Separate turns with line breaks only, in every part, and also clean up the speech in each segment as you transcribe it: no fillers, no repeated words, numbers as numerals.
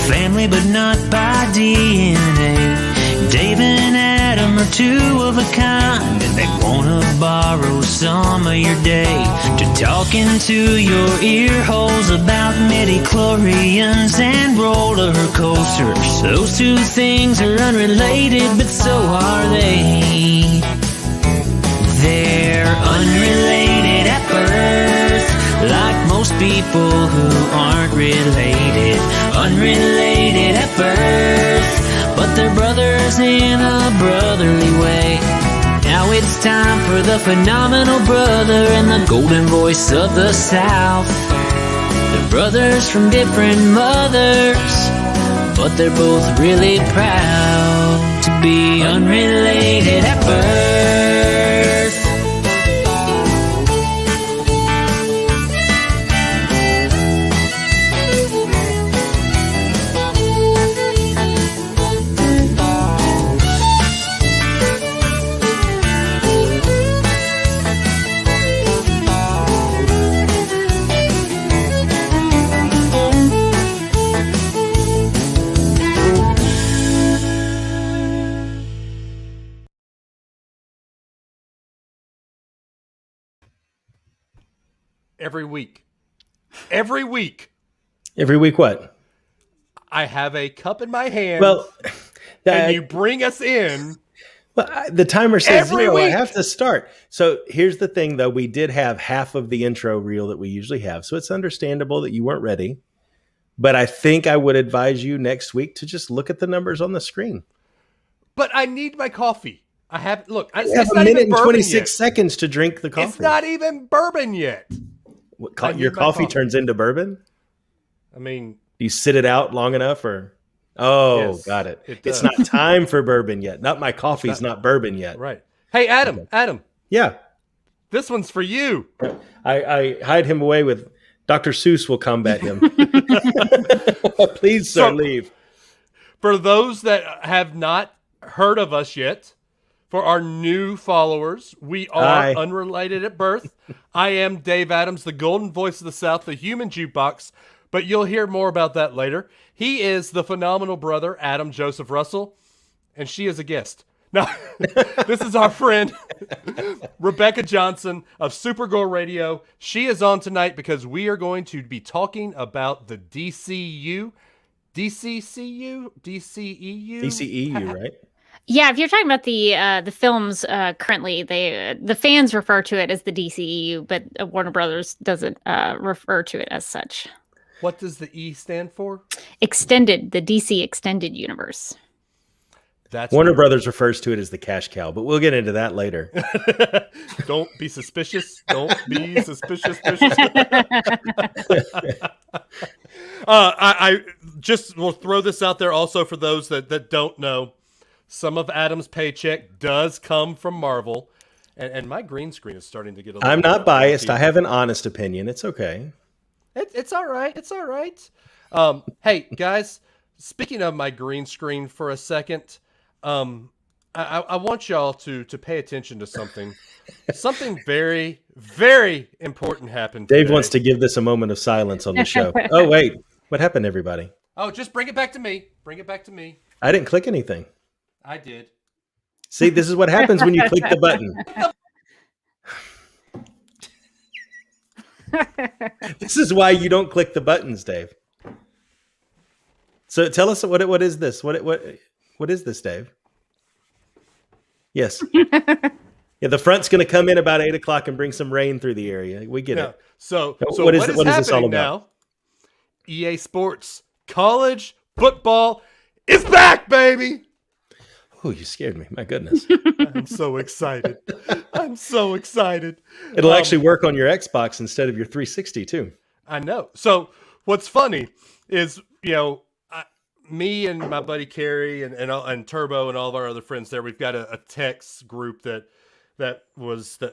family, but not by DNA. Dave and Adam are two of a kind, and they wanna borrow some of your day to talk into your ear holes about midi-chlorians and roller coasters. Those two things are unrelated, but so are they. They're unrelated at birth, like most people who aren't related. Unrelated at birth, but they're brothers in a brotherly way. Now it's time for the phenomenal brother and the golden voice of the South. They're brothers from different mothers, but they're both really proud to be unrelated at birth.
Every week. Every week.
Every week what?
I have a cup in my hand.
Well,
and you bring us in.
Well, the timer says
every
0.
week.
I have to start. So here's the thing, though. We did have half of the intro reel that we usually have. So it's understandable that you weren't ready. But I think I would advise you next week to just look at the numbers on the screen.
But I need my coffee. I have, look,
you have a minute and 26 seconds to drink the coffee.
It's not even bourbon yet.
Your coffee turns into bourbon?
I mean,
do you sit it out long enough or? Oh,
yes,
got it. It's not time for bourbon yet. Not my coffee's not bourbon yet.
Right. Hey, Adam.
Yeah.
This one's for you.
I hide him away with Dr. Seuss will combat him. Please, sir, leave.
For those that have not heard of us yet, for our new followers, we are unrelated at birth. I am Dave Adams, the golden voice of the South, the human jukebox, but you'll hear more about that later. He is the phenomenal brother, Adam Joseph Russell, and she is a guest. Now, this is our friend, Rebecca Johnson of Supergirl Radio. She is on tonight because we are going to be talking about the DCCU,
right?
Yeah, if you're talking about the films currently, the fans refer to it as the DCEU, but Warner Brothers doesn't refer to it as such.
What does the E stand for?
Extended, the DC Extended Universe.
That's
Warner Brothers refers to it as the cash cow, but we'll get into that later.
Don't be suspicious. Don't be suspicious. I just will throw this out there also for those that don't know. Some of Adam's paycheck does come from Marvel, and my green screen is starting to get a little.
I'm not biased. I have an honest opinion. It's okay.
It's all right. It's all right. Hey guys, speaking of my green screen for a second, I want y'all to pay attention to something. Something very, very important happened today.
Dave wants to give this a moment of silence on the show. Oh wait, what happened, everybody?
Oh, just bring it back to me. Bring it back to me.
I didn't click anything.
I did.
See, this is what happens when you click the button. This is why you don't click the buttons, Dave. So tell us what is this? What is this, Dave? Yes. Yeah, the front's going to come in about 8:00 and bring some rain through the area. We get it.
So what is this all about? Now, EA Sports College Football is back, baby.
Oh, you scared me. My goodness.
I'm so excited. I'm so excited.
It'll actually work on your Xbox instead of your 360 too.
I know. So what's funny is, me and my buddy Kerry and Turbo and all of our other friends there, we've got a text group that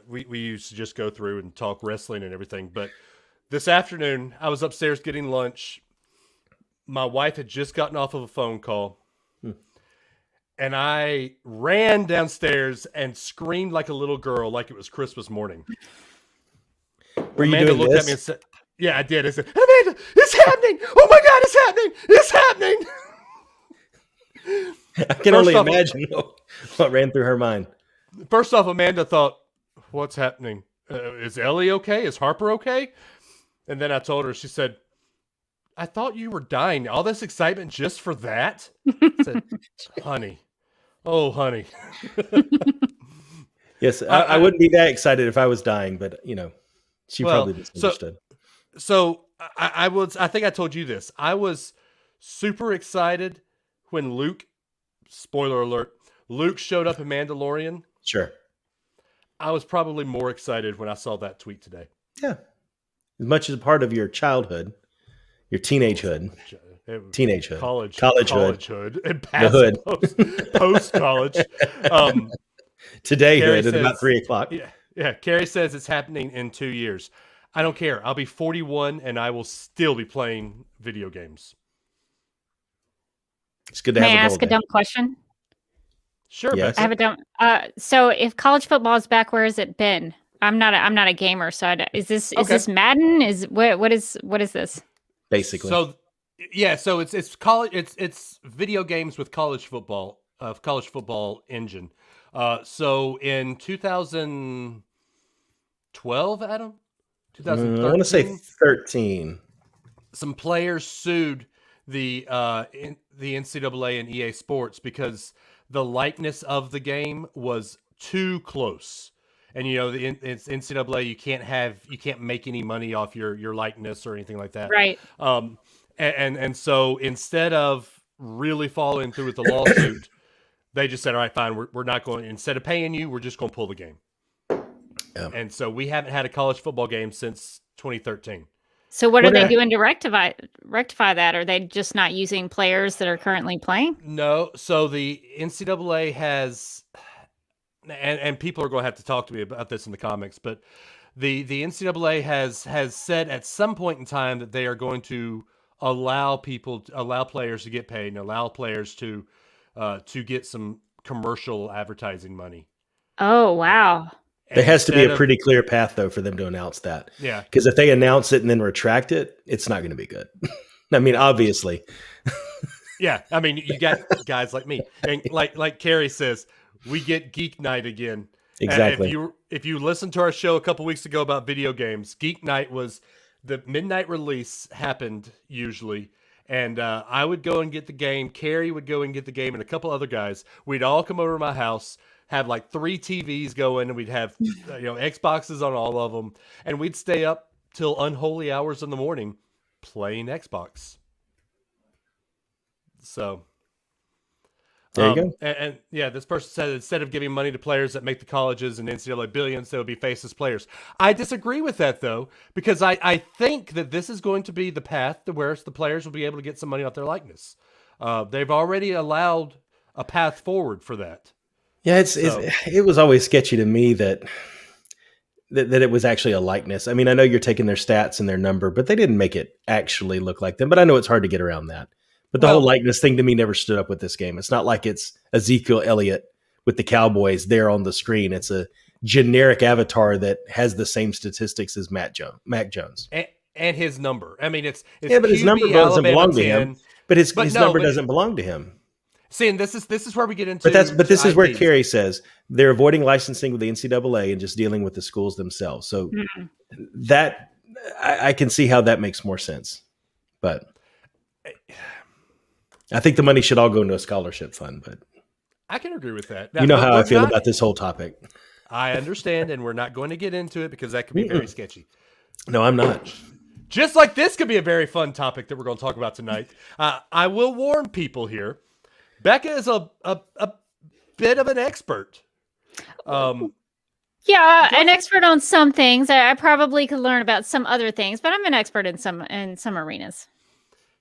we used to just go through and talk wrestling and everything. But this afternoon, I was upstairs getting lunch. My wife had just gotten off of a phone call. And I ran downstairs and screamed like a little girl, like it was Christmas morning.
Were you doing this?
At me and said, Yeah, I did. I said, Amanda, it's happening. Oh my God, it's happening. It's happening.
I can only imagine what ran through her mind.
First off, Amanda thought, what's happening? Is Ellie okay? Is Harper okay? And then I told her, she said, I thought you were dying. All this excitement just for that? I said, honey. Oh, honey.
Yes, I wouldn't be that excited if I was dying, but she probably misunderstood.
So I think I told you this. I was super excited when Luke, spoiler alert, Luke showed up in Mandalorian.
Sure.
I was probably more excited when I saw that tweet today.
Yeah. As much as a part of your childhood, your teenagehood, collegehood,
and past post college.
Todayhood at about 3:00.
Yeah. Carrie says it's happening in 2 years. I don't care. I'll be 41 and I will still be playing video games.
It's good to have.
May I ask a dumb question?
Sure.
Yes.
I have a dumb. So if college football is back, where has it been? I'm not a gamer, so is this Madden? What is this?
Basically.
So it's college. It's video games with college football engine. So in 2012, Adam, 2013,
I want to say 13.
Some players sued the NCAA and EA Sports because the likeness of the game was too close. And it's NCAA. You can't make any money off your likeness or anything like that.
Right.
And so instead of really following through with the lawsuit, they just said, all right, fine, we're not going, instead of paying you, we're just going to pull the game. Yeah. And so we haven't had a college football game since 2013.
So what are they doing to rectify that? Are they just not using players that are currently playing?
No. So the NCAA has, and people are going to have to talk to me about this in the comments, but the NCAA has said at some point in time that they are going to allow players to get paid and allow players to get some commercial advertising money.
Oh, wow.
There has to be a pretty clear path, though, for them to announce that.
Yeah.
Because if they announce it and then retract it, it's not going to be good. I mean, obviously.
Yeah. I mean, you got guys like me. And like Carrie says, we get Geek Night again.
Exactly.
If you listened to our show a couple weeks ago about video games, Geek Night was the midnight release happened usually. And I would go and get the game. Carrie would go and get the game, and a couple other guys. We'd all come over to my house, have like 3 TVs going, and we'd have Xboxes on all of them, and we'd stay up till unholy hours in the morning playing Xbox. So
there you go.
And yeah, this person said instead of giving money to players that make the colleges and NCAA billions, they would be faceless players. I disagree with that, though, because I think that this is going to be the path to where the players will be able to get some money off their likeness. They've already allowed a path forward for that.
Yeah, it was always sketchy to me that it was actually a likeness. I mean, I know you're taking their stats and their number, but they didn't make it actually look like them. But I know it's hard to get around that. But the whole likeness thing to me never stood up with this game. It's not like it's Ezekiel Elliott with the Cowboys there on the screen. It's a generic avatar that has the same statistics as Mac Jones.
And his number. I mean, it's
but his number doesn't belong to him. But his number doesn't belong to him.
See, and this is where we get into.
But this is where Carrie says they're avoiding licensing with the NCAA and just dealing with the schools themselves. So that I can see how that makes more sense. But I think the money should all go into a scholarship fund. But
I can agree with that.
Now, you know how I feel about this whole topic.
I understand, and we're not going to get into it because that could be very sketcy.
No, I'm not.
Just like this could be a very fun topic that we're going to talk about tonight. I will warn people here. Becca is a bit of an expert.
Yeah, an expert on some things. I probably could learn about some other things, but I'm an expert in some arenas.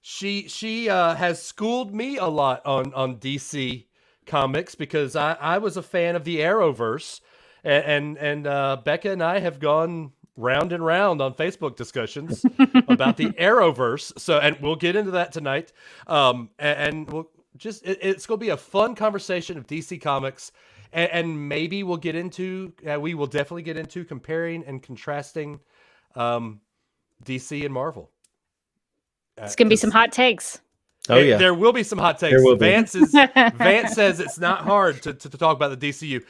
She has schooled me a lot on DC Comics because I was a fan of the Arrowverse, and Becca and I have gone round and round on Facebook discussions about the Arrowverse. So, and we'll get into that tonight. And we'll it's going to be a fun conversation of DC Comics, and maybe we'll get into we will definitely get into comparing and contrasting DC and Marvel.
It's going to be some hot takes.
Oh, yeah.
There will be some hot takes.
There will be.
Vance says it's not hard to talk about the DCU.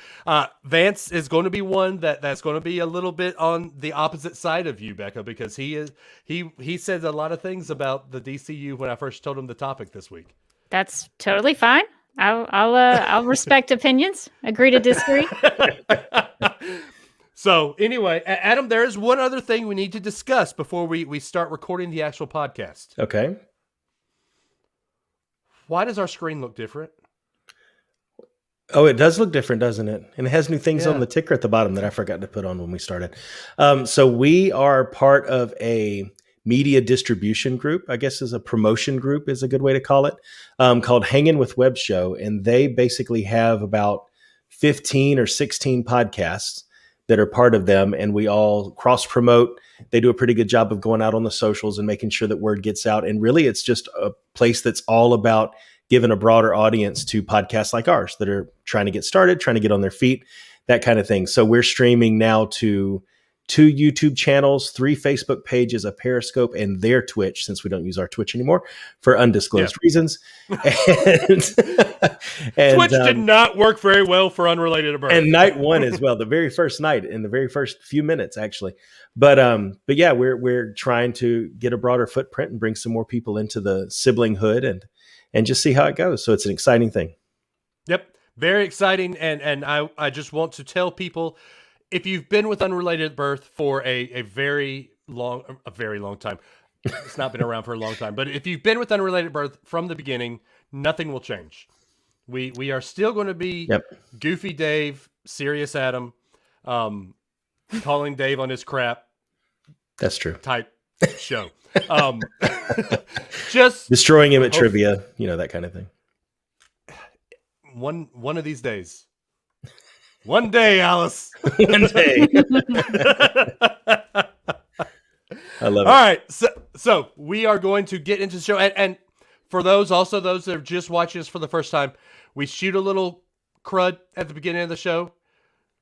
Vance is going to be one that's going to be a little bit on the opposite side of you, Becca, because he said a lot of things about the DCU when I first told him the topic this week.
That's totally fine. I'll respect opinions. Agree to disagree.
So anyway, Adam, there is one other thing we need to discuss before we start recording the actual podcast.
Okay.
Why does our screen look different?
Oh, it does look different, doesn't it? And it has new things on the ticker at the bottom that I forgot to put on when we started. So we are part of a media distribution group, I guess is a promotion group is a good way to call it, called Hangin' with Web Show. And they basically have about 15 or 16 podcasts that are part of them. And we all cross promote. They do a pretty good job of going out on the socials and making sure that word gets out. And really, it's just a place that's all about giving a broader audience to podcasts like ours that are trying to get started, trying to get on their feet, that kind of thing. So we're streaming now to 2 YouTube channels, 3 Facebook pages, a Periscope, and their Twitch, since we don't use our Twitch anymore for undisclosed reasons. And
Twitch did not work very well for Unrelated at Birth.
And night one as well, the very first night, in the very first few minutes, actually. But yeah, we're trying to get a broader footprint and bring some more people into the sibling hood and just see how it goes. So it's an exciting thing. Yep,
very exciting. And I just want to tell people, if you've been with Unrelated at Birth for a very long time, it's not been around for a long time, but if you've been with Unrelated at Birth from the beginning, nothing will change. We are still going to be Goofy Dave, Serious Adam, calling Dave on his crap.
That's true.
Type show. Just
destroying him at trivia, that kind of thing.
One of these days. One day, Alice.
One day. I love it.
All right. So we are going to get into the show. And for those that are just watching us for the first time, we shoot a little crud at the beginning of the show.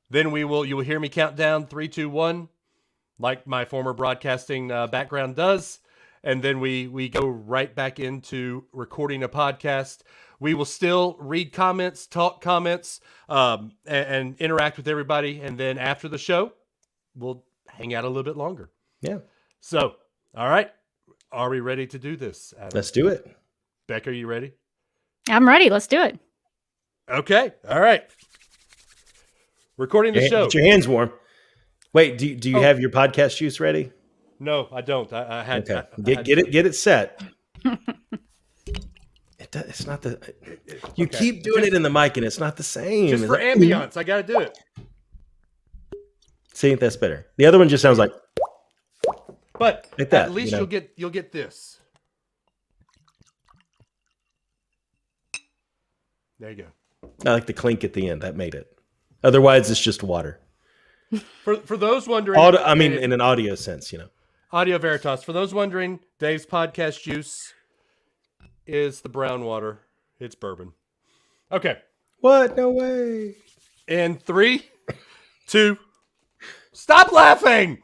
Then you will hear me count down 3, 2, 1, like my former broadcasting background does. And then we go right back into recording a podcast. We will still read comments, talk comments, and interact with everybody. And then after the show, we'll hang out a little bit longer.
Yeah.
So, all right. Are we ready to do this, Adam?
Let's do it.
Becca, are you ready?
I'm ready. Let's do it.
Okay. All right. Recording the show.
Get your hands warm. Wait, do you have your podcast juice ready?
No, I don't. I had.
Okay. Get it set. It's not the. You keep doing it in the mic, and it's not the same.
Just for ambiance, I got to do it.
See, that's better. The other one just sounds like.
But
like that,
at least you'll get this. There you go.
I like the clink at the end. That made it. Otherwise, it's just water.
For those wondering,
in an audio sense,
Audio Veritas. For those wondering, Dave's podcast juice is the brown water. It's bourbon. Okay.
What? No way.
In 3, 2, stop laughing.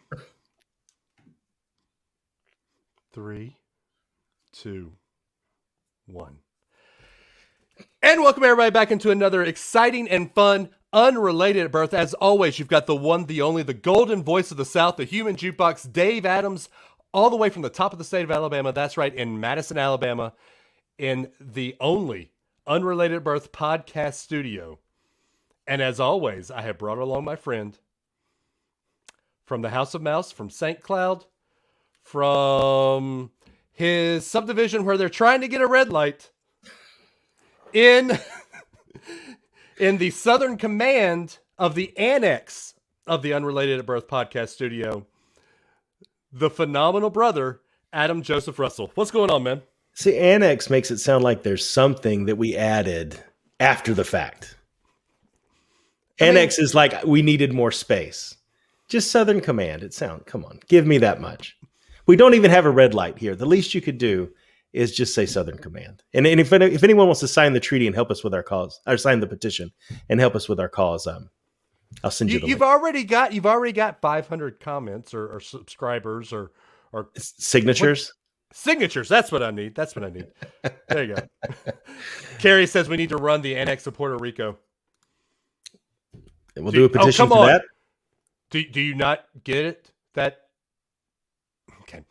3, 2, 1. And welcome everybody back into another exciting and fun Unrelated at Birth. As always, you've got the one, the only, the golden voice of the South, the human jukebox, Dave Adams, all the way from the top of the state of Alabama. That's right, in Madison, Alabama, in the only Unrelated at Birth podcast studio. And as always, I have brought along my friend from the House of Mouse, from St. Cloud, from his subdivision where they're trying to get a red light, in the Southern Command of the annex of the Unrelated at Birth podcast studio, the phenomenal brother, Adam Joseph Russell. What's going on, man?
See, annex makes it sound like there's something that we added after the fact. Annex is like we needed more space. Just Southern Command. Come on, give me that much. We don't even have a red light here. The least you could do is just say Southern Command. And if anyone wants to sign the treaty and help us with our cause, or sign the petition and help us with our cause, I'll send you the link.
You've already got 500 comments or subscribers or or
signatures.
Signatures. That's what I need. There you go. Carrie says we need to run the annex of Puerto Rico.
And we'll do a petition for that.
Do you not get it? Okay.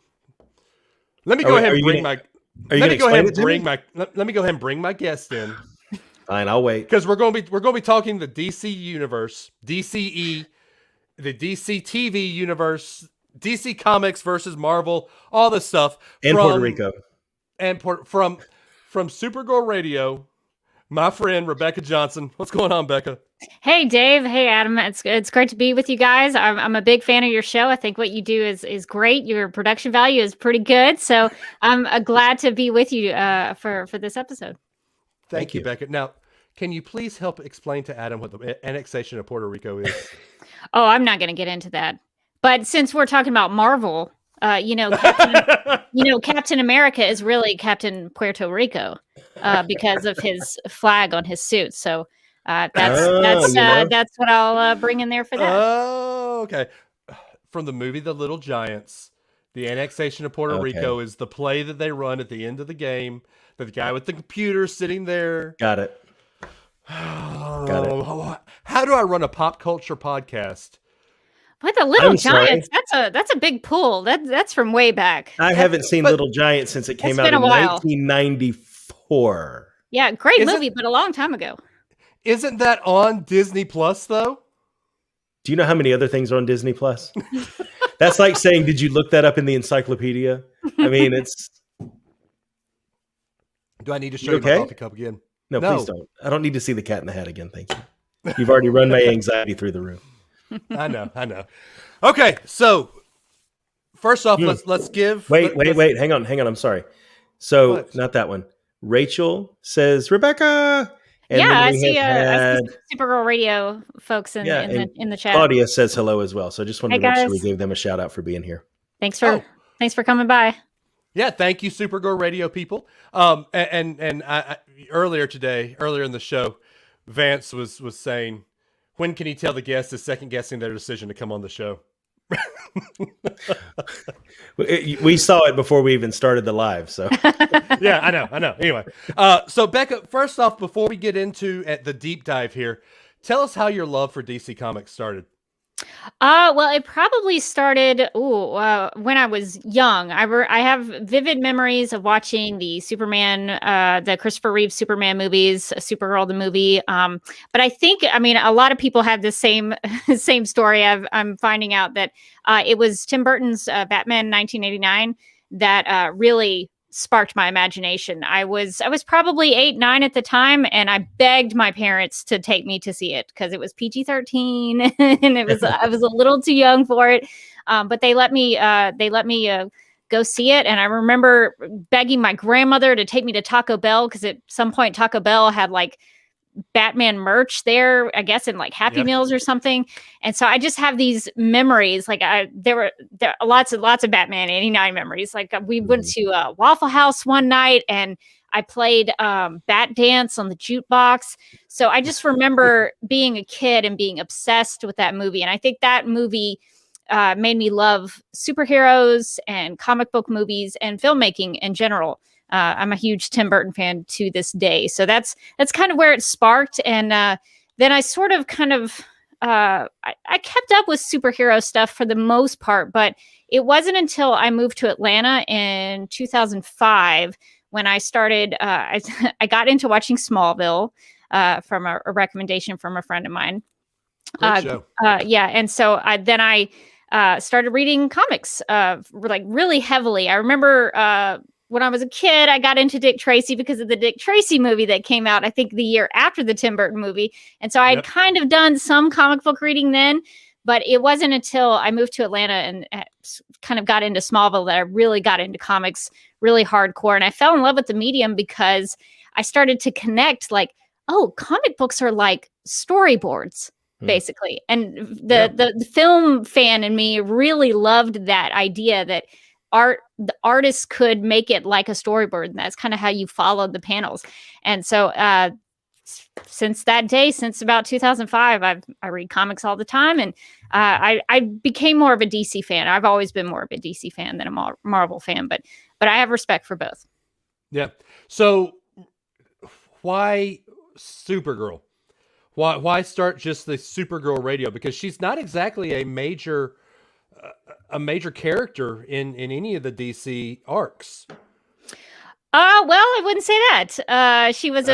Let me go ahead and bring my. Let me go ahead and bring my guest in.
Fine, I'll wait.
Because we're going to be talking the DC universe, DCE, the DC TV universe, DC Comics versus Marvel, all this stuff,
and Puerto Rico,
and from Supergirl Radio. My friend Rebecca Johnson. What's going on, Becca?
Hey, Dave. Hey, Adam. It's great to be with you guys. I'm a big fan of your show. I think what you do is great. Your production value is pretty good. So I'm glad to be with you for this episode.
Thank you, Becca. Now, can you please help explain to Adam what the annexation of Puerto Rico is?
Oh, I'm not going to get into that. But since we're talking about Marvel, Captain America is really Captain Puerto Rico because of his flag on his suit. So that's what I'll bring in there for that.
Oh, okay. From the movie The Little Giants, the annexation of Puerto Rico is the play that they run at the end of the game. The guy with the computer sitting there.
Got it.
How do I run a pop culture podcast?
But The Little Giants, that's a big pull. That's from way back.
I haven't seen Little Giants since it came out in 1994.
Yeah, great movie, but a long time ago.
Isn't that on Disney Plus though?
Do you know how many other things are on Disney Plus? That's like saying, did you look that up in the encyclopedia? I mean, it's.
Do I need to show you my coffee cup again?
No, please don't. I don't need to see the Cat in the Hat again. Thank you. You've already run my anxiety through the roof.
I know. Okay, so first off, let's give.
Wait. Hang on. I'm sorry. So not that one. Rachel says Rebecca.
And I see Supergirl Radio folks in the chat.
Claudia says hello as well. So I just wanted to make sure we gave them a shout out for being here.
Thanks for coming by.
Yeah, thank you, Supergirl Radio people. And I, earlier in the show, Vance was saying, when can he tell the guests is second guessing their decision to come on the show?
We saw it before we even started the live. So
yeah, I know. Anyway, so Becca, first off, before we get into the deep dive here, tell us how your love for DC Comics started.
Well, it probably started when I was young. I have vivid memories of watching the the Christopher Reeve Superman movies, Supergirl the movie. But I think, a lot of people have the same story. I'm finding out that it was Tim Burton's Batman 1989 that really sparked my imagination. I was probably 8, 9 at the time, and I begged my parents to take me to see it because it was PG-13 and I was a little too young for it. But they let me go see it. And I remember begging my grandmother to take me to Taco Bell because at some point Taco Bell had like Batman merch there, I guess in like Happy Meals or something. And so I just have these memories. Like there were lots of Batman 89 memories. Like we went to Waffle House one night and I played Bat Dance on the jukebox. So I just remember being a kid and being obsessed with that movie. And I think that movie made me love superheroes and comic book movies and filmmaking in general. I'm a huge Tim Burton fan to this day. So that's kind of where it sparked. And then I sort of I kept up with superhero stuff for the most part, but it wasn't until I moved to Atlanta in 2005 when I started, I got into watching Smallville from a recommendation from a friend of mine.
Great show.
And so I started reading comics like really heavily. I remember when I was a kid, I got into Dick Tracy because of the Dick Tracy movie that came out, I think the year after the Tim Burton movie. And so I had kind of done some comic book reading then, but it wasn't until I moved to Atlanta and kind of got into Smallville that I really got into comics really hardcore. And I fell in love with the medium because I started to connect like, oh, comic books are like storyboards, basically. And the film fan in me really loved that idea that the artist could make it like a storyboard, and that's kind of how you followed the panels. And so since that day, since about 2005, I read comics all the time, and I became more of a DC fan. I've always been more of a DC fan than a Marvel fan, but I have respect for both.
Yeah. So why Supergirl? Why start just the Supergirl Radio? Because she's not exactly a major character in any of the DC arcs.
Well, I wouldn't say that. She was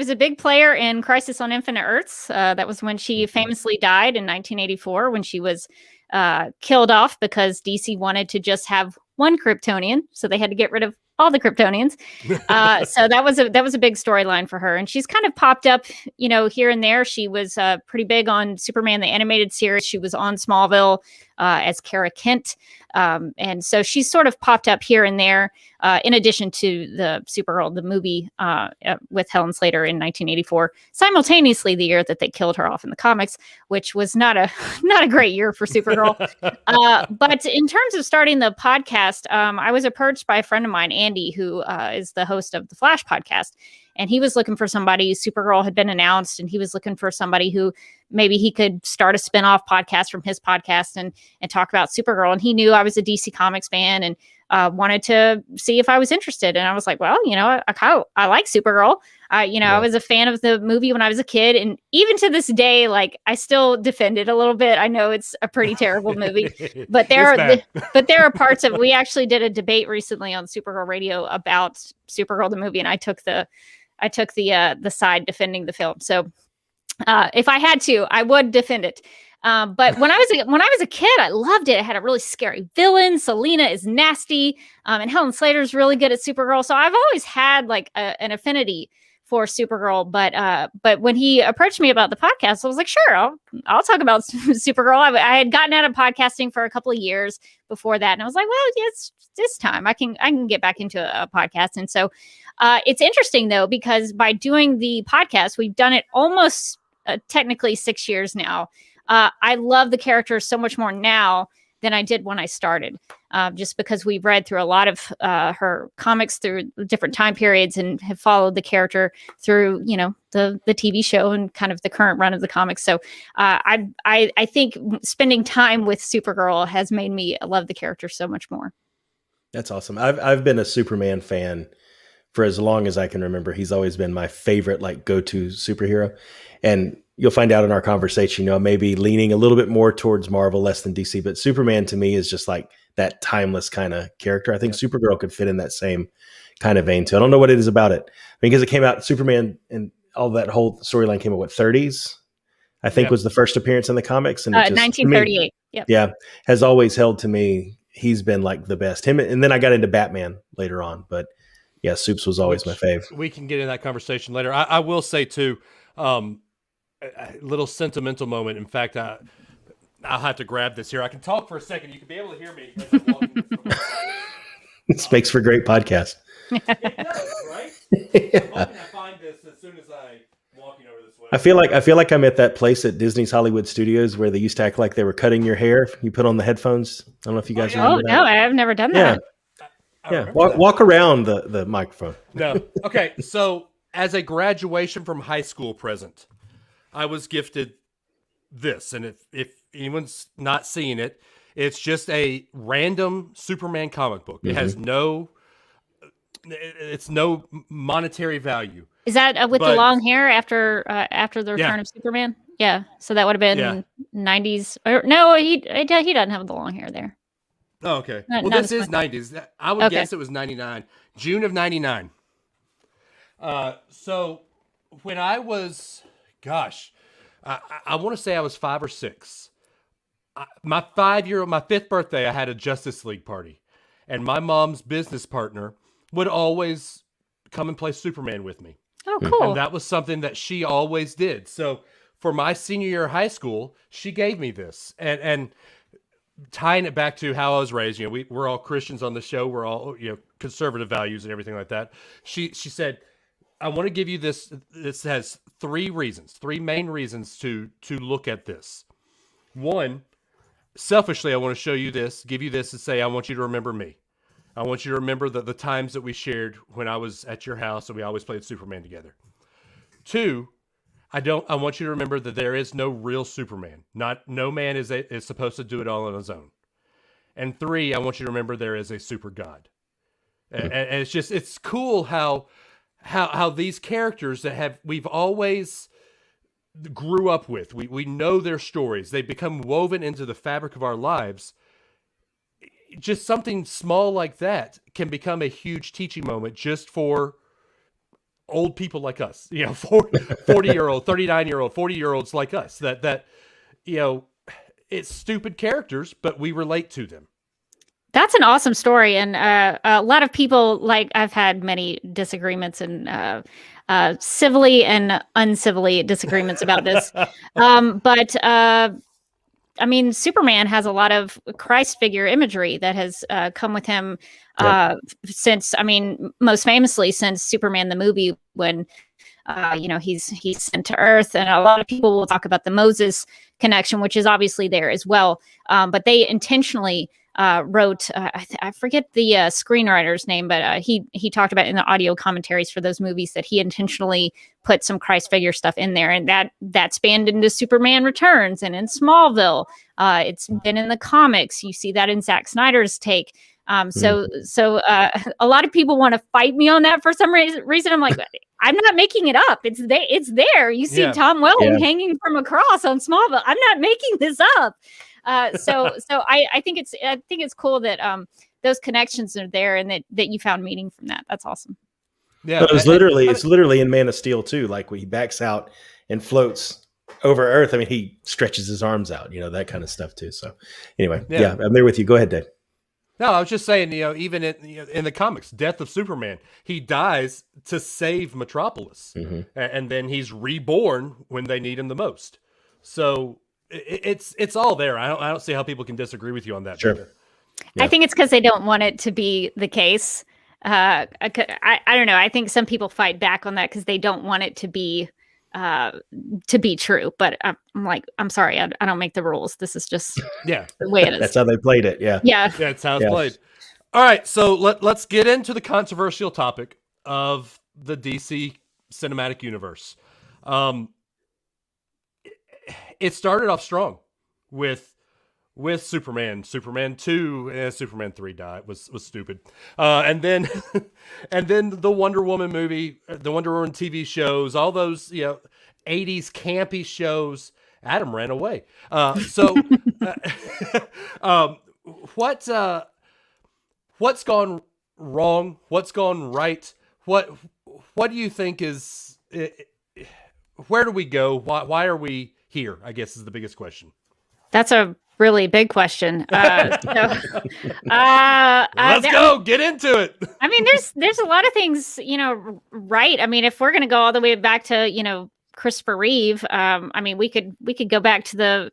a big player in Crisis on Infinite Earths. That was when she famously died in 1984, when she was killed off because DC wanted to just have one Kryptonian, so they had to get rid of all the Kryptonians. So that was a big storyline for her, and she's kind of popped up, here and there. She was pretty big on Superman the animated series. She was on Smallville as Kara Kent, and so she's sort of popped up here and there. In addition to the Supergirl, the movie with Helen Slater in 1984, simultaneously the year that they killed her off in the comics, which was not a great year for Supergirl. But in terms of starting the podcast, I was approached by a friend of mine, Andy, who is the host of the Flash podcast. And he was looking for somebody. Supergirl had been announced, and he was looking for somebody who maybe he could start a spinoff podcast from his podcast and talk about Supergirl. And he knew I was a DC Comics fan and wanted to see if I was interested. And I was like, well, I like Supergirl. I was a fan of the movie when I was a kid. And even to this day, like, I still defend it a little bit. I know it's a pretty terrible movie, but there are parts of, we actually did a debate recently on Supergirl Radio about Supergirl, the movie. And I took the side defending the film. So if I had to, I would defend it. But when I was a kid, I loved it. It had a really scary villain. Selena is nasty, and Helen Slater is really good at Supergirl. So I've always had like an affinity for Supergirl. But when he approached me about the podcast, I was like, sure, I'll talk about Supergirl. I had gotten out of podcasting for a couple of years before that, and I was like, well, yeah, it's this time I can get back into a podcast. And so it's interesting though, because by doing the podcast, we've done it almost technically 6 years now. I love the character so much more now than I did when I started, just because we've read through a lot of her comics through different time periods and have followed the character through, the TV show and kind of the current run of the comics. So I think spending time with Supergirl has made me love the character so much more.
That's awesome. I've been a Superman fan for as long as I can remember. He's always been my favorite, like, go-to superhero. And you'll find out in our conversation, maybe leaning a little bit more towards Marvel, less than DC, but Superman to me is just like that timeless kind of character. I think Supergirl could fit in that same kind of vein too. I don't know what it is about it. Because it came out, Superman and all that whole storyline came out, 30s? I think was the first appearance in the comics. And
1938.
Yeah. Has always held to me. He's been like the best. Him, and then I got into Batman later on, but yeah, Supes was always my fave.
We can get in that conversation later. I will say too, a little sentimental moment. In fact, I'll have to grab this here. I can talk for a second. You can be able to hear me as I'm walking this.
This makes for great podcast.
It does, right? I'm hoping I find this as soon as I'm walking over this way.
I feel like I'm at that place at Disney's Hollywood Studios where they used to act like they were cutting your hair. You put on the headphones. I don't know if you guys remember that.
No, I have never done that.
Yeah, walk around the microphone.
No. Okay, so as a graduation from high school present, I was gifted this. And if anyone's not seeing it, it's just a random Superman comic book. It has no monetary value.
Is that with the long hair after the return of Superman? Yeah. So that would have been 90s. Or, no, he doesn't have the long hair there.
Oh, okay. This is 90s. I would guess it was 99. June of 99. So when I was, I want to say I was 5 or 6. My 5th birthday, I had a Justice League party. And my mom's business partner would always come and play Superman with me.
Oh, cool.
And that was something that she always did. So for my senior year of high school, she gave me this. And tying it back to how I was raised, we're all Christians on the show. We're all, conservative values and everything like that. She said, I want to give you this. This has 3 main reasons to look at this. One, selfishly, I want to give you this and say, I want you to remember me. I want you to remember the times that we shared when I was at your house and we always played Superman together. 2, I want you to remember that there is no real Superman. No man is supposed to do it all on his own. And 3, I want you to remember there is a super god. And it's cool how these characters that we've always grew up with, we know their stories, they become woven into the fabric of our lives. Just something small like that can become a huge teaching moment just for old people like us, 40-year-old, 39-year-old, 40-year-olds like us, that it's stupid characters, but we relate to them.
That's an awesome story. And a lot of people, like, I've had many disagreements and civilly and uncivilly disagreements about this. But I mean, Superman has a lot of Christ figure imagery that has come with him since, most famously since Superman the movie, when he's sent to Earth, and a lot of people will talk about the Moses connection, which is obviously there as well. But they intentionally wrote, I forget the screenwriter's name, but he talked about in the audio commentaries for those movies that he intentionally put some Christ figure stuff in there, and that spanned into Superman Returns and in Smallville. It's been in the comics. You see that in Zack Snyder's take. So a lot of people want to fight me on that for some reason. I'm like, I'm not making it up. It's there. You see Tom Welling hanging from a cross on Smallville. I'm not making this up. So I think it's cool that those connections are there, and that you found meaning from that. That's awesome.
Yeah, but it's literally in Man of Steel too. Like when he backs out and floats over Earth. I mean, he stretches his arms out. That kind of stuff too. So anyway, I'm there with you. Go ahead, Dave.
No, I was just saying, even in the comics, Death of Superman, he dies to save Metropolis, and then he's reborn when they need him the most. So it's all there. I don't see how people can disagree with you on that.
Sure.
I think it's because they don't want it to be the case. I don't know. I think some people fight back on that because they don't want it to be true. But I'm sorry, I don't make the rules. This is just the way it is.
That's how they played it. Yeah,
that's how it's played. All right, so let's get into the controversial topic of the DC cinematic universe. It started off strong with Superman 2, Superman 3 died was stupid. And then the Wonder Woman movie, the Wonder Woman TV shows, all those, 80s campy shows. Adam ran away. What's gone wrong? What's gone right? What do you think is, where do we go? Why are we here? I guess is the biggest question.
That's a really big question. Let's
go. Get into it.
I mean, there's a lot of things, right. I mean, if we're going to go all the way back to, Christopher Reeve, we could go back to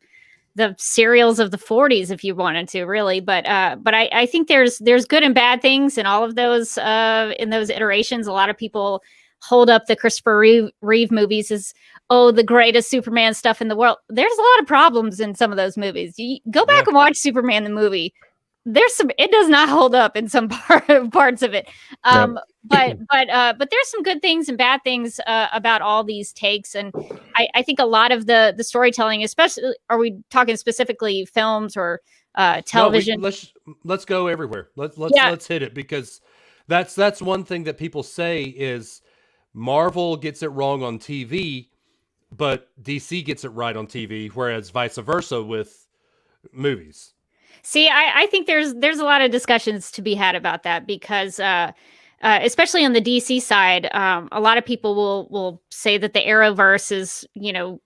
the serials of the 40s if you wanted to, really. But I think there's good and bad things in all of those, in those iterations. A lot of people hold up the Christopher Reeve movies as, the greatest Superman stuff in the world. There's a lot of problems in some of those movies. You go back and watch Superman the movie. It does not hold up in some parts of it. But there's some good things and bad things about all these takes. And I think a lot of the storytelling, especially, are we talking specifically films or television?
No, let's go everywhere. Let's hit it, because that's one thing that people say is Marvel gets it wrong on TV, but DC gets it right on TV, whereas vice versa with movies.
See, I think there's a lot of discussions to be had about that, because especially on the DC side, a lot of people will say that the Arrowverse is,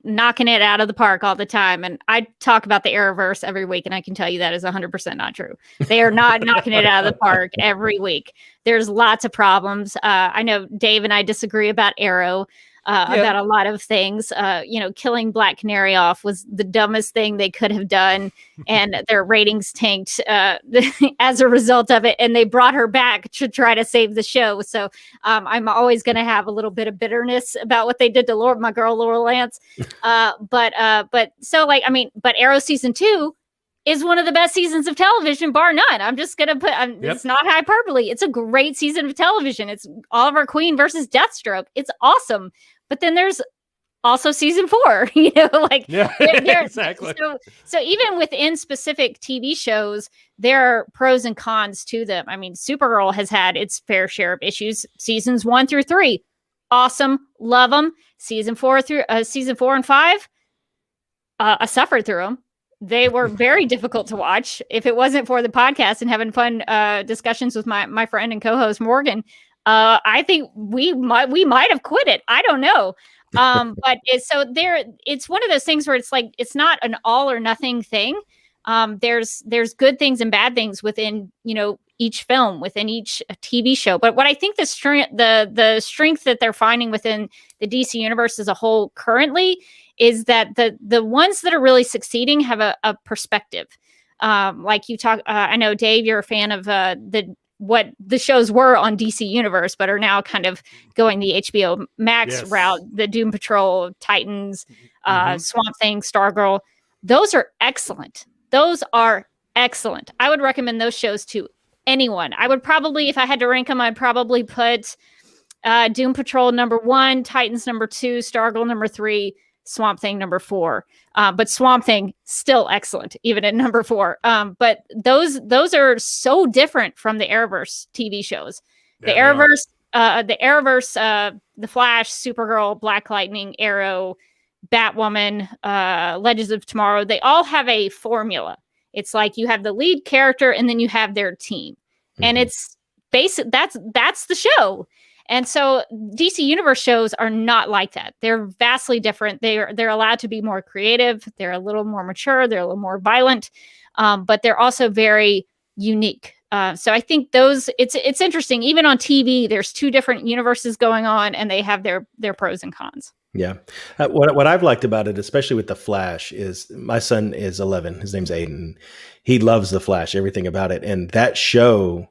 knocking it out of the park all the time. And I talk about the Arrowverse every week, and I can tell you that is 100% not true. They are not knocking it out of the park every week. There's lots of problems. I know Dave and I disagree about Arrow. About a lot of things. Killing Black Canary off was the dumbest thing they could have done, and their ratings tanked as a result of it. And they brought her back to try to save the show. So I'm always going to have a little bit of bitterness about what they did to my girl Laurel Lance. But Arrow season 2 is one of the best seasons of television, bar none. I'm just going to put, it's not hyperbole. It's a great season of television. It's Oliver Queen versus Deathstroke. It's awesome. but then there's also season 4,
Exactly.
So even within specific TV shows, there are pros and cons to them. I mean, Supergirl has had its fair share of issues. Seasons 1 through 3, awesome, love them. Season 4 and 5, I suffered through them. They were very difficult to watch. If it wasn't for the podcast and having fun discussions with my friend and co-host Morgan, I think we might have quit it. I don't know. But it's one of those things where it's like, it's not an all or nothing thing. There's good things and bad things within, each film, within each TV show. But what I think the strength that they're finding within the DC universe as a whole currently is that the ones that are really succeeding have a perspective. Like you talk, I know Dave, you're a fan of what the shows were on DC Universe, but are now kind of going the HBO Max route, the Doom Patrol, Titans, Swamp Thing, Stargirl. Those are excellent. I would recommend those shows to anyone. I would probably, if I had to rank them, I'd probably put Doom Patrol number 1, Titans number 2, Stargirl number 3, Swamp Thing number 4. But Swamp Thing still excellent, even at number 4. But those are so different from the Arrowverse TV shows. The Arrowverse, The Flash, Supergirl, Black Lightning, Arrow, Batwoman, Legends of Tomorrow, they all have a formula. It's like you have the lead character and then you have their team. And it's basic. That's the show. And so DC Universe shows are not like that. They're vastly different. They're allowed to be more creative. They're a little more mature. They're a little more violent, but they're also very unique. So I think it's interesting. Even on TV, there's 2 different universes going on, and they have their pros and cons.
Yeah. What I've liked about it, especially with The Flash, is my son is 11. His name's Aiden. He loves The Flash, everything about it. And that show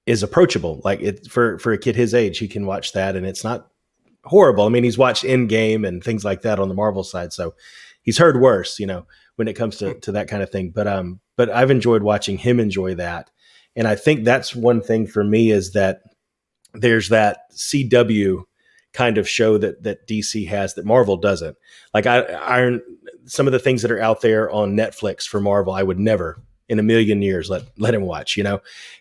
is approachable. Like for a kid his age, he can watch that and it's not horrible. I mean, he's watched Endgame and things like that on the Marvel side. So he's heard worse, when it comes to that kind of thing. But I've enjoyed watching him enjoy that. And I think that's one thing for me is that there's that CW kind of show that DC has that Marvel doesn't. Like some of the things that are out there on Netflix for Marvel, I would never in a million years let him watch,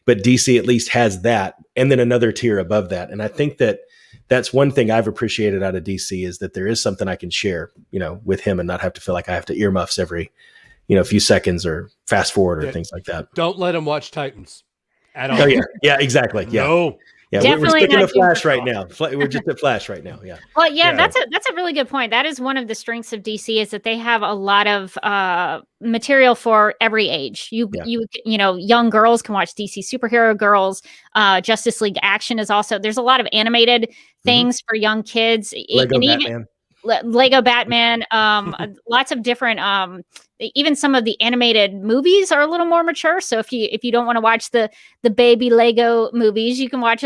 but DC at least has that, and then another tier above that. And I think that's one thing I've appreciated out of DC is that there is something I can share, with him and not have to feel like I have to earmuffs every, few seconds or fast forward or things like that.
Don't let him watch Titans at all.
Oh yeah. Yeah, exactly. Yeah.
No.
Yeah, we're sticking to Flash right now. We're just at Flash right now. Yeah.
Well, yeah, that's a really good point. That is one of the strengths of DC is that they have a lot of material for every age. Young girls can watch DC Superhero Girls. Justice League Action is also. There's a lot of animated things for young kids. Lego Batman, lots of different, even some of the animated movies are a little more mature. So if you don't want to watch the baby Lego movies, you can watch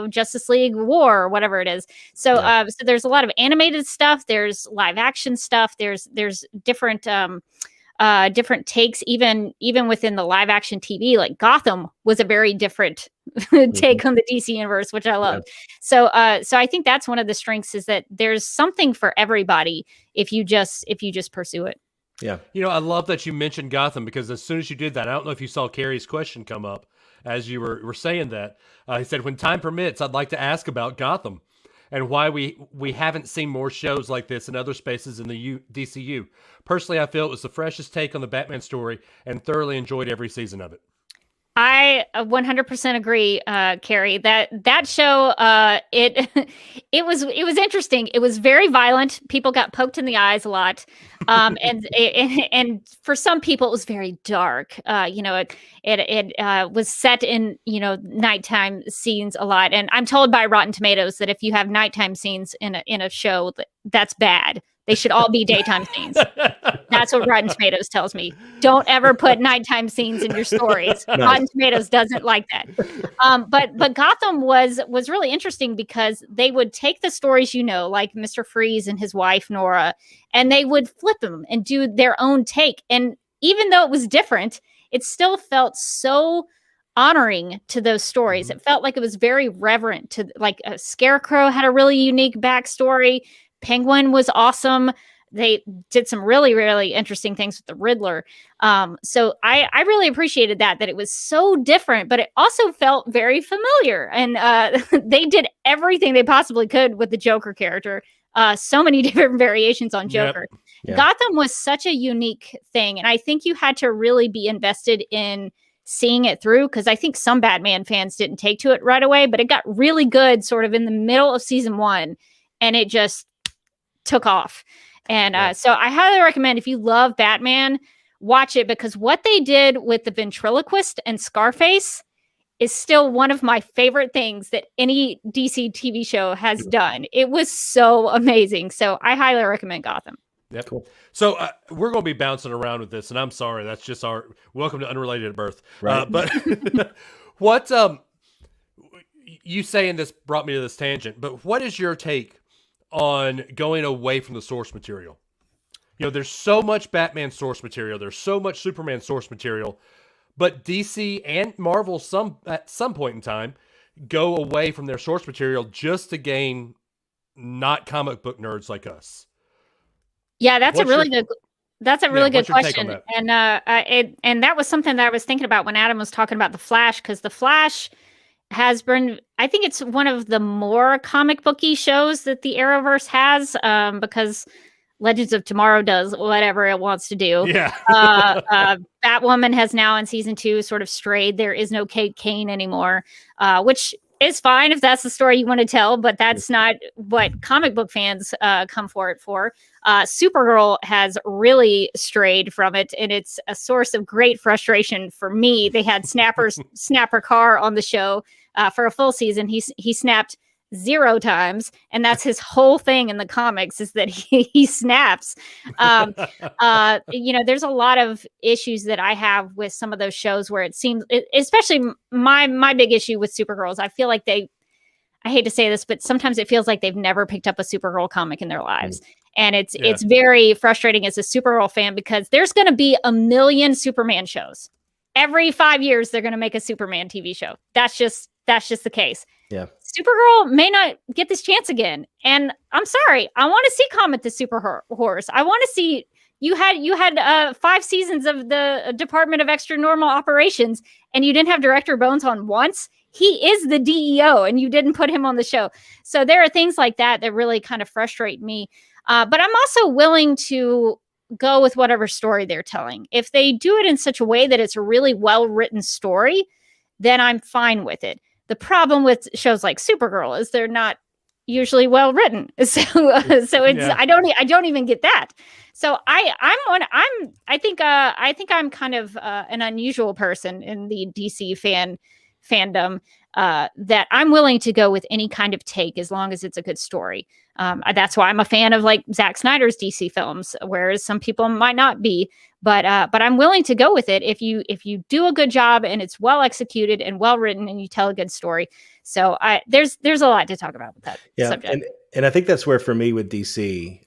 Justice League War or whatever it is. So so there's a lot of animated stuff. There's live action stuff. There's different different takes, even within the live action TV. Like Gotham was a very different take on the DC universe, which I love. So I think that's one of the strengths is that there's something for everybody if you just pursue it.
Yeah.
I love that you mentioned Gotham because as soon as you did that, I don't know if you saw Carrie's question come up as you were saying that. He said, when time permits, I'd like to ask about Gotham and why we haven't seen more shows like this in other spaces in the DCU. Personally, I feel it was the freshest take on the Batman story and thoroughly enjoyed every season of it.
I 100% agree, Carrie. That show, it was interesting. It was very violent. People got poked in the eyes a lot, and for some people it was very dark. It was set in nighttime scenes a lot. And I'm told by Rotten Tomatoes that if you have nighttime scenes in a show, that's bad. They should all be daytime scenes. That's what Rotten Tomatoes tells me. Don't ever put nighttime scenes in your stories. Nice. Rotten Tomatoes doesn't like that. But Gotham was really interesting because they would take the stories, like Mr. Freeze and his wife, Nora, and they would flip them and do their own take. And even though it was different, it still felt so honoring to those stories. It felt like it was very reverent to, like, Scarecrow had a really unique backstory. Penguin was awesome. They did some really, really interesting things with the Riddler. So I really appreciated that it was so different, but it also felt very familiar. And they did everything they possibly could with the Joker character. So many different variations on Joker.
Yep. Yeah.
Gotham was such a unique thing. And I think you had to really be invested in seeing it through, because I think some Batman fans didn't take to it right away, but it got really good sort of in the middle of season 1, and it just took off. And so I highly recommend, if you love Batman, watch it, because what they did with the ventriloquist and Scarface is still one of my favorite things that any DC TV show has done. It was so amazing. So I highly recommend Gotham.
Yep. Cool. So we're going to be bouncing around with this, and I'm sorry. That's just our welcome to Unrelated at Birth. Right. But what you saying this brought me to this tangent, but what is your take on going away from the source material? You know, there's so much Batman source material. There's so much Superman source material, but DC and Marvel at some point in time go away from their source material just to gain not comic book nerds like us.
Yeah, that's a really good question. And that was something that I was thinking about when Adam was talking about The Flash, because The Flash has been, I think it's one of the more comic booky shows that the Arrowverse has, because Legends of Tomorrow does whatever it wants to do.
Yeah.
Batwoman has now in season 2 sort of strayed. There is no Kate Kane anymore, which is fine if that's the story you want to tell, but that's not what comic book fans come for it for. Supergirl has really strayed from it, and it's a source of great frustration for me. They had Snapper Carr on the show for a full season. He snapped 0 times, and that's his whole thing in the comics, is that he snaps. There's a lot of issues that I have with some of those shows where it seems, especially my big issue with Supergirl is I feel like I hate to say this, but sometimes it feels like they've never picked up a Supergirl comic in their lives. And it's very frustrating as a Supergirl fan, because there's going to be a million Superman shows. Every 5 years, they're going to make a Superman TV show. That's just the case. Yeah. Supergirl may not get this chance again. And I'm sorry. I want to see Comet the Super Horse. I want to see, you had 5 seasons of the Department of Extra Normal Operations, and you didn't have Director Bones on once. He is the DEO, and you didn't put him on the show. So there are things like that really kind of frustrate me. But I'm also willing to go with whatever story they're telling. If they do it in such a way that it's a really well-written story, then I'm fine with it. The problem with shows like Supergirl is they're not usually well written, so it's I don't even get that. So I think I'm kind of an unusual person in the DC fandom, that I'm willing to go with any kind of take as long as it's a good story. That's why I'm a fan of like Zack Snyder's DC films, whereas some people might not be. But I'm willing to go with it if you do a good job and it's well executed and well written and you tell a good story. So there's a lot to talk about with that subject.
And I think that's where for me with DC,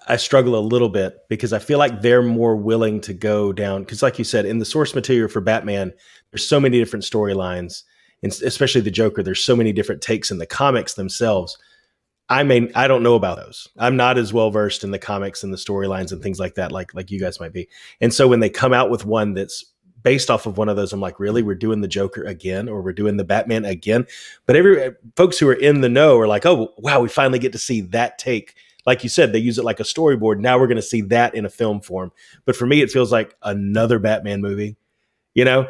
I struggle a little bit because I feel like they're more willing to go down. Because like you said, in the source material for Batman, there's so many different storylines, and especially the Joker. There's so many different takes in the comics themselves. I don't know about those. I'm not as well versed in the comics and the storylines and things like that, like you guys might be. And so when they come out with one that's based off of one of those, I'm like, really? We're doing the Joker again, or we're doing the Batman again? But folks who are in the know are like, oh, wow, we finally get to see that take. Like you said, they use it like a storyboard. Now we're going to see that in a film form. But for me, it feels like another Batman movie, And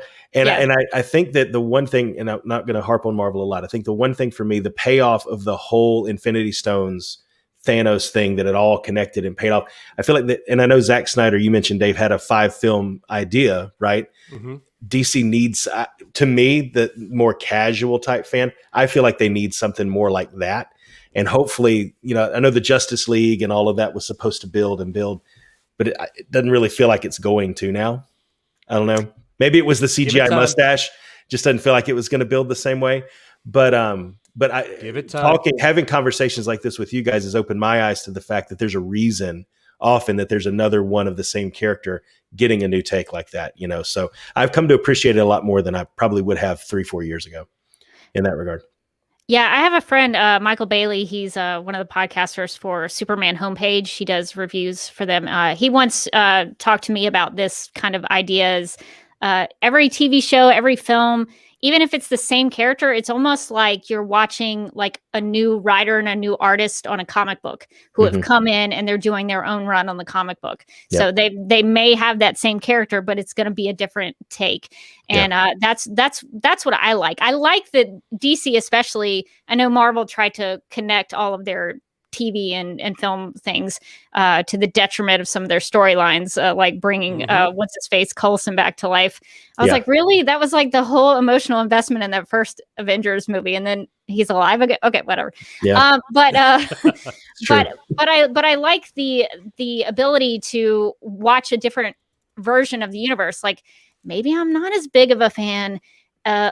I think that the one thing, and I'm not going to harp on Marvel a lot, I think the one thing for me, the payoff of the whole Infinity Stones Thanos thing, that it all connected and paid off. I feel like that, and I know Zack Snyder, you mentioned Dave, had a 5-film idea, right? Mm-hmm. DC needs, to me, the more casual type fan, I feel like they need something more like that. And hopefully, I know the Justice League and all of that was supposed to build, but it doesn't really feel like it's going to now. I don't know. Maybe it was the CGI mustache. Just doesn't feel like it was going to build the same way. But I give it time. Having conversations like this with you guys has opened my eyes to the fact that there's a reason often that there's another one of the same character getting a new take like that. So I've come to appreciate it a lot more than I probably would have 3-4 years ago in that regard.
Yeah, I have a friend, Michael Bailey. He's one of the podcasters for Superman homepage. He does reviews for them. He once talked to me about this kind of ideas. Every TV show, every film, even if it's the same character, it's almost like you're watching like a new writer and a new artist on a comic book who have come in and they're doing their own run on the comic book. Yep. So they may have that same character, but it's going to be a different take. And that's what I like. I like that DC, especially. I know Marvel tried to connect all of their TV and film things to the detriment of some of their storylines, like bringing what's his face Coulson back to life. I was like, really? That was like the whole emotional investment in that first Avengers movie, and then he's alive again. Okay, whatever. Yeah. But I like the ability to watch a different version of the universe. Like maybe I'm not as big of a fan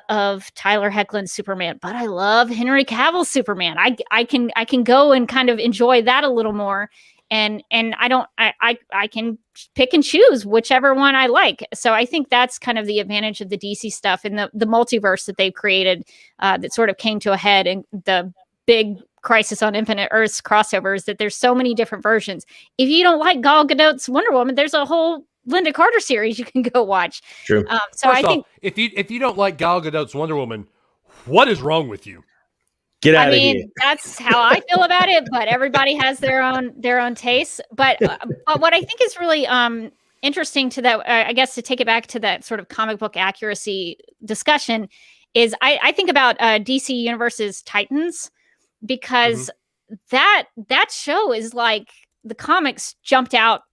of Tyler Hoechlin's Superman, but I love Henry Cavill's Superman. I can go and kind of enjoy that a little more, and I can pick and choose whichever one I like. So I think that's kind of the advantage of the DC stuff and the multiverse that they've created that sort of came to a head in the big Crisis on Infinite Earths crossovers, that there's so many different versions. If you don't like Gal Gadot's Wonder Woman, there's a whole Linda Carter series you can go watch.
True.
So I think
if you don't like Gal Gadot's Wonder Woman, what is wrong with you?
Get out of here.
That's how I feel about it, but everybody has their own tastes. But what I think is really interesting to that, I guess, to take it back to that sort of comic book accuracy discussion, is I think about DC Universe's Titans, because that show is like the comics jumped out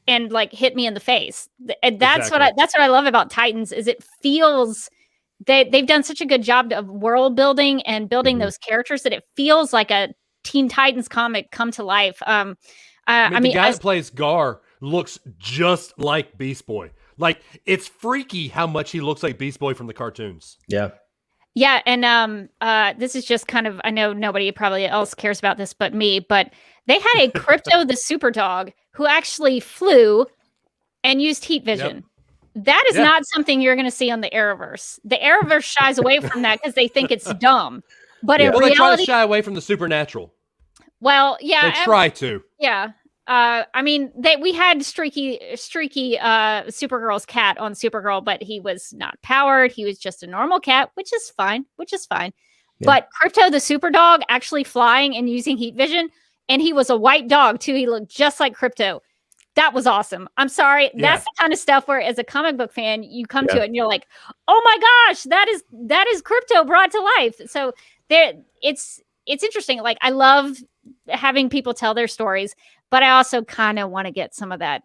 and like hit me in the face. And that's what I love about Titans, is it feels they've done such a good job of world building and building those characters that it feels like a Teen Titans comic come to life. I mean,
the guy that plays Gar looks just like Beast Boy. Like, it's freaky how much he looks like Beast Boy from the cartoons.
Yeah.
Yeah, and this is just kind of, I know nobody probably else cares about this but me, but they had a Crypto the Superdog who actually flew and used heat vision. Yep. That is not something you're going to see on the Arrowverse. The Arrowverse shies away from that because they think it's dumb. But in reality,
they try to shy away from the supernatural.
Well, yeah,
they try to.
Yeah. I mean, we had streaky Supergirl's cat on Supergirl, but he was not powered. He was just a normal cat, which is fine. Yeah. But Crypto the Superdog actually flying and using heat vision, and he was a white dog too. He looked just like Crypto. That was awesome. I'm sorry. Yeah. That's the kind of stuff where, as a comic book fan, you come to it and you're like, oh my gosh, that is Crypto brought to life. So it's interesting. Like, I love having people tell their stories, but I also kind of want to get some of that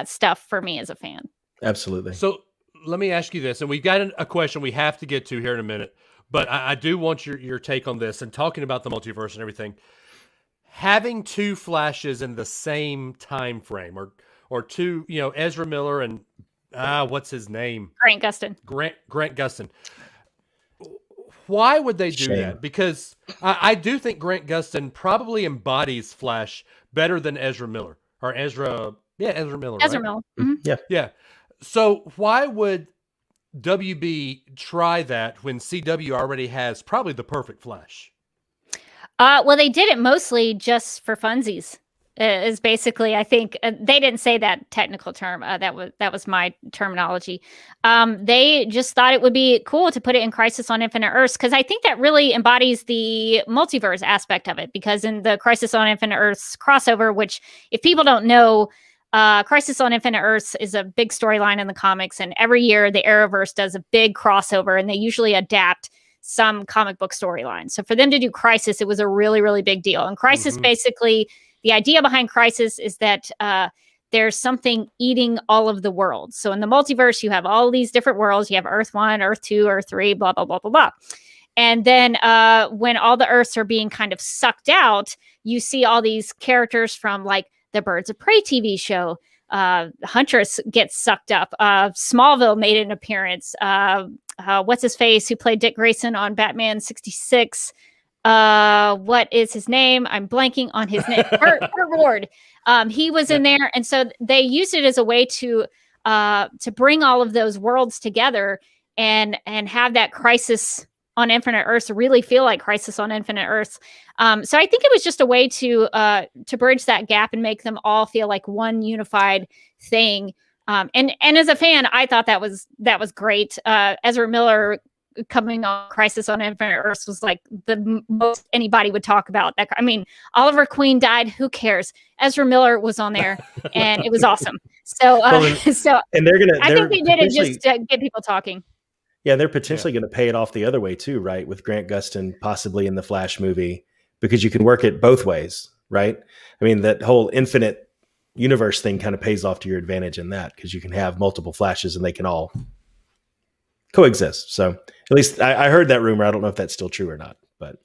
stuff for me as a fan.
Absolutely.
So let me ask you this, and we've got a question we have to get to here in a minute, but I do want your take on this, and talking about the multiverse and everything. Having two Flashes in the same time frame, or two, Ezra Miller and what's his name?
Grant Gustin.
Grant Gustin. Why would they do that? Because I do think Grant Gustin probably embodies Flash better than Ezra Miller. Or Ezra Miller.
Ezra Miller. Mm-hmm.
Yeah. So why would WB try that when CW already has probably the perfect Flash?
Well, they did it mostly just for funsies. Is basically, I think they didn't say that technical term. That was my terminology. They just thought it would be cool to put it in Crisis on Infinite Earths, because I think that really embodies the multiverse aspect of it. Because in the Crisis on Infinite Earths crossover, which if people don't know, Crisis on Infinite Earths is a big storyline in the comics, and every year the Arrowverse does a big crossover, and they usually adapt some comic book storyline. So for them to do Crisis, it was a really, really big deal. And Crisis basically, the idea behind Crisis is that there's something eating all of the worlds. So in the multiverse, you have all these different worlds. You have Earth 1, Earth 2, Earth 3, blah, blah, blah, blah, blah. And then when all the Earths are being kind of sucked out, you see all these characters from like the Birds of Prey TV show. Huntress gets sucked up. Smallville made an appearance. What's his face, who played Dick Grayson on Batman 66? What is his name? I'm blanking on his name. Burt Ward. He was in there, and so they used it as a way to bring all of those worlds together and have that Crisis on Infinite Earths really feel like Crisis on Infinite Earths. So I think it was just a way to bridge that gap and make them all feel like one unified thing. And as a fan, I thought that was great. Ezra Miller coming on Crisis on Infinite Earths was like the most anybody would talk about. That, I mean, Oliver Queen died. Who cares? Ezra Miller was on there, and it was awesome. So,
and I
think they did it just to get people talking.
Yeah, they're potentially going to pay it off the other way too, right? With Grant Gustin possibly in the Flash movie, because you can work it both ways, right? I mean, that whole infinite universe thing kind of pays off to your advantage in that, because you can have multiple Flashes and they can all coexist. So at least I heard that rumor. I don't know if that's still true or not, but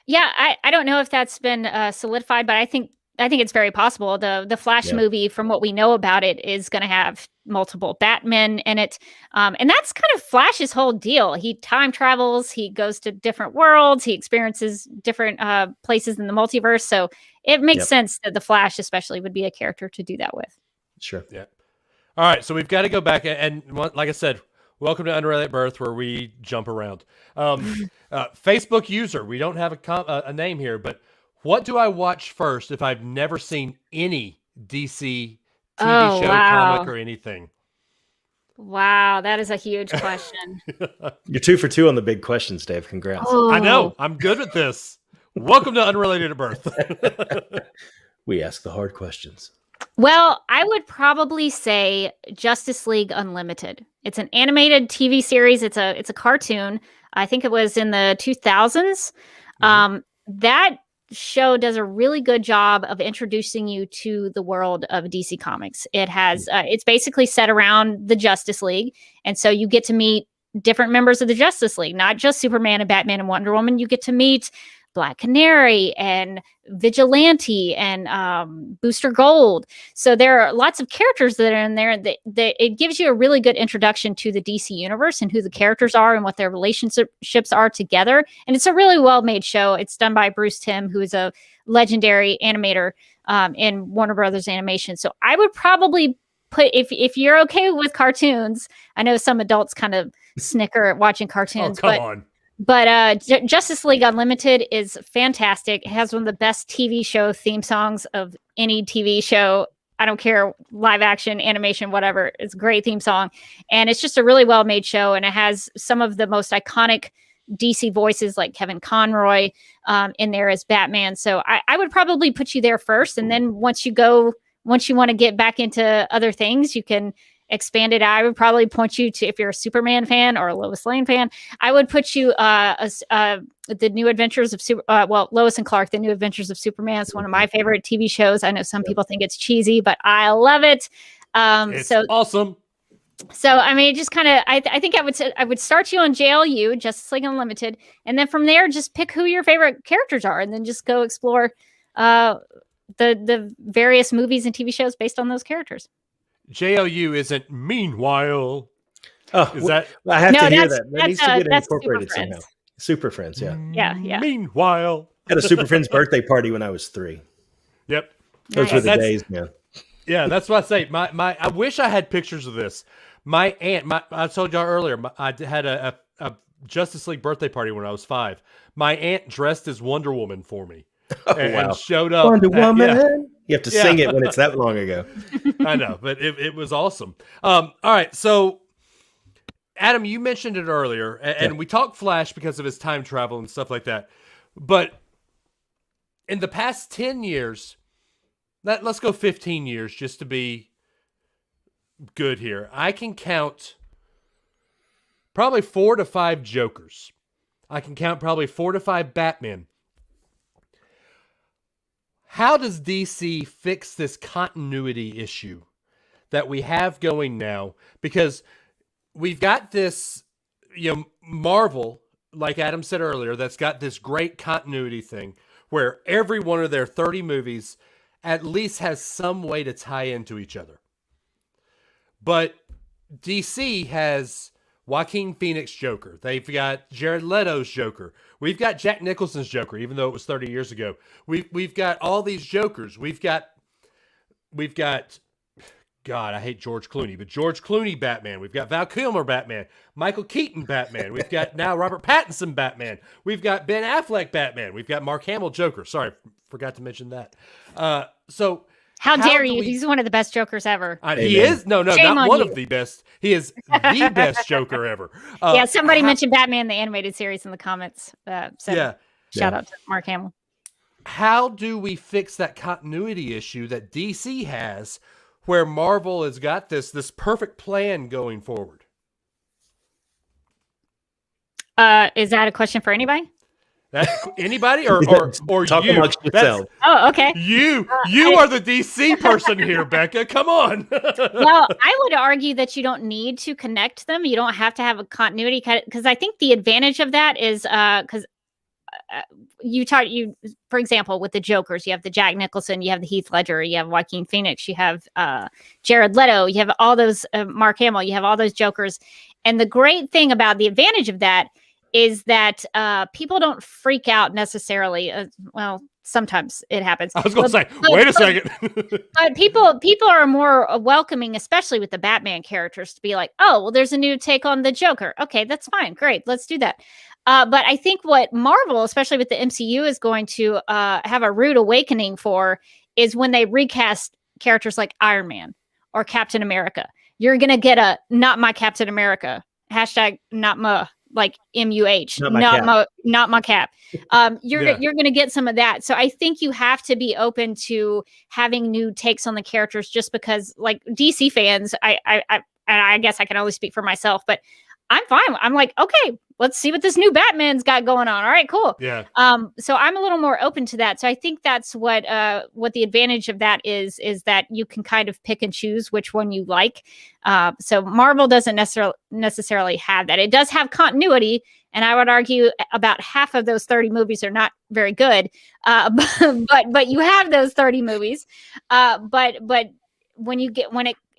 yeah, I don't know if that's been solidified, but I think it's very possible. The Flash movie, from what we know about it, is going to have multiple Batmen in it. And that's kind of Flash's whole deal. He time travels, he goes to different worlds, he experiences different places in the multiverse. So it makes sense that the Flash especially would be a character to do that with.
Sure.
Yeah. All right. So we've got to go back. And like I said, welcome to Unrelated Birth, where we jump around. Facebook user, we don't have a name here, but what do I watch first if I've never seen any DC TV show, comic, or anything?
Wow, that is a huge question.
You're 2 for 2 on the big questions, Dave. Congrats.
Oh.
I know. I'm good at this. Welcome to Unrelated at Birth.
We ask the hard questions.
Well, I would probably say Justice League Unlimited. It's an animated TV series. It's a cartoon. I think it was in the 2000s. That show does a really good job of introducing you to the world of DC Comics. It has it's basically set around the Justice League, and so you get to meet different members of the Justice League, not just Superman and Batman and Wonder Woman. You get to meet Black Canary and Vigilante and Booster Gold. So there are lots of characters that are in there. That it gives you a really good introduction to the DC universe and who the characters are and what their relationships are together. And it's a really well-made show. It's done by Bruce Timm, who is a legendary animator in Warner Brothers Animation. So I would probably put, if you're okay with cartoons, I know some adults kind of snicker at watching cartoons.
Oh, come on.
But Justice League Unlimited is fantastic. It has one of the best TV show theme songs of any TV show. I don't care, live action, animation, whatever. It's a great theme song. And it's just a really well-made show. And it has some of the most iconic DC voices like Kevin Conroy in there as Batman. So I would probably put you there first. And then once you want to get back into other things, you can expand it. I would probably point you to, if you're a Superman fan or a Lois Lane fan, I would put you the New Adventures of Lois and Clark, The New Adventures of Superman. It's one of my favorite TV shows. I know some people think it's cheesy, but I love it.
It's awesome.
So I mean, just kind of, I think I would start you on JLU, Justice League Unlimited, and then from there, just pick who your favorite characters are, and then just go explore the various movies and TV shows based on those characters.
JLU isn't meanwhile.
Oh,
is that?
I have to hear that. That needs to get incorporated
Super
somehow. Super Friends, yeah.
Yeah.
Meanwhile,
I had a Super Friends birthday party when I was 3.
Yep.
Those were the days, man.
Yeah, that's what I say. I wish I had pictures of this. My aunt, I told y'all earlier, I had a Justice League birthday party when I was 5. My aunt dressed as Wonder Woman for me. And showed up.
Wonder Woman. You have to sing it when it's that long ago.
I know, but it was awesome. All right, so Adam, you mentioned it earlier, and we talked Flash because of his time travel and stuff like that. But in the past 10 years, let's go 15 years just to be good here. I can count probably 4 to 5 Jokers. I can count probably 4 to 5 Batmen. How does DC fix this continuity issue that we have going now? Because we've got this, Marvel, like Adam said earlier, that's got this great continuity thing where every one of their 30 movies at least has some way to tie into each other. But DC has Joaquin Phoenix Joker. They've got Jared Leto's Joker. We've got Jack Nicholson's Joker, even though it was 30 years ago. We've got all these Jokers. We've got God, I hate George Clooney, but George Clooney Batman. We've got Val Kilmer Batman, Michael Keaton Batman. We've got now Robert Pattinson Batman. We've got Ben Affleck Batman. We've got Mark Hamill Joker. Sorry, forgot to mention that. So
how dare you? He's one of the best Jokers ever.
He is? No,
Shame
not one
you.
of the best. He is the best Joker ever.
Yeah, somebody mentioned Batman the animated series in the comments. Shout out to Mark Hamill.
How do we fix that continuity issue that DC has, where Marvel has got this perfect plan going forward?
Is that a question for anybody?
Anybody or
talk
you?
amongst yourselves.
Oh, okay.
You are the DC person here, Becca. Come on.
Well, I would argue that you don't need to connect them. You don't have to have a continuity cut, because I think the advantage of that is because for example, with the Jokers, you have the Jack Nicholson, you have the Heath Ledger, you have Joaquin Phoenix, you have Jared Leto, you have all those Mark Hamill, you have all those Jokers. And the great thing about the advantage of that is that people don't freak out necessarily. Well, sometimes it happens.
I was going to say, wait a second.
But people are more welcoming, especially with the Batman characters, to be like, oh, well, there's a new take on the Joker. Okay, that's fine. Great. Let's do that. But I think what Marvel, especially with the MCU, is going to have a rude awakening for is when they recast characters like Iron Man or Captain America. You're going to get a not my Captain America, hashtag not my, like MUH, not my cap. You're going to get some of that. So I think you have to be open to having new takes on the characters, just because, like, DC fans, I guess I can only speak for myself, but I'm fine. I'm like, okay, let's see what this new Batman's got going on. All right, cool.
Yeah.
So I'm a little more open to that. So I think that's what the advantage of that is that you can kind of pick and choose which one you like. So Marvel doesn't necessarily have that. It does have continuity, and I would argue about half of those 30 movies are not very good. But you have those 30 movies. But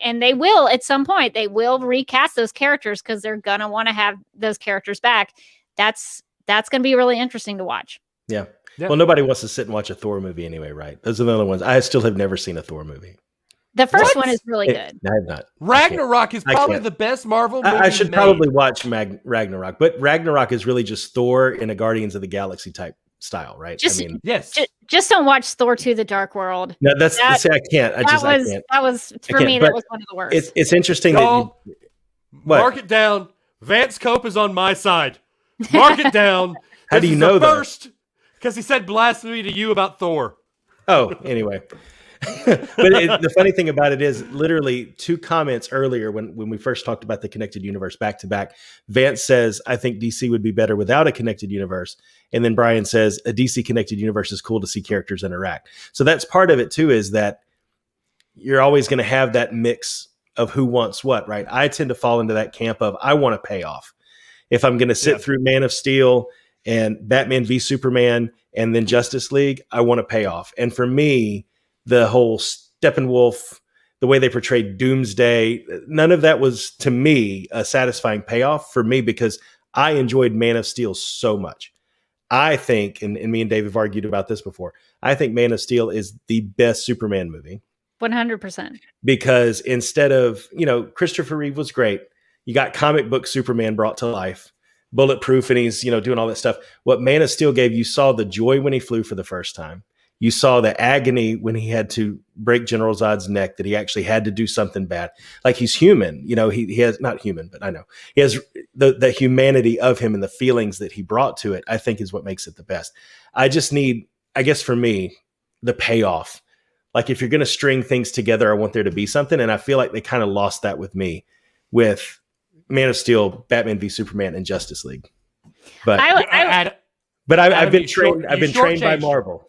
and they will at some point, they will recast those characters because they're gonna want to have those characters back. That's gonna be really interesting to watch.
Yeah. Well, nobody wants to sit and watch a Thor movie anyway, right? Those are the only ones. I still have never seen a Thor movie.
The first one is really good.
I have not.
Ragnarok is probably the best Marvel movie.
I should probably watch Ragnarok, but Ragnarok is really just Thor in a Guardians of the Galaxy type style, right?
Yes.
Just don't watch Thor 2: The Dark World.
No, I can't. I can't.
That was for me. That was one of the worst.
It's interesting that
mark it down. Vance Cope is on my side. Mark it down.
How do you know that?
First, because he said blasphemy to you about Thor.
Oh, anyway. But the funny thing about it is, literally 2 comments earlier when we first talked about the connected universe back to back, Vance says, I think DC would be better without a connected universe. And then Brian says, a DC connected universe is cool to see characters interact. So that's part of it too, is that you're always going to have that mix of who wants what, right? I tend to fall into that camp of, I want a payoff. If I'm going to sit through Man of Steel and Batman v Superman and then Justice League, I want a payoff. And for me, the whole Steppenwolf, the way they portrayed Doomsday, none of that was, to me, a satisfying payoff for me, because I enjoyed Man of Steel so much. I think, and me and Dave have argued about this before, I think Man of Steel is the best Superman movie.
100%.
Because instead of, Christopher Reeve was great. You got comic book Superman brought to life, bulletproof, and he's, doing all that stuff. What Man of Steel gave, you saw the joy when he flew for the first time. You saw the agony when he had to break General Zod's neck, that he actually had to do something bad. Like, he's human, he has, not human, but I know he has the humanity of him, and the feelings that he brought to it, I think, is what makes it the best. I just need, I guess for me, the payoff. Like, if you're going to string things together, I want there to be something. And I feel like they kind of lost that with me with Man of Steel, Batman v Superman, and Justice League. But I've been trained by Marvel.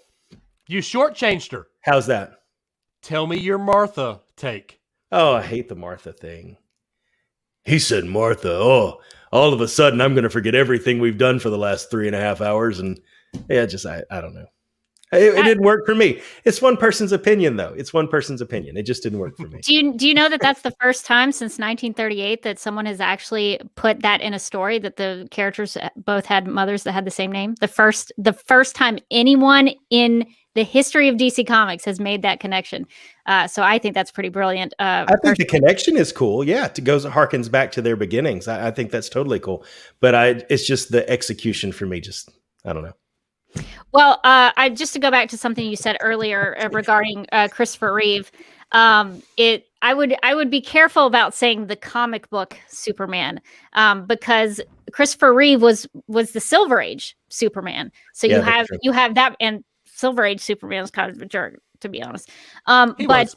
You shortchanged her.
How's that?
Tell me your Martha take.
Oh, I hate the Martha thing. He said, Martha, all of a sudden I'm going to forget everything we've done for the last 3.5 hours. And I don't know. It didn't work for me. It's one person's opinion, though. It's one person's opinion. It just didn't work for me.
Do you know that that's the first time since 1938 that someone has actually put that in a story, that the characters both had mothers that had the same name? The first time anyone in the history of DC Comics has made that connection. So I think that's pretty brilliant.
I think the connection is cool. Yeah, it harkens back to their beginnings. I think that's totally cool. But it's just the execution for me. Just I don't know.
Well, I just to go back to something you said earlier regarding Christopher Reeve. I would be careful about saying the comic book Superman, because Christopher Reeve was the Silver Age Superman. So you have that, and Silver Age Superman is kind of a jerk, to be honest. But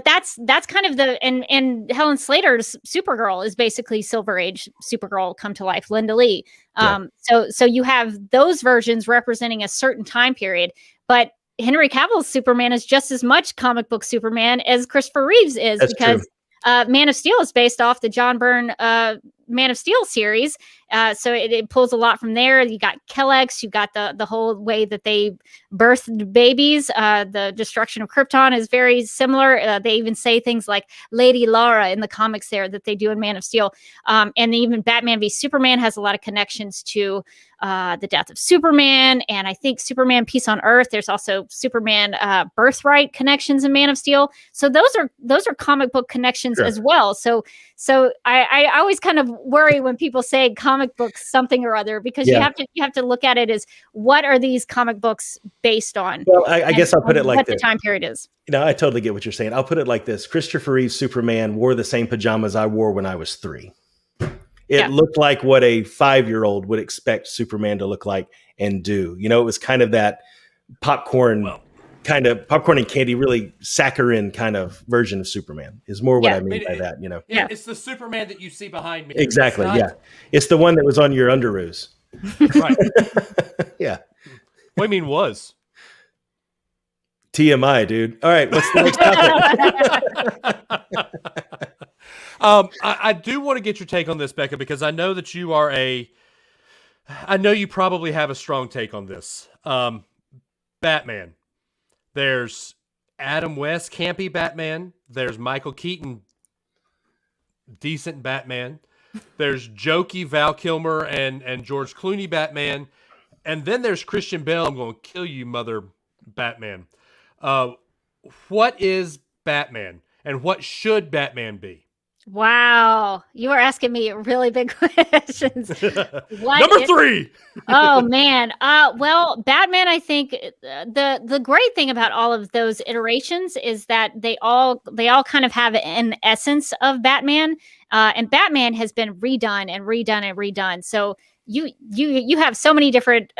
that's kind of and Helen Slater's Supergirl is basically Silver Age Supergirl come to life, Linda Lee. So you have those versions representing a certain time period, but Henry Cavill's Superman is just as much comic book Superman as Christopher Reeve's is. That's because Man of Steel is based off the John Byrne Man of Steel series. So it pulls a lot from there. You got Kellex, you got the whole way that they birthed babies. The destruction of Krypton is very similar. They even say things like Lady Lara in the comics there that they do in Man of Steel. And even Batman v Superman has a lot of connections to the death of Superman. And I think Superman Peace on Earth. There's also Superman Birthright connections in Man of Steel. So those are comic book connections as well. So I always kind of worry when people say comic books something or other, because you have to look at it as, what are these comic books based on?
Well, I guess I'll put it like
what
this.
The time period is.
I totally get what you're saying. I'll put it like this. Christopher Reeve's Superman wore the same pajamas I wore when I was 3. It looked like what a 5-year-old would expect Superman to look like and do. It was kind of that popcorn and candy, really saccharine kind of version of Superman is more what I mean by that.
Yeah, it's the Superman that you see behind me.
Exactly. It's the one that was on your underoos.
Right.
Yeah.
What do you mean was?
TMI, dude. All right, what's the next topic?
I do want to get your take on this, Becca, because I know that you are I know you probably have a strong take on this. Batman. There's Adam West, campy Batman. There's Michael Keaton, decent Batman. There's jokey Val Kilmer and George Clooney Batman. And then there's Christian Bale, I'm going to kill you, mother Batman. What is Batman? And what should Batman be?
Wow, you are asking me really big questions.
Number 3.
Oh man. Well, Batman, I think the great thing about all of those iterations is that they all kind of have an essence of Batman, and Batman has been redone and redone and redone. So you have so many different.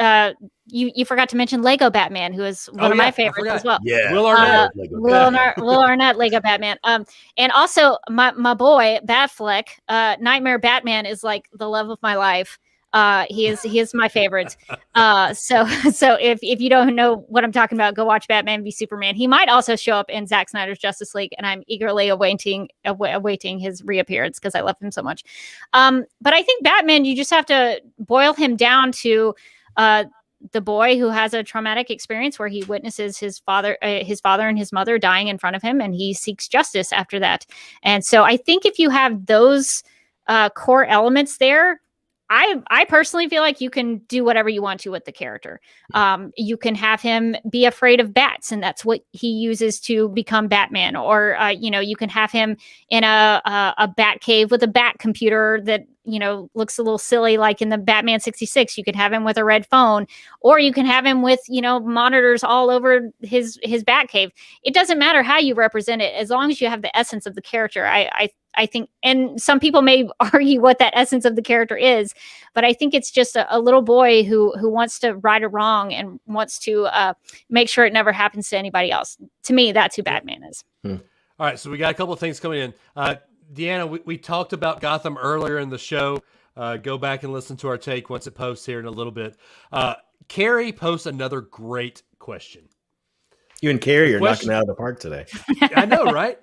You forgot to mention Lego Batman, who is one of my favorites as well.
Yeah,
Will Arnett,
Will Arnett, Lego Batman. And also my boy Batfleck, Nightmare Batman is like the love of my life. He is my favorite. So if you don't know what I'm talking about, go watch Batman v Superman. He might also show up in Zack Snyder's Justice League, and I'm eagerly awaiting his reappearance because I love him so much. But I think Batman, you just have to boil him down to the boy who has a traumatic experience where he witnesses his father and his mother dying in front of him, and he seeks justice after that. And so I think if you have those core elements there, I personally feel like you can do whatever you want to with the character. You can have him be afraid of bats, and that's what he uses to become Batman. Or, you can have him in a bat cave with a bat computer that, looks a little silly, like in the Batman 66. You could have him with a red phone, or you can have him with, monitors all over his bat cave. It doesn't matter how you represent it, as long as you have the essence of the character. I think, and some people may argue what that essence of the character is, but I think it's just a little boy who wants to right a wrong and wants to make sure it never happens to anybody else. To me, that's who Batman is.
All right, so we got a couple of things coming in. Deanna, we talked about Gotham earlier in the show. Go back and listen to our take once it posts here in a little bit. Carrie posts another great question.
You and Carrie are knocking it out of the park today.
I know, right?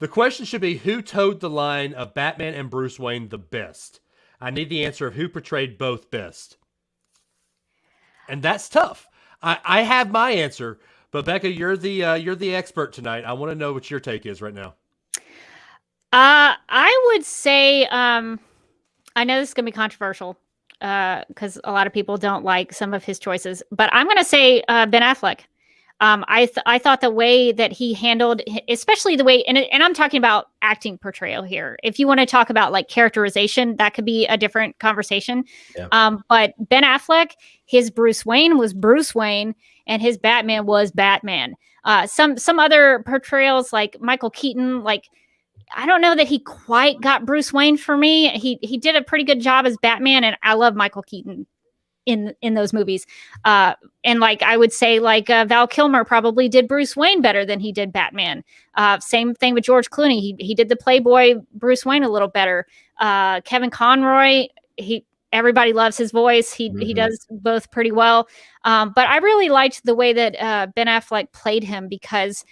The question should be, who towed the line of Batman and Bruce Wayne the best? I need the answer of who portrayed both best. And that's tough. I have my answer, but Becca, you're the expert tonight. I want to know what your take is right now.
I would say, I know this is going to be controversial, because a lot of people don't like some of his choices. But I'm going to say Ben Affleck. I thought the way that he handled, especially the way, and I'm talking about acting portrayal here. If you want to talk about like characterization, that could be a different conversation. Yeah. But Ben Affleck, his Bruce Wayne was Bruce Wayne, and his Batman was Batman. Some other portrayals like Michael Keaton, like I don't know that he quite got Bruce Wayne for me. He did a pretty good job as Batman, and I love Michael Keaton in those movies. And like I would say like Val Kilmer probably did Bruce Wayne better than he did Batman. Same thing with George Clooney. He did the Playboy Bruce Wayne a little better. Kevin Conroy, everybody loves his voice. He does both pretty well. But I really liked the way that Ben Affleck played him, because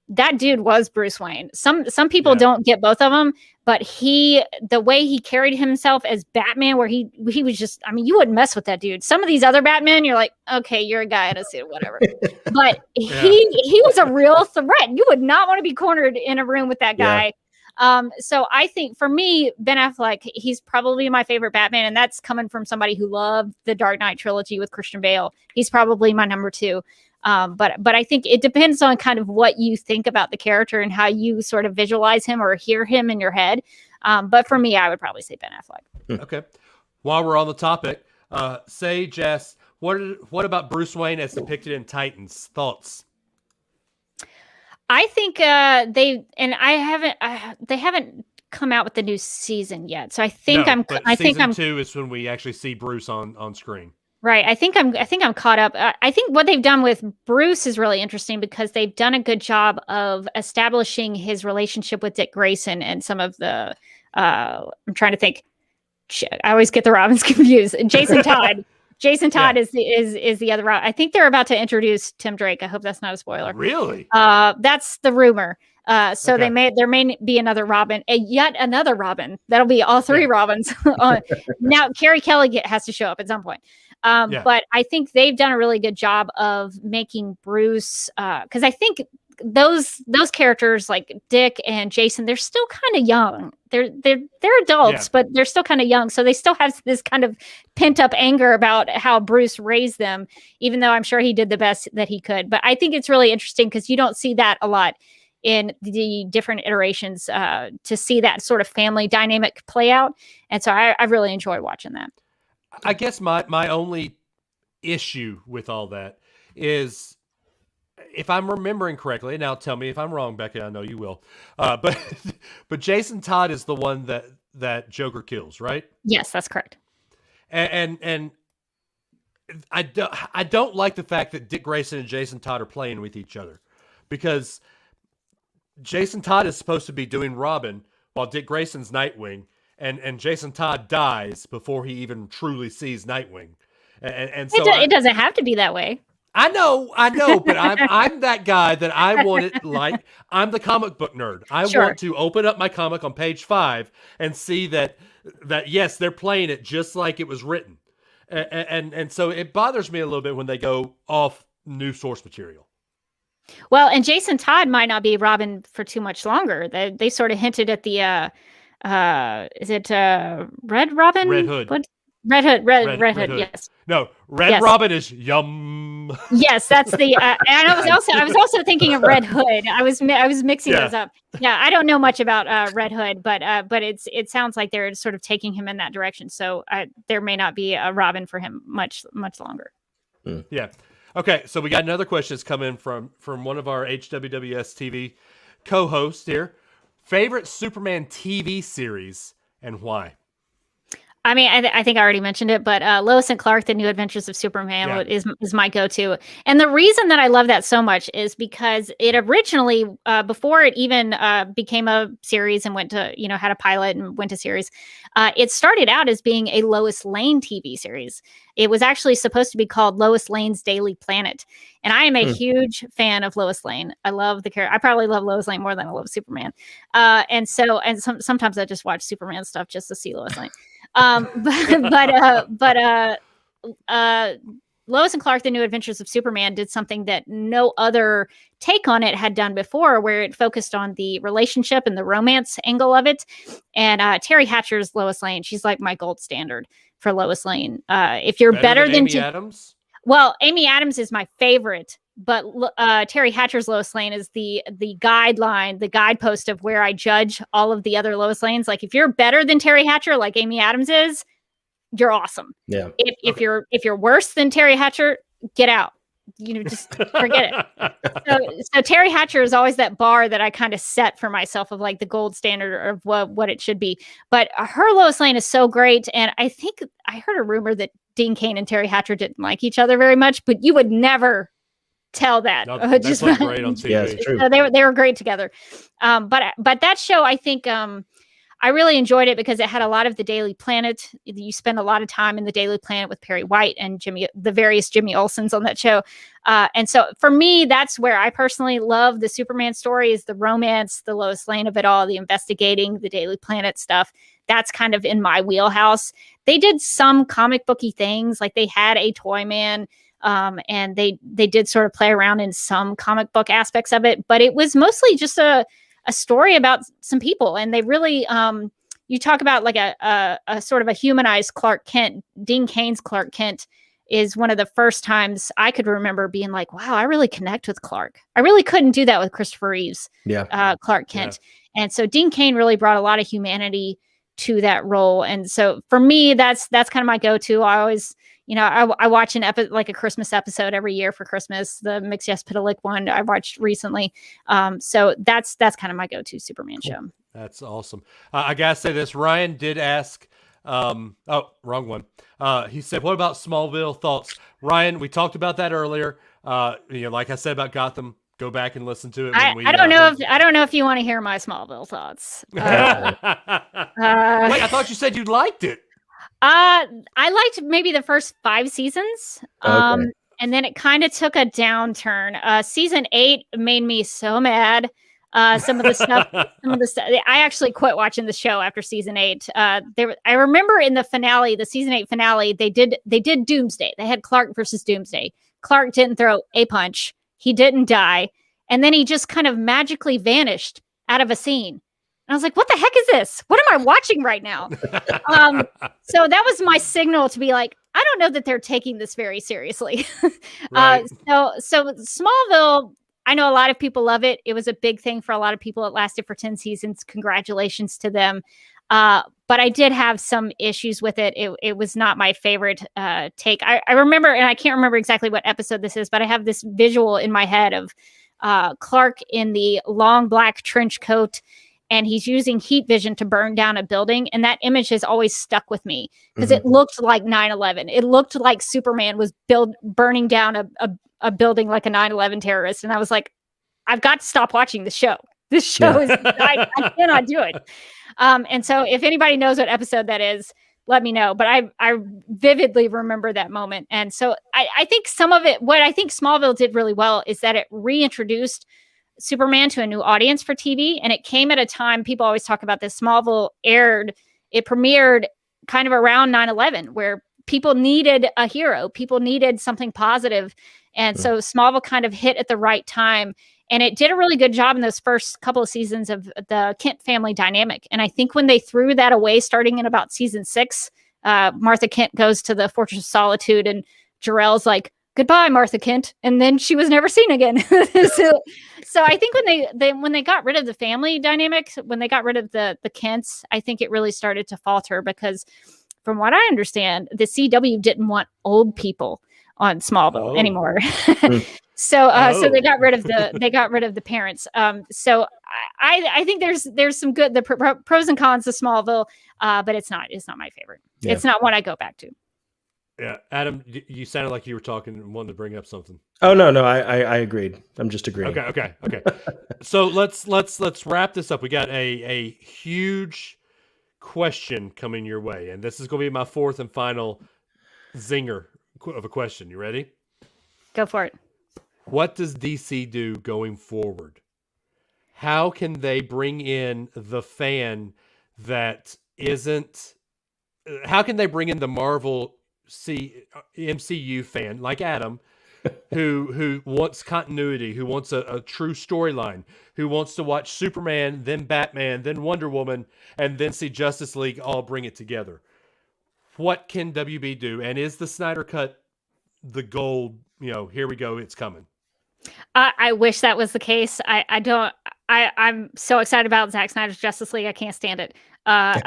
that dude was Bruce Wayne. Some people don't get both of them, but the way he carried himself as Batman, where he was just, I mean, you wouldn't mess with that dude. Some of these other Batmen, you're like, okay, you're a guy in a suit, whatever. But he was a real threat. You would not want to be cornered in a room with that guy. So I think for me, Ben Affleck, he's probably my favorite Batman, and that's coming from somebody who loved the Dark Knight trilogy with Christian Bale. He's probably my number 2. But I think it depends on kind of what you think about the character and how you sort of visualize him or hear him in your head. But for me, I would probably say Ben Affleck.
Okay. While we're on the topic, say, Jess, what about Bruce Wayne as depicted in Titans? Thoughts?
I think they haven't come out with the new season yet. So I think
season 2 is when we actually see Bruce on screen.
Right. I think I'm caught up. I think what they've done with Bruce is really interesting, because they've done a good job of establishing his relationship with Dick Grayson and some of the, I'm trying to think. Shit, I always get the Robins confused. Jason Todd. Jason Todd is the other Robin. I think they're about to introduce Tim Drake. I hope that's not a spoiler.
Really?
That's the rumor. So there may be another Robin, yet another Robin. That'll be all 3 Robins. Now Carrie Kelly has to show up at some point. But I think they've done a really good job of making Bruce, because I think those characters like Dick and Jason, they're still kind of young. They're adults, but they're still kind of young. So they still have this kind of pent up anger about how Bruce raised them, even though I'm sure he did the best that he could. But I think it's really interesting because you don't see that a lot in the different iterations, to see that sort of family dynamic play out. And so I really enjoy watching that.
I guess my only issue with all that is, if I'm remembering correctly, now tell me if I'm wrong, Becky, I know you will. But Jason Todd is the one that Joker kills, right?
Yes, that's correct.
And I don't like the fact that Dick Grayson and Jason Todd are playing with each other, because Jason Todd is supposed to be doing Robin while Dick Grayson's Nightwing. And Jason Todd dies before he even truly sees Nightwing, and so
it doesn't have to be that way.
I know, but I'm that guy that I want it like I'm the comic book nerd. I want to open up my comic on page 5 and see that yes, they're playing it just like it was written, and so it bothers me a little bit when they go off new source material.
Well, and Jason Todd might not be Robin for too much longer. They sort of hinted at the. Is it Red Robin?
Red Hood.
What? Red Hood. Yes.
No, Red Robin is yum.
Yes, that's the. And I was also thinking of Red Hood. I was mixing those up. Yeah, I don't know much about Red Hood, but it sounds like they're sort of taking him in that direction. So there may not be a Robin for him much longer.
Yeah. Okay, so we got another question that's come in from one of our HWWS TV co-hosts here. Favorite Superman TV series and why?
I mean, I think I already mentioned it, but Lois and Clark, The New Adventures of Superman is my go-to. And the reason that I love that so much is because it originally, before it even became a series and went to, had a pilot and went to series, it started out as being a Lois Lane TV series. It was actually supposed to be called Lois Lane's Daily Planet. And I am a huge fan of Lois Lane. I love the character. I probably love Lois Lane more than I love Superman. Sometimes I just watch Superman stuff just to see Lois Lane. Lois and Clark, The New Adventures of Superman did something that no other take on it had done before, where it focused on the relationship and the romance angle of it. And Terry Hatcher's Lois Lane, she's like my gold standard for Lois Lane. If you're better than
Amy Adams?
Well, Amy Adams is my favorite, but Terry Hatcher's Lois Lane is the guideline, the guidepost of where I judge all of the other Lois Lanes. Like, if you're better than Terry Hatcher, like Amy Adams is, you're awesome.
Yeah.
If you're worse than Terry Hatcher, get out. Just forget it. So Terry Hatcher is always that bar that I kind of set for myself of like the gold standard of what it should be. But her Lois Lane is so great, and I think I heard a rumor that Dean Cain and Terry Hatcher didn't like each other very much, but you would never tell that.
No, that's like great on TV.
Yeah, it's true.
So they were great together. But that show, I think, I really enjoyed it because it had a lot of the Daily Planet. You spend a lot of time in the Daily Planet with Perry White and the various Jimmy Olsens on that show. And so for me, that's where I personally love the Superman story, is the romance, the Lois Lane of it all, the investigating, the Daily Planet stuff. That's kind of in my wheelhouse. They did some comic booky things, like they had a Toy Man, and they did sort of play around in some comic book aspects of it, but it was mostly just a story about some people. And they really, you talk about like a sort of a humanized Clark Kent. Dean Cain's Clark Kent is one of the first times I could remember being like, wow, I really connect with Clark. I really couldn't do that with Christopher Reeve's Clark Kent. Yeah. And so Dean Cain really brought a lot of humanity to that role. And so for me, that's kind of my go-to. I always, I watch like a Christmas episode every year for Christmas. The Mix Yes Pitalik one I watched recently. So that's kind of my go-to Superman show.
That's awesome. I gotta say this. Ryan did ask. Wrong one. He said, "What about Smallville thoughts?" Ryan, we talked about that earlier. Like I said about Gotham. Go back and listen to it.
I don't know if you want to hear my Smallville thoughts.
Wait, I thought you said you liked it.
I liked maybe the first 5 seasons. And then it kind of took a downturn. Season 8 made me so mad. Some of the stuff, I actually quit watching the show after season 8. I remember in the finale, the season 8 finale, they did Doomsday. They had Clark versus Doomsday. Clark didn't throw a punch. He didn't die. And then he just kind of magically vanished out of a scene. And I was like, what the heck is this? What am I watching right now? So that was my signal to be like, I don't know that they're taking this very seriously. Right. So Smallville, I know a lot of people love it. It was a big thing for a lot of people. It lasted for 10 seasons. Congratulations to them. But I did have some issues with it. It was not my favorite take. I remember, and I can't remember exactly what episode this is, but I have this visual in my head of Clark in the long black trench coat, and he's using heat vision to burn down a building. And that image has always stuck with me because it looked like 9/11. It looked like Superman was burning down a building like a 9/11 terrorist. And I was like, I've got to stop watching the show. This show is, I cannot do it. And so if anybody knows what episode that is, let me know. But I vividly remember that moment. And so I think some of it, what I think Smallville did really well is that it reintroduced Superman to a new audience for TV. And it came at a time, people always talk about this, Smallville it premiered kind of around 9/11, where people needed a hero. People needed something positive. And so Smallville kind of hit at the right time. And it did a really good job in those first couple of seasons of the Kent family dynamic. And I think when they threw that away, starting in about season 6, Martha Kent goes to the Fortress of Solitude and Jor-El's like, goodbye, Martha Kent. And then she was never seen again. So I think when they got rid of the family dynamic, when they got rid of the Kents, I think it really started to falter because from what I understand, the CW didn't want old people on Smallville anymore. So they got rid of the parents. So I think there's some good pros and cons of Smallville, but it's not my favorite. Yeah. It's not one I go back to.
Yeah, Adam, you sounded like you were talking and wanted to bring up something.
Oh no, I agreed. I'm just agreeing.
Okay. So let's wrap this up. We got a huge question coming your way, and this is going to be my fourth and final zinger of a question. You ready?
Go for it.
What does DC do going forward? How can they bring in the fan that isn't? How can they bring in the Marvel MCU fan like Adam, who wants continuity, who wants a true storyline, who wants to watch Superman, then Batman, then Wonder Woman, and then see Justice League all bring it together? what can WB do? And is the Snyder Cut the gold? Here we go. It's coming.
I wish that was the case. I'm so excited about Zack Snyder's Justice League. I can't stand it. I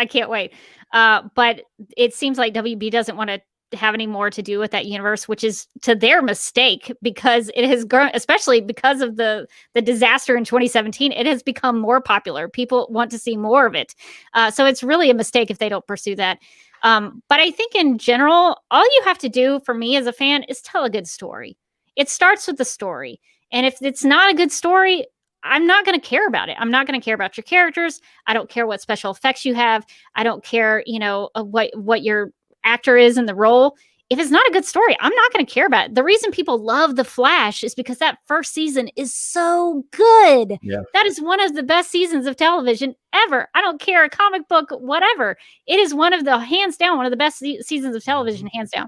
can't wait. But it seems like WB doesn't want to have any more to do with that universe, which is to their mistake, because it has grown, especially because of the disaster in 2017. It has become more popular. People want to see more of it. So it's really a mistake if they don't pursue that. But I think in general, all you have to do for me as a fan is tell a good story. It starts with the story. And if it's not a good story, I'm not going to care about it. I'm not going to care about your characters. I don't care what special effects you have. I don't care, what your actor is in the role. If it's not a good story, I'm not going to care about it. The reason people love The Flash is because that first season is so good.
Yeah.
That is one of the best seasons of television ever. I don't care, a comic book, whatever. It is one of the best seasons of television, hands down.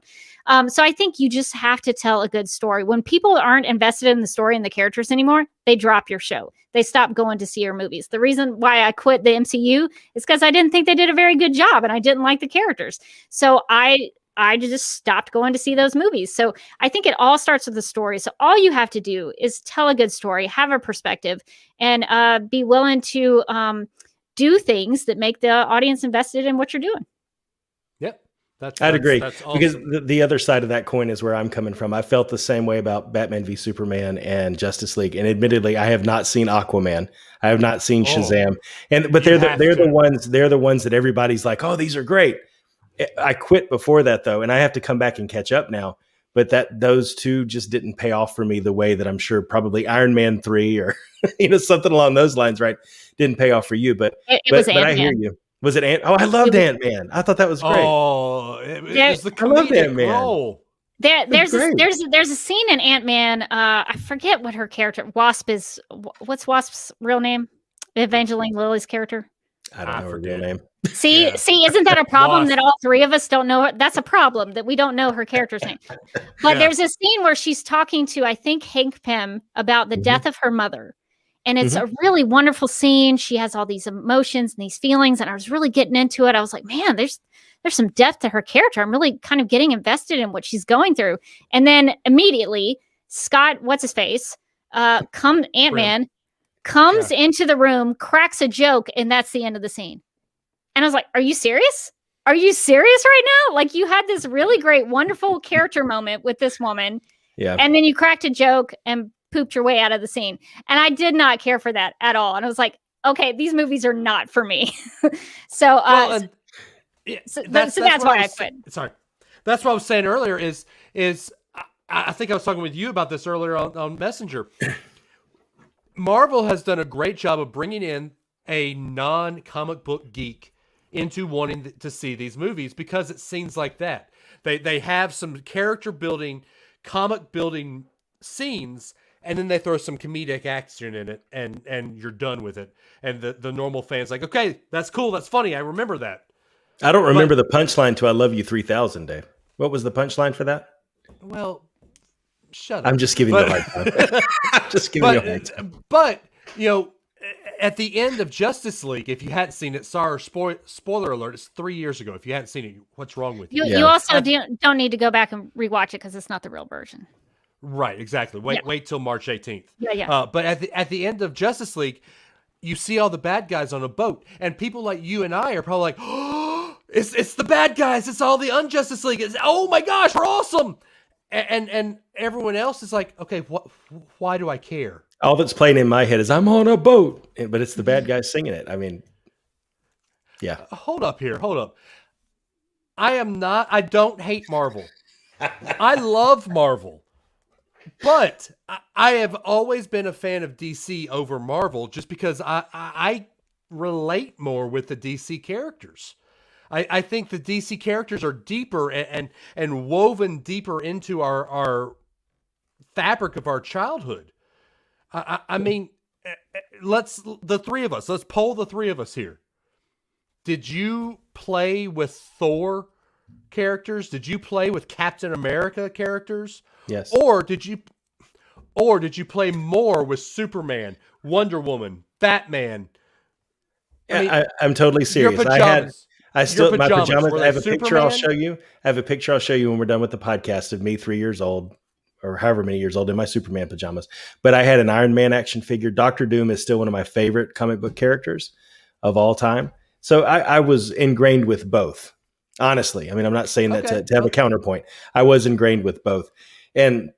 So I think you just have to tell a good story. When people aren't invested in the story and the characters anymore, they drop your show. They stop going to see your movies. The reason why I quit the MCU is because I didn't think they did a very good job and I didn't like the characters. So I just stopped going to see those movies. So I think it all starts with the story. So all you have to do is tell a good story, have a perspective, and be willing to do things that make the audience invested in what you're doing.
Yep.
I'd agree.
That's awesome.
Because the other side of that coin is where I'm coming from. I felt the same way about Batman v Superman and Justice League. And admittedly, I have not seen Aquaman. I have not seen Shazam. But they're the ones that everybody's like, oh, these are great. I quit before that though, and I have to come back and catch up now. But those two just didn't pay off for me the way that I'm sure probably Iron Man 3 or something along those lines, right? Didn't pay off for you, but I hear you. Was it Ant? Oh, I loved Ant-Man. I thought that was great.
Oh, it was the comedic role.
There's a scene in Ant-Man. I forget what her character Wasp is. What's Wasp's real name? Evangeline Lilly's character.
I don't know her real name.
See, isn't that a problem that all three of us don't know her? That's a problem that we don't know her character's name. But there's a scene where she's talking to, I think, Hank Pym about the death of her mother. And it's a really wonderful scene. She has all these emotions and these feelings. And I was really getting into it. I was like, man, there's some depth to her character. I'm really kind of getting invested in what she's going through. And then immediately, Scott, what's his face? Ant-Man comes into the room, cracks a joke, and that's the end of the scene. And I was like, are you serious? Are you serious right now? Like, you had this really great, wonderful character moment with this woman. Yeah. And then you cracked a joke and pooped your way out of the scene. And I did not care for that at all. And I was like, okay, these movies are not for me. So that's why I quit.
Sorry. That's what I was saying earlier is I think I was talking with you about this earlier on Messenger. Marvel has done a great job of bringing in a non-comic book geek into wanting to see these movies because it seems like that. They have some character building, comic building scenes, and then they throw some comedic action in it, and you're done with it. And the normal fan's like, okay, that's cool, that's funny, I remember that.
I don't remember the punchline to I Love You 3000, Dave. What was the punchline for that?
Well, shut up.
I'm just giving you a hard time. I'm just giving you a hard time.
But, at the end of Justice League, if you hadn't seen it, sorry, spoiler alert, it's 3 years ago. If you hadn't seen it, what's wrong with you?
You also don't need to go back and rewatch it because it's not the real version.
Right, exactly. Wait till March 18th.
Yeah.
But at the end of Justice League, you see all the bad guys on a boat, and people like you and I are probably like, oh, it's the bad guys. It's all the Unjustice League. Oh my gosh, we're awesome. And everyone else is like, okay, why do I care?
All that's playing in my head is I'm on a boat, but it's the bad guys singing it. I mean, yeah.
Hold up. I don't hate Marvel. I love Marvel. But I have always been a fan of DC over Marvel just because I relate more with the DC characters. I think the DC characters are deeper and woven deeper into our fabric of our childhood. I mean, let's poll the three of us here. Did you play with Thor characters? Did you play with Captain America characters?
Yes.
Or did you play more with Superman, Wonder Woman, Batman?
I'm totally serious. I still my pajamas.
Were
I have a
Superman?
picture I'll show you. I have a picture I'll show you when we're done with the podcast of me 3 years old or however many years old in my Superman pajamas. But I had an Iron Man action figure. Dr. Doom is still one of my favorite comic book characters of all time. So I was ingrained with both. Honestly, I mean, I'm not saying that to have a counterpoint. I was ingrained with both. And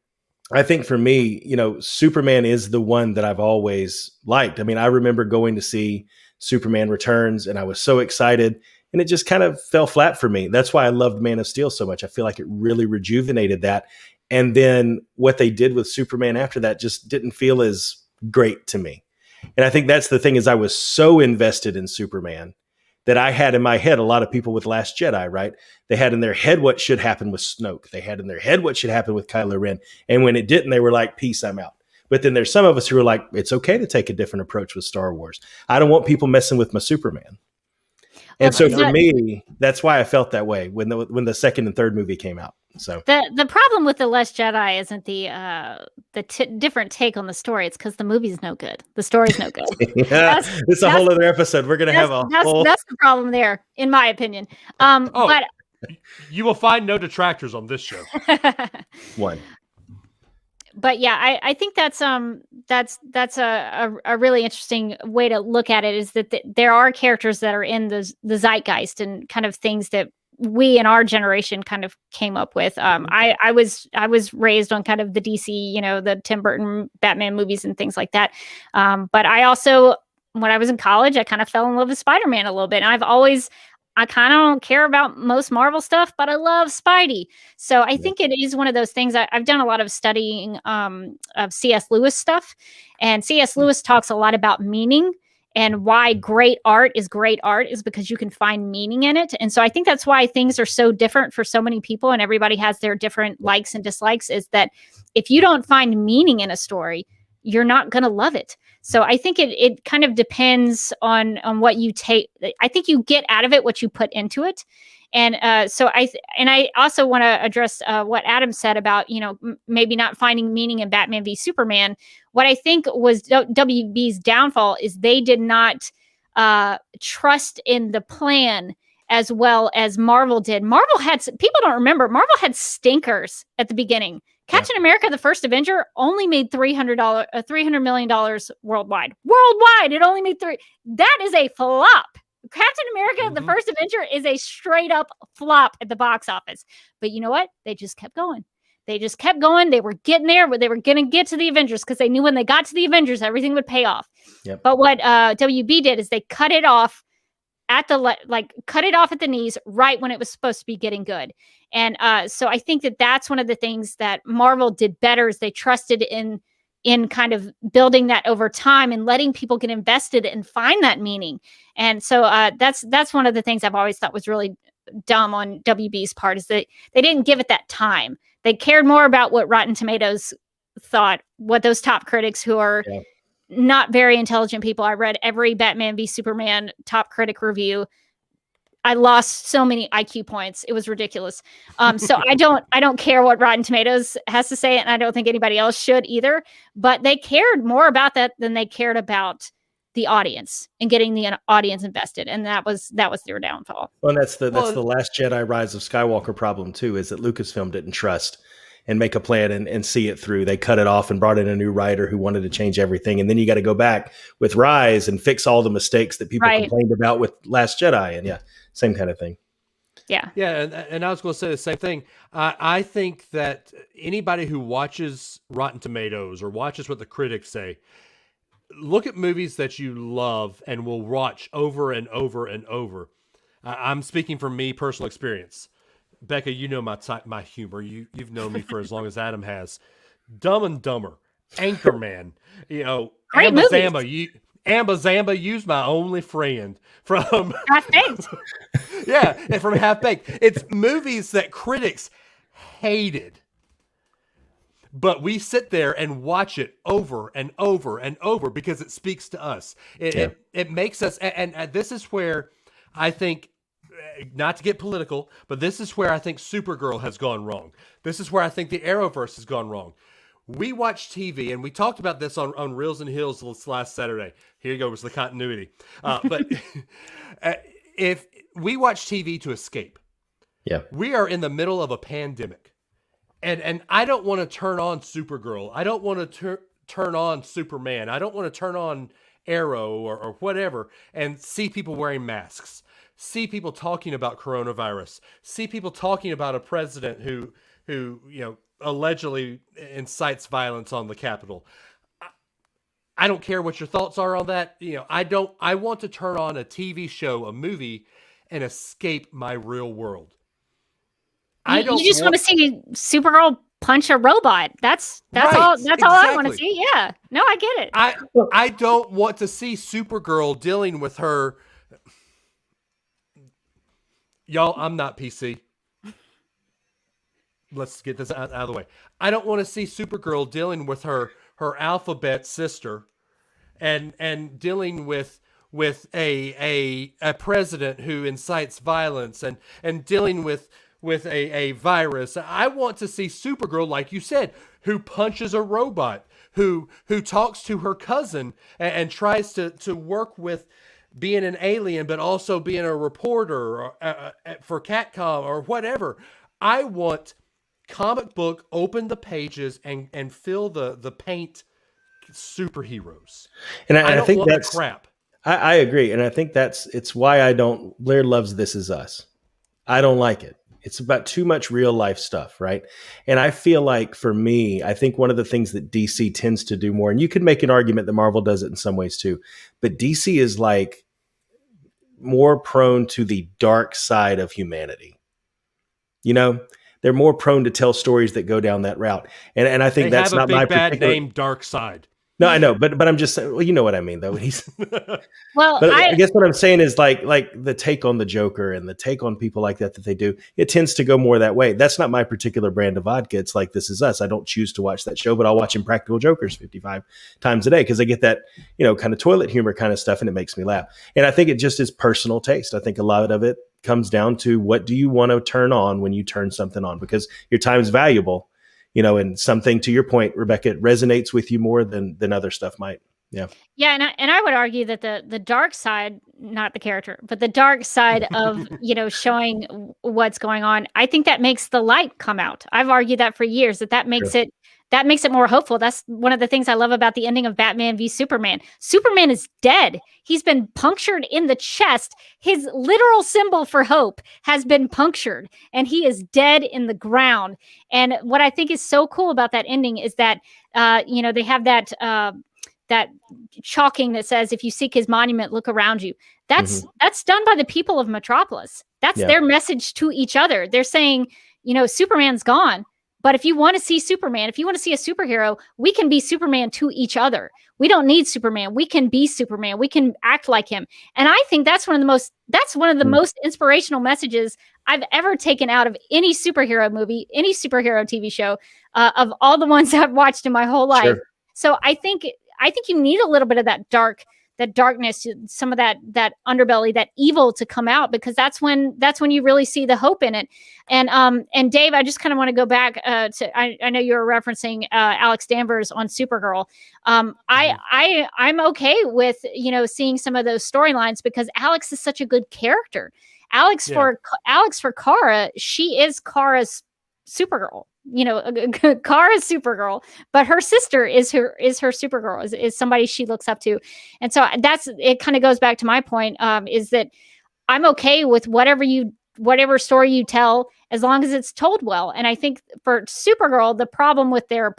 I think for me, you know, Superman is the one that I've always liked. I mean, I remember going to see Superman Returns and I was so excited and it just kind of fell flat for me. That's why I loved Man of Steel so much. I feel like it really rejuvenated that. And then what they did with Superman after that just didn't feel as great to me. And I think that's the thing is I was so invested in Superman that I had in my head a lot of people with Last Jedi, right? They had in their head what should happen with Snoke. They had in their head what should happen with Kylo Ren. And when it didn't, they were like, peace, I'm out. But then there's some of us who are like, it's okay to take a different approach with Star Wars. I don't want people messing with my Superman. And so for me, that's why I felt that way when the second and third movie came out. So
the problem with The Last Jedi isn't the different take on the story. It's because the movie's no good. The story's no good.
It's a whole other episode. We're going to have
that's the problem there, in my opinion. But
you will find no detractors on this show.
One. But
yeah, I think that's a really interesting way to look at it is that there are characters that are in the zeitgeist and kind of things that we in our generation kind of came up with. I was raised on kind of the DC, you know, the Tim Burton Batman movies and things like that. But I also, when I was in college, I kind of fell in love with Spider-Man a little bit. And I kind of don't care about most Marvel stuff, but I love Spidey. So I think it is one of those things. I've done a lot of studying of C.S. Lewis stuff. And C.S. Lewis talks a lot about meaning and why great art is because you can find meaning in it. And so I think that's why things are so different for so many people and everybody has their different likes and dislikes is that if you don't find meaning in a story, you're not going to love it. So I think it kind of depends on what you take. I think you get out of it what you put into it. And so I also want to address what Adam said about, you know, maybe not finding meaning in Batman v Superman. What I think was WB's downfall is they did not trust in the plan as well as Marvel did. People don't remember, Marvel had stinkers at the beginning. Captain America, the first Avenger, only made $300 million worldwide. Worldwide, it only made $3. That is a flop. Captain America, the first Avenger, is a straight up flop at the box office. But you know what? They just kept going. They were getting there, but they were going to get to the Avengers because they knew when they got to the Avengers, everything would pay off. Yep. But what WB did is they cut it off at the knees right when it was supposed to be getting good. And so I think that's one of the things that Marvel did better is they trusted in kind of building that over time and letting people get invested and find that meaning. And so that's one of the things I've always thought was really dumb on WB's part is that they didn't give it that time. They cared more about what Rotten Tomatoes thought, what those top critics who are not very intelligent people. I read every Batman v Superman top critic review. I lost so many IQ points. It was ridiculous. So I don't care what Rotten Tomatoes has to say, and I don't think anybody else should either. But they cared more about that than they cared about the audience and getting the audience invested, and that was their downfall.
Well, and that's the Last Jedi Rise of Skywalker problem too, is that Lucasfilm didn't trust and make a plan and see it through. They cut it off and brought in a new writer who wanted to change everything, and then you got to go back with Rise and fix all the mistakes that people complained about with Last Jedi, and same kind of thing.
Yeah, and I was going to say the same thing. I think that anybody who watches Rotten Tomatoes or watches what the critics say, look at movies that you love and will watch over and over and over. I'm speaking from me, personal experience. Becca, you know my humor. You've known me for as long as Adam has. Dumb and Dumber, Anchorman,
Great
Amba
movies.
Zamba, Use My Only Friend from
Half-Baked.
and from Half-Baked. It's movies that critics hated. But we sit there and watch it over and over and over because it speaks to us. It makes us, and this is where I think, not to get political, but this is where I think Supergirl has gone wrong. This is where I think the Arrowverse has gone wrong. We watch TV, and we talked about this on Reels and Hills last Saturday. Here you go, was the continuity. But if we watch TV to escape, we are in the middle of a pandemic, and I don't want to turn on Supergirl. I don't want to turn on Superman. I don't want to turn on Arrow or whatever and see people wearing masks, see people talking about coronavirus, see people talking about a president who allegedly incites violence on the Capitol. I don't care what your thoughts are on that. I want to turn on a TV show, a movie, and escape my real world.
You just want to see Supergirl punch a robot. That's
right,
all. That's
exactly.
all I want to see. Yeah. No, I get it.
I don't want to see Supergirl dealing with her. Y'all, I'm not PC. Let's get this out of the way. I don't want to see Supergirl dealing with her alphabet sister and dealing with a president who incites violence and dealing with a virus. I want to see Supergirl, like you said, who punches a robot, who talks to her cousin and tries to work with being an alien, but also being a reporter for Catcom or whatever. I want comic book, open the pages and fill the paint superheroes.
And
I
think
want
that's
the crap.
I agree. And I think it's why Blair loves This Is Us. I don't like it. It's about too much real life stuff, right? And I feel like for me, I think one of the things that DC tends to do more, and you could make an argument that Marvel does it in some ways too, but DC is like more prone to the dark side of humanity. They're more prone to tell stories that go down that route. And I think
they
that's
have
not
a
my
big bad
particular
name, Dark Side.
No, I know, but I'm just saying, well, you know what I mean, though.
Well,
but I guess what I'm saying is like the take on the Joker and the take on people like that they do, it tends to go more that way. That's not my particular brand of vodka. It's like This Is Us. I don't choose to watch that show, but I'll watch Impractical Jokers 55 times a day because I get that, kind of toilet humor kind of stuff and it makes me laugh. And I think it just is personal taste. I think a lot of it comes down to what do you want to turn on when you turn something on, because your time's valuable. And something, to your point, Rebecca, it resonates with you more than other stuff might. Yeah.
Yeah. And I would argue that the dark side, not the character, but the dark side of, showing what's going on, I think that makes the light come out. I've argued that for years, that makes
Sure.
that makes it more hopeful. That's one of the things I love about the ending of Batman v Superman. Superman is dead. He's been punctured in the chest. His literal symbol for hope has been punctured and he is dead in the ground. And what I think is so cool about that ending is that, they have that chalking that says, if you seek his monument, look around you. That's done by the people of Metropolis. That's their message to each other. They're saying, Superman's gone. But if you want to see Superman, if you want to see a superhero, we can be Superman to each other. We don't need Superman. We can be Superman. We can act like him. And I think that's one of the most inspirational messages I've ever taken out of any superhero movie, any superhero TV show, of all the ones I've watched in my whole life.
Sure.
So I think you need a little bit of that darkness, some of that underbelly, that evil to come out, because that's when you really see the hope in it. And Dave, I just kind of want to go back to, I know you were referencing Alex Danvers on Supergirl. I'm okay with, seeing some of those storylines because Alex is such a good character. Alex for Kara, she is Kara's Supergirl. Kara's Supergirl, but her sister is her Supergirl, is somebody she looks up to. And so it kind of goes back to my point, is that I'm okay with whatever story you tell, as long as it's told well. And I think for Supergirl, the problem with their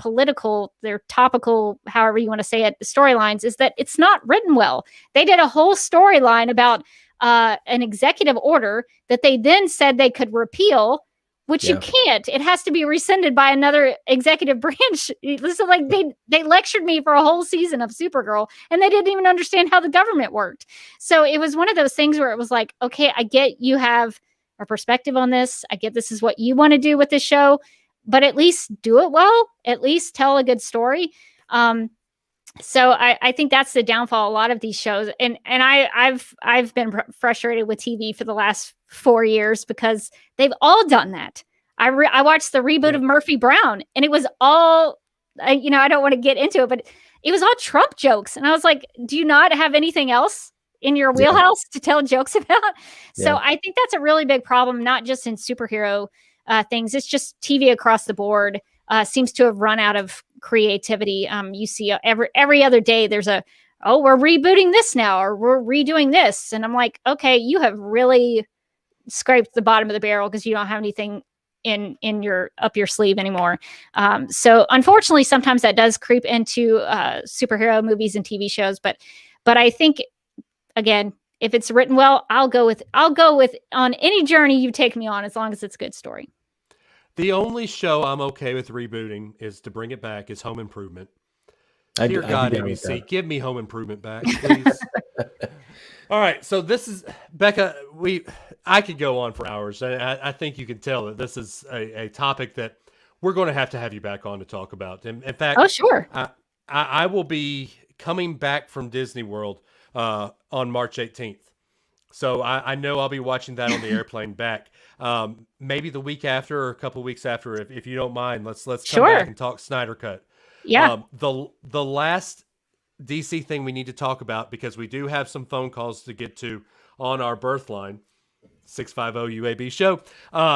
topical, however you want to say it, storylines, is that it's not written well. They did a whole storyline about an executive order that they then said they could repeal, which you can't. It has to be rescinded by another executive branch. So like they lectured me for a whole season of Supergirl and they didn't even understand how the government worked. So it was one of those things where it was like, okay, I get you have a perspective on this. I get this is what you want to do with this show, but at least do it well. At least tell a good story. So I think that's the downfall of a lot of these shows. And I've been frustrated with TV for the last 4 years because they've all done that. I watched the reboot of Murphy Brown and it was all, I don't want to get into it, but it was all Trump jokes. And I was like, do you not have anything else? in your wheelhouse to tell jokes about. So I think that's a really big problem, not just in superhero things. It's just TV across the board seems to have run out of creativity. You see every other day there's we're rebooting this now, or we're redoing this. And I'm like, okay, you have really scraped the bottom of the barrel because you don't have anything in your up your sleeve anymore. So unfortunately, sometimes that does creep into superhero movies and TV shows. But I think, again, if it's written well, I'll go with on any journey you take me on, as long as it's a good story.
The only show I'm okay with rebooting is, to bring it back, is Home Improvement. Dear God, ABC, give me Home Improvement back, please. All right, so this is, Becca, I could go on for hours, and I think you can tell that this is a topic that we're going to have you back on to talk about. In fact,
oh, sure.
I will be coming back from Disney World on March 18th. So I know I'll be watching that on the airplane back. Maybe the week after or a couple of weeks after, if you don't mind, let's come back and talk Snyder Cut.
Yeah.
The last DC thing we need to talk about, because we do have some phone calls to get to on our birth line, 650 UAB show.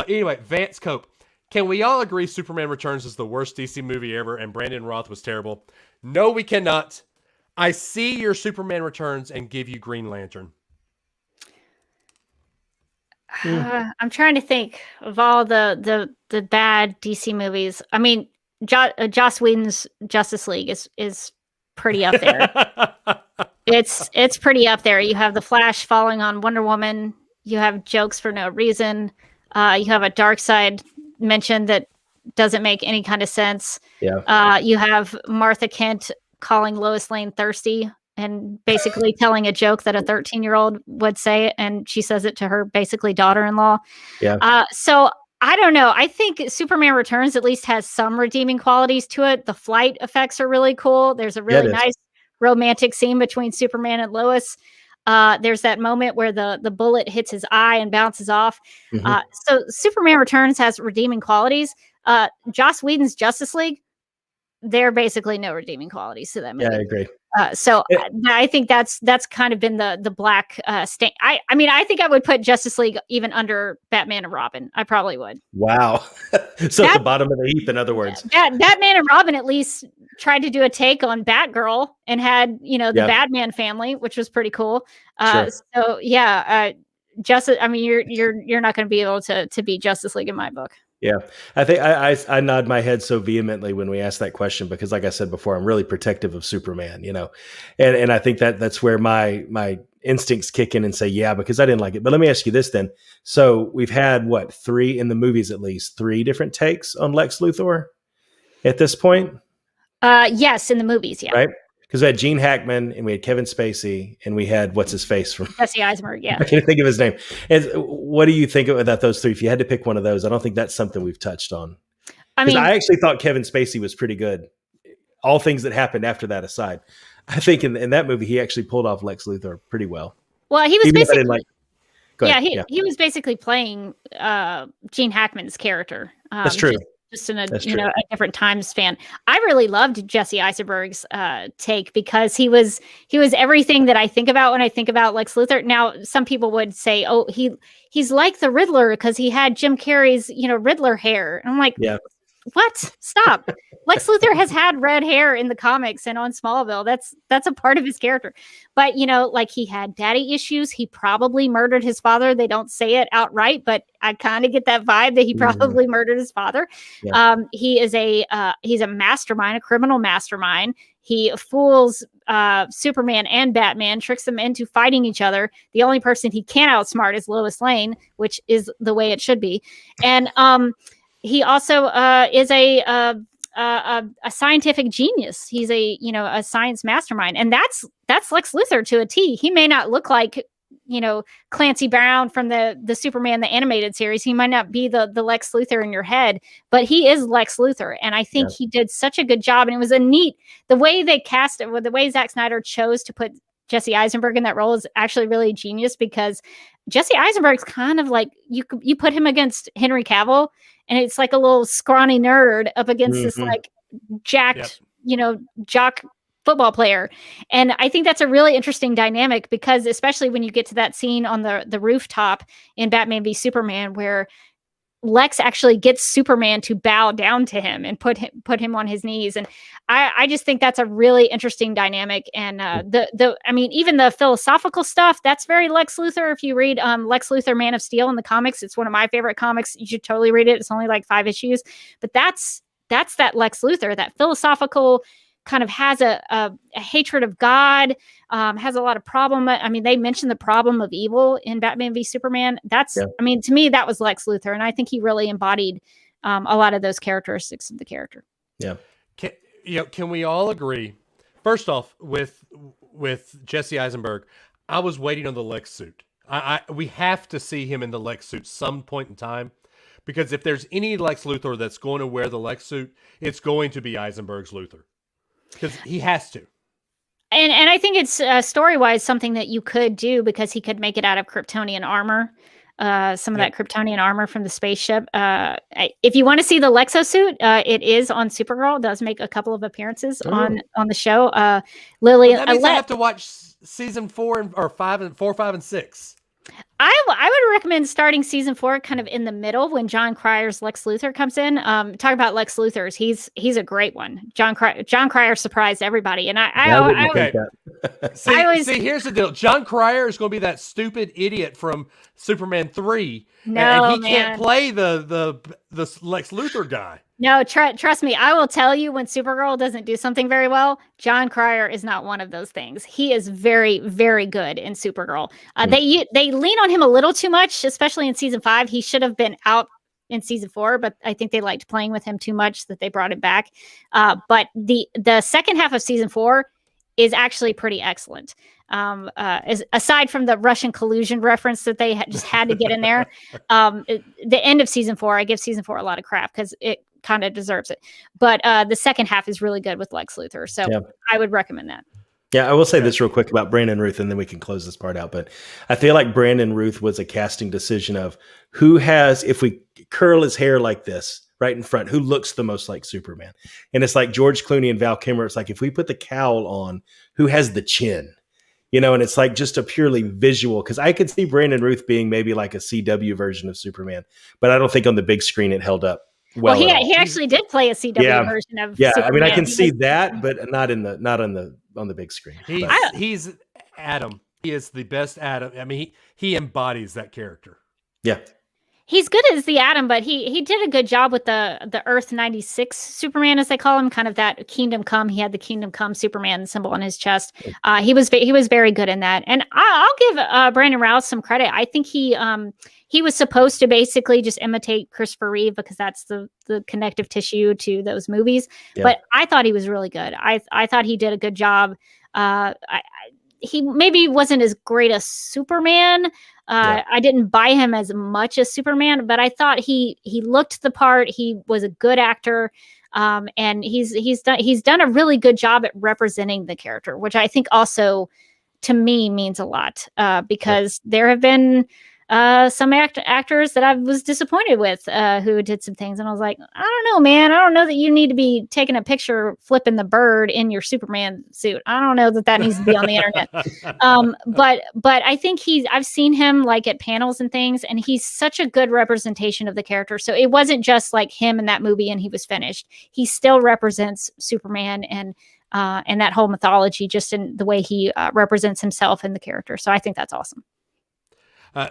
Anyway, Vance Cope. Can we all agree Superman Returns is the worst DC movie ever and Brandon Roth was terrible? No, we cannot. I see your Superman Returns and give you Green Lantern.
I'm trying to think of all the bad DC movies. I mean, Joss Whedon's Justice League is pretty up there. It's pretty up there. You have the Flash falling on Wonder Woman. You have jokes for no reason. You have a dark side mention that doesn't make any kind of sense.
Yeah.
You have Martha Kent calling Lois Lane thirsty and basically telling a joke that a 13-year-old would say, and she says it to her basically daughter-in-law.
Yeah.
So I don't know. I think Superman Returns at least has some redeeming qualities to it. The flight effects are really cool. There's a really nice romantic scene between Superman and Lois. There's that moment where the bullet hits his eye and bounces off.
Mm-hmm.
So Superman Returns has redeeming qualities. Joss Whedon's Justice League, there are basically no redeeming qualities to that movie.
Yeah, I agree.
So I think that's kind of been the black stain. I mean, I think I would put Justice League even under Batman and Robin. I probably would.
Wow. So at the bottom of the heap, in other words.
Batman and Robin at least tried to do a take on Batgirl and had, the Batman family, which was pretty cool.
Sure.
So yeah, Justice. I mean, you're not going to be able to beat Justice League in my book.
Yeah, I think I nod my head so vehemently when we ask that question because, like I said before, I'm really protective of Superman, and I think that's where my instincts kick in and say, yeah, because I didn't like it. But let me ask you this then. So we've had three in the movies, at least 3 different takes on Lex Luthor at this point?
Yes, in the movies, yeah.
Right? Because we had Gene Hackman and we had Kevin Spacey and we had what's his face from
Jesse Eisenberg. Yeah,
I can't think of his name. And what do you think about those 3? If you had to pick one of those, I don't think that's something we've touched on. I actually thought Kevin Spacey was pretty good. All things that happened after that aside, I think in that movie he actually pulled off Lex Luthor pretty well.
Well, he was basically
he
was basically playing Gene Hackman's character.
That's true.
Just in a different time span. I really loved Jesse Eisenberg's take because he was everything that I think about when I think about Lex Luthor. Now, some people would say, "Oh, he's like the Riddler because he had Jim Carrey's Riddler hair." And I'm like, what? Stop. Lex Luthor has had red hair in the comics and on Smallville. That's a part of his character. But, he had daddy issues. He probably murdered his father. They don't say it outright, but I kind of get that vibe that he probably murdered his father. Yeah. He's a mastermind, a criminal mastermind. He fools Superman and Batman, tricks them into fighting each other. The only person he can't outsmart is Lois Lane, which is the way it should be. And he also is a scientific genius. He's a science mastermind, and that's Lex Luthor to a T. He may not look like Clancy Brown from the Superman the animated series. He might not be the Lex Luthor in your head, but he is Lex Luthor, and I think he did such a good job. And it was the way they cast it, the way Zack Snyder chose to put Jesse Eisenberg in that role is actually really genius because Jesse Eisenberg's kind of like you put him against Henry Cavill, and it's like a little scrawny nerd up against this like jacked, jock football player. And I think that's a really interesting dynamic because especially when you get to that scene on the rooftop in Batman v Superman, where Lex actually gets Superman to bow down to him and put him on his knees. And I just think that's a really interesting dynamic. And I mean, even the philosophical stuff, that's very Lex Luthor. If you read Lex Luthor, Man of Steel in the comics, it's one of my favorite comics. You should totally read it. It's only like 5 issues, but that's that Lex Luthor, that philosophical kind of has a hatred of God, has a lot of problem. I mean, they mentioned the problem of evil in Batman v Superman. I mean, to me, that was Lex Luthor. And I think he really embodied a lot of those characteristics of the character.
Yeah.
Can we all agree, first off, with Jesse Eisenberg, I was waiting on the Lex suit. We have to see him in the Lex suit some point in time, because if there's any Lex Luthor that's going to wear the Lex suit, it's going to be Eisenberg's Luthor. Because he has to.
And I think it's story-wise something that you could do because he could make it out of Kryptonian armor. Some of that Kryptonian armor from the spaceship. If you want to see the Lexo suit, it is on Supergirl. It does make a couple of appearances on the show. Lily,
that means I have to watch season 4 or 5 and 6.
I would recommend starting season 4 kind of in the middle when John Cryer's Lex Luthor comes in. Talk about Lex Luthor's. He's a great one. John Cryer surprised everybody. And
See, here's the deal. John Cryer is going to be that stupid idiot from Superman 3. And he can't play the Lex Luthor guy.
No, trust me. I will tell you when Supergirl doesn't do something very well, John Cryer is not one of those things. He is very, very good in Supergirl. They lean on him a little too much, especially in season 5. He should have been out in season 4, but I think they liked playing with him too much that they brought him back. But the second half of season 4 is actually pretty excellent. Aside from the Russian collusion reference that they just had to get in there, the end of season 4, I give season 4 a lot of crap because it kind of deserves it. But the second half is really good with Lex Luthor. So I would recommend that.
Yeah, I will say this real quick about Brandon Ruth, and then we can close this part out. But I feel like Brandon Ruth was a casting decision of who has, if we curl his hair like this right in front, who looks the most like Superman. And it's like George Clooney and Val Kilmer. It's like, if we put the cowl on, who has the chin? You know, and it's like just a purely visual, because I could see Brandon Ruth being maybe like a CW version of Superman, but I don't think on the big screen it held up. Well,
he actually did play a CW version of Superman.
I mean, I can see that, but not on the big screen.
He's Adam. He is the best Adam. I mean, he embodies that character.
Yeah.
He's good as the Atom, but he did a good job with the Earth 96 Superman, as they call him, kind of that Kingdom Come. He had the Kingdom Come Superman symbol on his chest. He was very good in that. And I'll give Brandon Routh some credit. I think he was supposed to basically just imitate Christopher Reeve because that's the connective tissue to those movies. Yeah. But I thought he was really good. I thought he did a good job. He maybe wasn't as great a Superman. I didn't buy him as much as Superman, but I thought he looked the part. He was a good actor, and he's done a really good job at representing the character, which I think also to me means a lot because there have been some actors that I was disappointed with who did some things, and I was like, I don't know, man. I don't know that you need to be taking a picture flipping the bird in your Superman suit. I don't know that needs to be on the internet. But I think I've seen him like at panels and things, and he's such a good representation of the character. So it wasn't just like him in that movie and he was finished. He still represents Superman and that whole mythology just in the way he represents himself and the character. So I think that's awesome.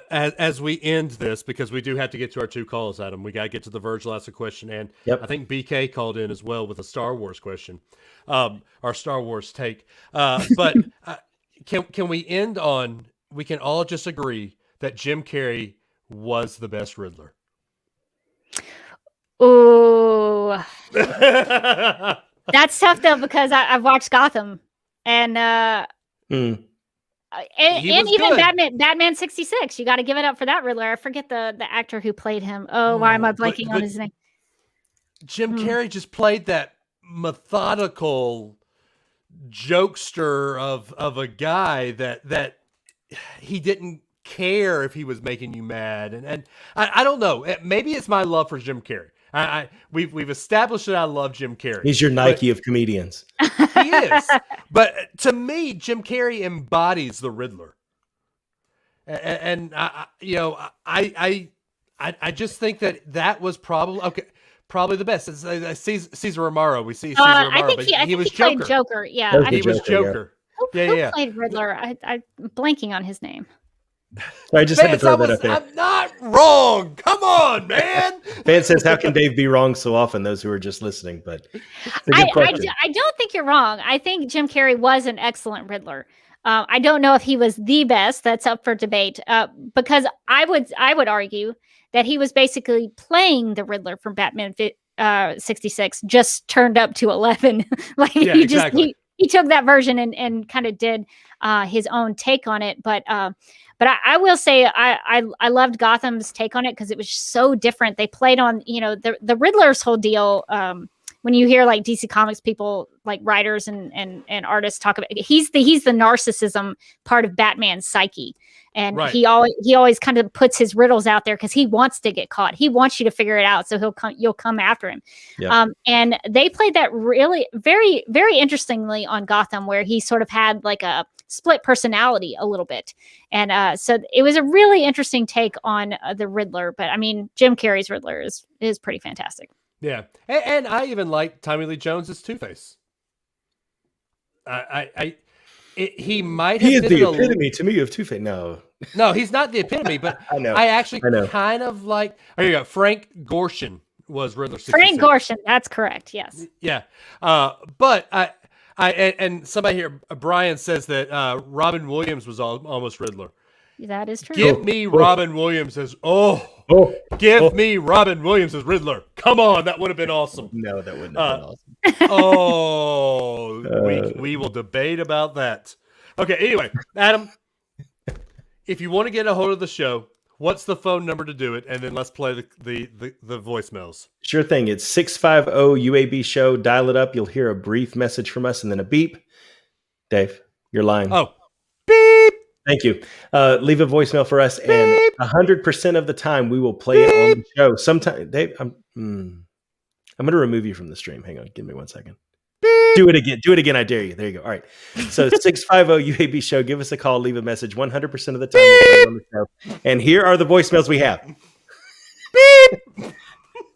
As we end this, because we do have to get to our 2 calls, Adam, we got to get to the Virgil asked a question, and I think BK called in as well with a Star Wars question, our Star Wars take. But can we end on, we can all just agree that Jim Carrey was the best Riddler?
Ooh. That's tough though, because I've watched Gotham and even good. Batman 66. You got to give it up for that Riddler. I forget the actor who played him. Why am I blanking on his name?
Jim Carrey just played that methodical jokester of a guy that he didn't care if he was making you mad. And I don't know. Maybe it's my love for Jim Carrey. We've established that I love Jim Carrey.
He's your Nike of comedians.
He is. But to me, Jim Carrey embodies the Riddler. And I just think that was probably the best. It's Cesar Romero. We see Cesar Romero,
I think he was Joker.
Played
Joker. Yeah,
he was
Joker.
Who played Riddler? I'm blanking on his name.
I just had to throw that up there.
I'm not wrong. Come on, man.
Van says, "How can Dave be wrong so often?" Those who are just listening, but
I don't think you're wrong. I think Jim Carrey was an excellent Riddler. I don't know if he was the best. That's up for debate. Because I would argue that he was basically playing the Riddler from Batman 66, just turned up to 11. He took that version and kind of did his own take on it. But I will say I loved Gotham's take on it because it was so different. They played on, the Riddler's whole deal. When you hear like DC Comics people, like writers and artists talk about, he's the narcissism part of Batman's psyche. And right. he always kind of puts his riddles out there because he wants to get caught. He wants you to figure it out, so you'll come after him. Yep. And they played that really very, very interestingly on Gotham, where he sort of had like a split personality a little bit. And so it was a really interesting take on the Riddler. But I mean, Jim Carrey's Riddler is pretty fantastic.
Yeah, and I even like Tommy Lee Jones's Two-Face. He might have been
the epitome to me of Two-Face. No,
he's not the epitome, but
I know.
I actually kind of like. Oh, you go. Frank Gorshin was Riddler. 66.
Frank Gorshin, that's correct. Yes.
Yeah, but and somebody here, Brian says that Robin Williams was almost Riddler.
That is true.
Give me Robin Williams as me Robin Williams as Riddler. Come on, that would have been awesome.
No, that wouldn't have been
awesome. We will debate about that. Okay, anyway, Adam, if you want to get a hold of the show, what's the phone number to do it? And then let's play the voicemails.
Sure thing. It's 650 UAB show. Dial it up. You'll hear a brief message from us and then a beep. Dave, you're lying.
Oh, beep.
Thank you. Leave a voicemail for us, and 100% of the time we will play it on the show. Sometimes, Dave, I'm going to remove you from the stream. Hang on, give me 1 second. Do it again. Do it again. I dare you. There you go. All right. So 650 UAB show. Give us a call. Leave a message. 100% of the time we'll play it on the show. And here are the voicemails we have. Beep.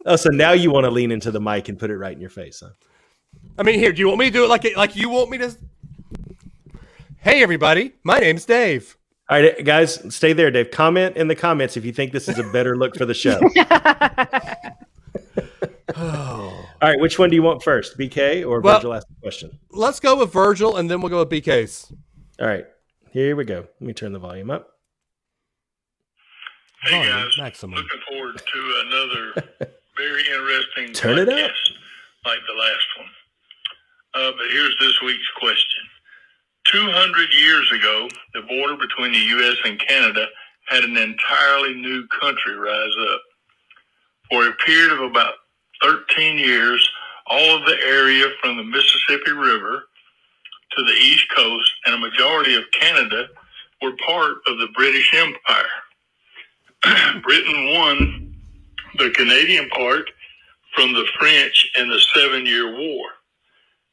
Oh, so now you want to lean into the mic and put it right in your face, huh?
I mean, here. Do you want me to do it like you want me to? Hey, everybody. My name's Dave.
All right, guys, stay there, Dave. Comment in the comments if you think this is a better look for the show. All right, which one do you want first, BK or Virgil ask the question?
Let's go with Virgil, and then we'll go with BK's.
All right, here we go. Let me turn the volume up.
Hey, guys. Maximum. Looking forward to another very interesting
Turn it up.
Like the last one. But here's this week's question. 200 years ago, the border between the U.S. and Canada had an entirely new country rise up. For a period of about 13 years, all of the area from the Mississippi River to the East Coast and a majority of Canada were part of the British Empire. Britain won the Canadian part from the French in the 7-Year War.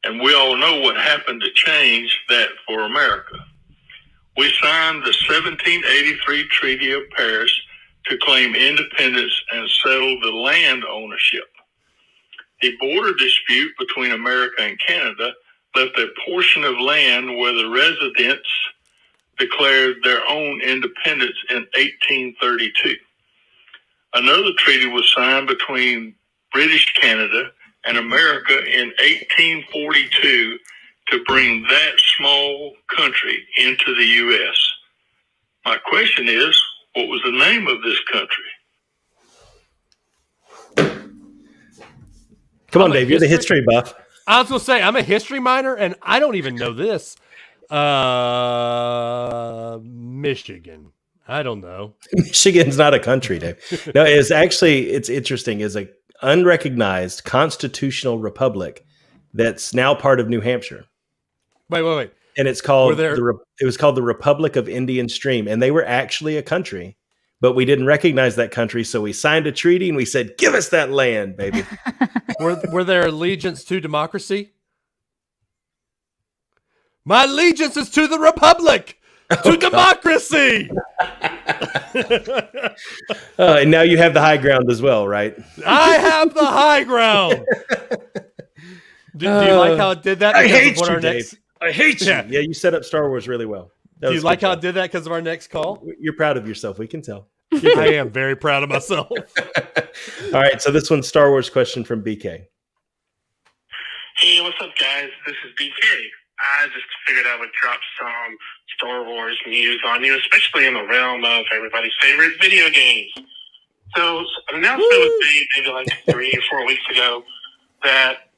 And we all know what happened to change that for America. We signed the 1783 Treaty of Paris to claim independence and settle the land ownership. The border dispute between America and Canada left a portion of land where the residents declared their own independence in 1832. Another treaty was signed between British Canada and America in 1842 to bring that small country into the U.S. My question is, what was the name of this country?
Come on, Dave, you're the history buff.
I was going to say, I'm a history minor, and I don't even know this. Michigan. I don't know.
Michigan's not a country, Dave. No, it's interesting. It's a unrecognized constitutional republic that's now part of New Hampshire.
Wait.
And it's called it was called the Republic of Indian Stream, and they were actually a country but we didn't recognize that country, so we signed a treaty and we said, "Give us that land, baby."
Were there allegiance to democracy? My allegiance is to the Republic, to democracy.
And now you have the high ground as well, right?
I have the high ground. Do you like how it did that?
I hate
you,
Dave. I hate you. Yeah, you set up Star Wars really well.
Do you like how it did that because of our next call?
You're proud of yourself. We can tell.
I am very proud of myself.
All right, so this one's Star Wars question from BK.
Hey, what's up, guys? This is BK. I just figured I would drop some Star Wars news on you, especially in the realm of everybody's favorite video games. So, an announcement was made maybe like 3 or 4 weeks ago that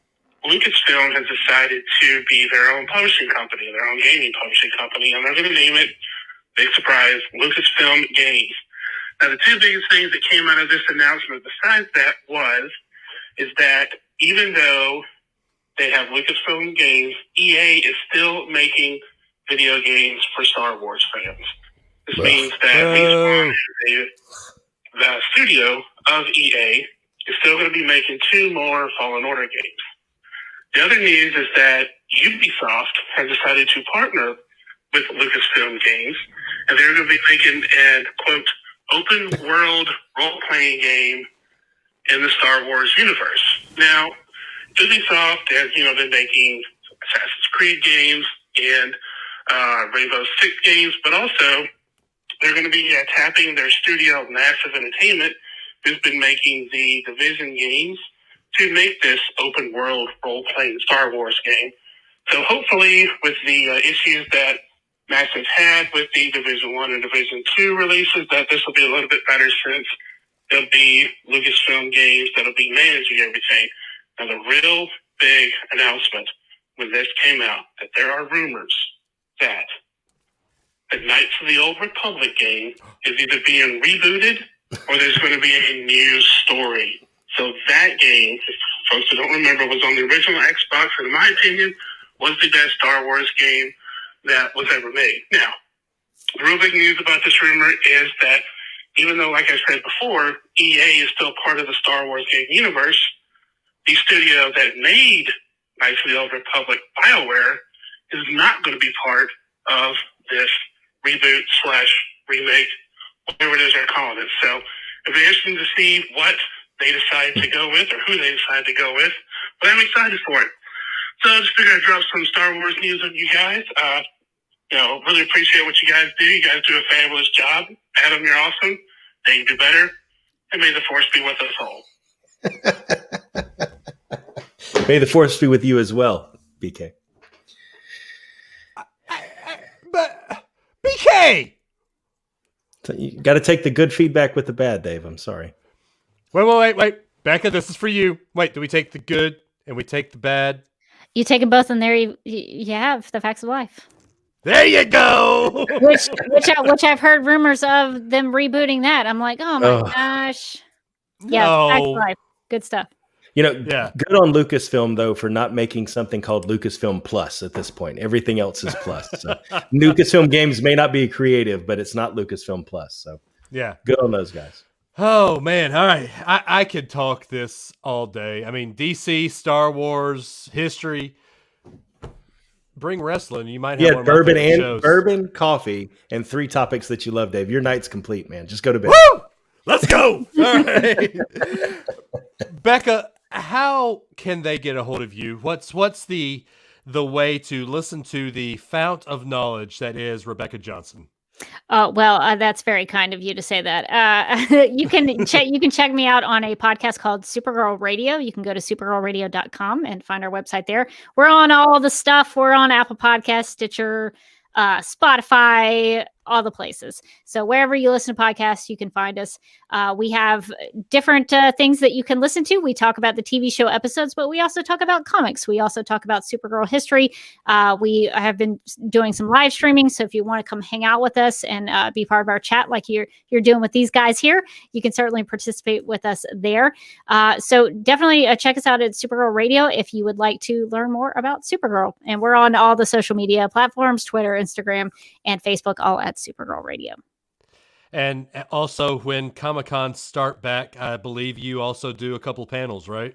Lucasfilm has decided to be their own publishing company, their own gaming publishing company, and they're going to name it, big surprise, Lucasfilm Games. Now, the two biggest things that came out of this announcement besides that is that even though they have Lucasfilm Games, EA is still making video games for Star Wars fans. This means that Respawn, the studio of EA, is still going to be making 2 more Fallen Order games. The other news is that Ubisoft has decided to partner with Lucasfilm Games, and they're going to be making an, quote, open world role-playing game in the Star Wars universe. Now, Ubisoft has, been making Assassin's Creed games and Rainbow Six games, but also they're going to be tapping their studio, Massive Entertainment, who's been making the Division games, to make this open world role-playing Star Wars game. So hopefully with the issues that Massive had with the Division 1 and Division 2 releases, that this will be a little bit better since there'll be Lucasfilm Games that'll be managing everything. Now the real big announcement when this came out, that there are rumors that the Knights of the Old Republic game is either being rebooted or there's going to be a new story. So that game, if folks who don't remember, was on the original Xbox, and in my opinion, was the best Star Wars game that was ever made. Now, the real big news about this rumor is that even though, like I said before, EA is still part of the Star Wars game universe, the studio that made Knights of the Old Republic, BioWare, is not going to be part of this reboot / remake, whatever it is they're calling it. So it'll be interesting to see what they decide to go with or who they decide to go with. But I'm excited for it. So I just figured I'd drop some Star Wars news on you guys. Really appreciate what you guys do. You guys do a fabulous job. Adam, you're awesome. They can do better. And may the Force be with us all.
May the Force be with you as well, BK.
But BK!
So you got to take the good feedback with the bad, Dave. I'm sorry.
Wait. Becca, this is for you. Wait, do we take the good and we take the bad?
You take them both, and there you have the facts of life.
There you go.
which I've heard rumors of them rebooting that. I'm like, oh my gosh. Yeah, facts of life. Good stuff.
Good on Lucasfilm, though, for not making something called Lucasfilm Plus at this point. Everything else is Plus. So Lucasfilm Games may not be creative, but it's not Lucasfilm Plus. So
yeah,
good on those guys.
Oh, man. All right. I could talk this all day. I mean, DC, Star Wars, history. Bring wrestling. You might have one of my favorite shows.
Bourbon, coffee, and 3 topics that you love, Dave. Your night's complete, man. Just go to bed.
Woo! Let's go. All right. Becca, how can they get a hold of you? What's the way to listen to the fount of knowledge that is Rebecca Johnson?
That's very kind of you to say that. You can check me out on a podcast called Supergirl Radio. You can go to supergirlradio.com and find our website there. We're on all the stuff. We're on Apple Podcasts, Stitcher, Spotify, all the places. So wherever you listen to podcasts, you can find us. We have different things that you can listen to. We talk about the TV show episodes, but we also talk about comics. We also talk about Supergirl history. We have been doing some live streaming. So if you want to come hang out with us and be part of our chat like you're doing with these guys here, you can certainly participate with us there. So definitely check us out at Supergirl Radio if you would like to learn more about Supergirl. And we're on all the social media platforms, Twitter, Instagram, and Facebook, all at Supergirl Radio.
And also, when Comic-Con start back, I believe you also do a couple panels, right?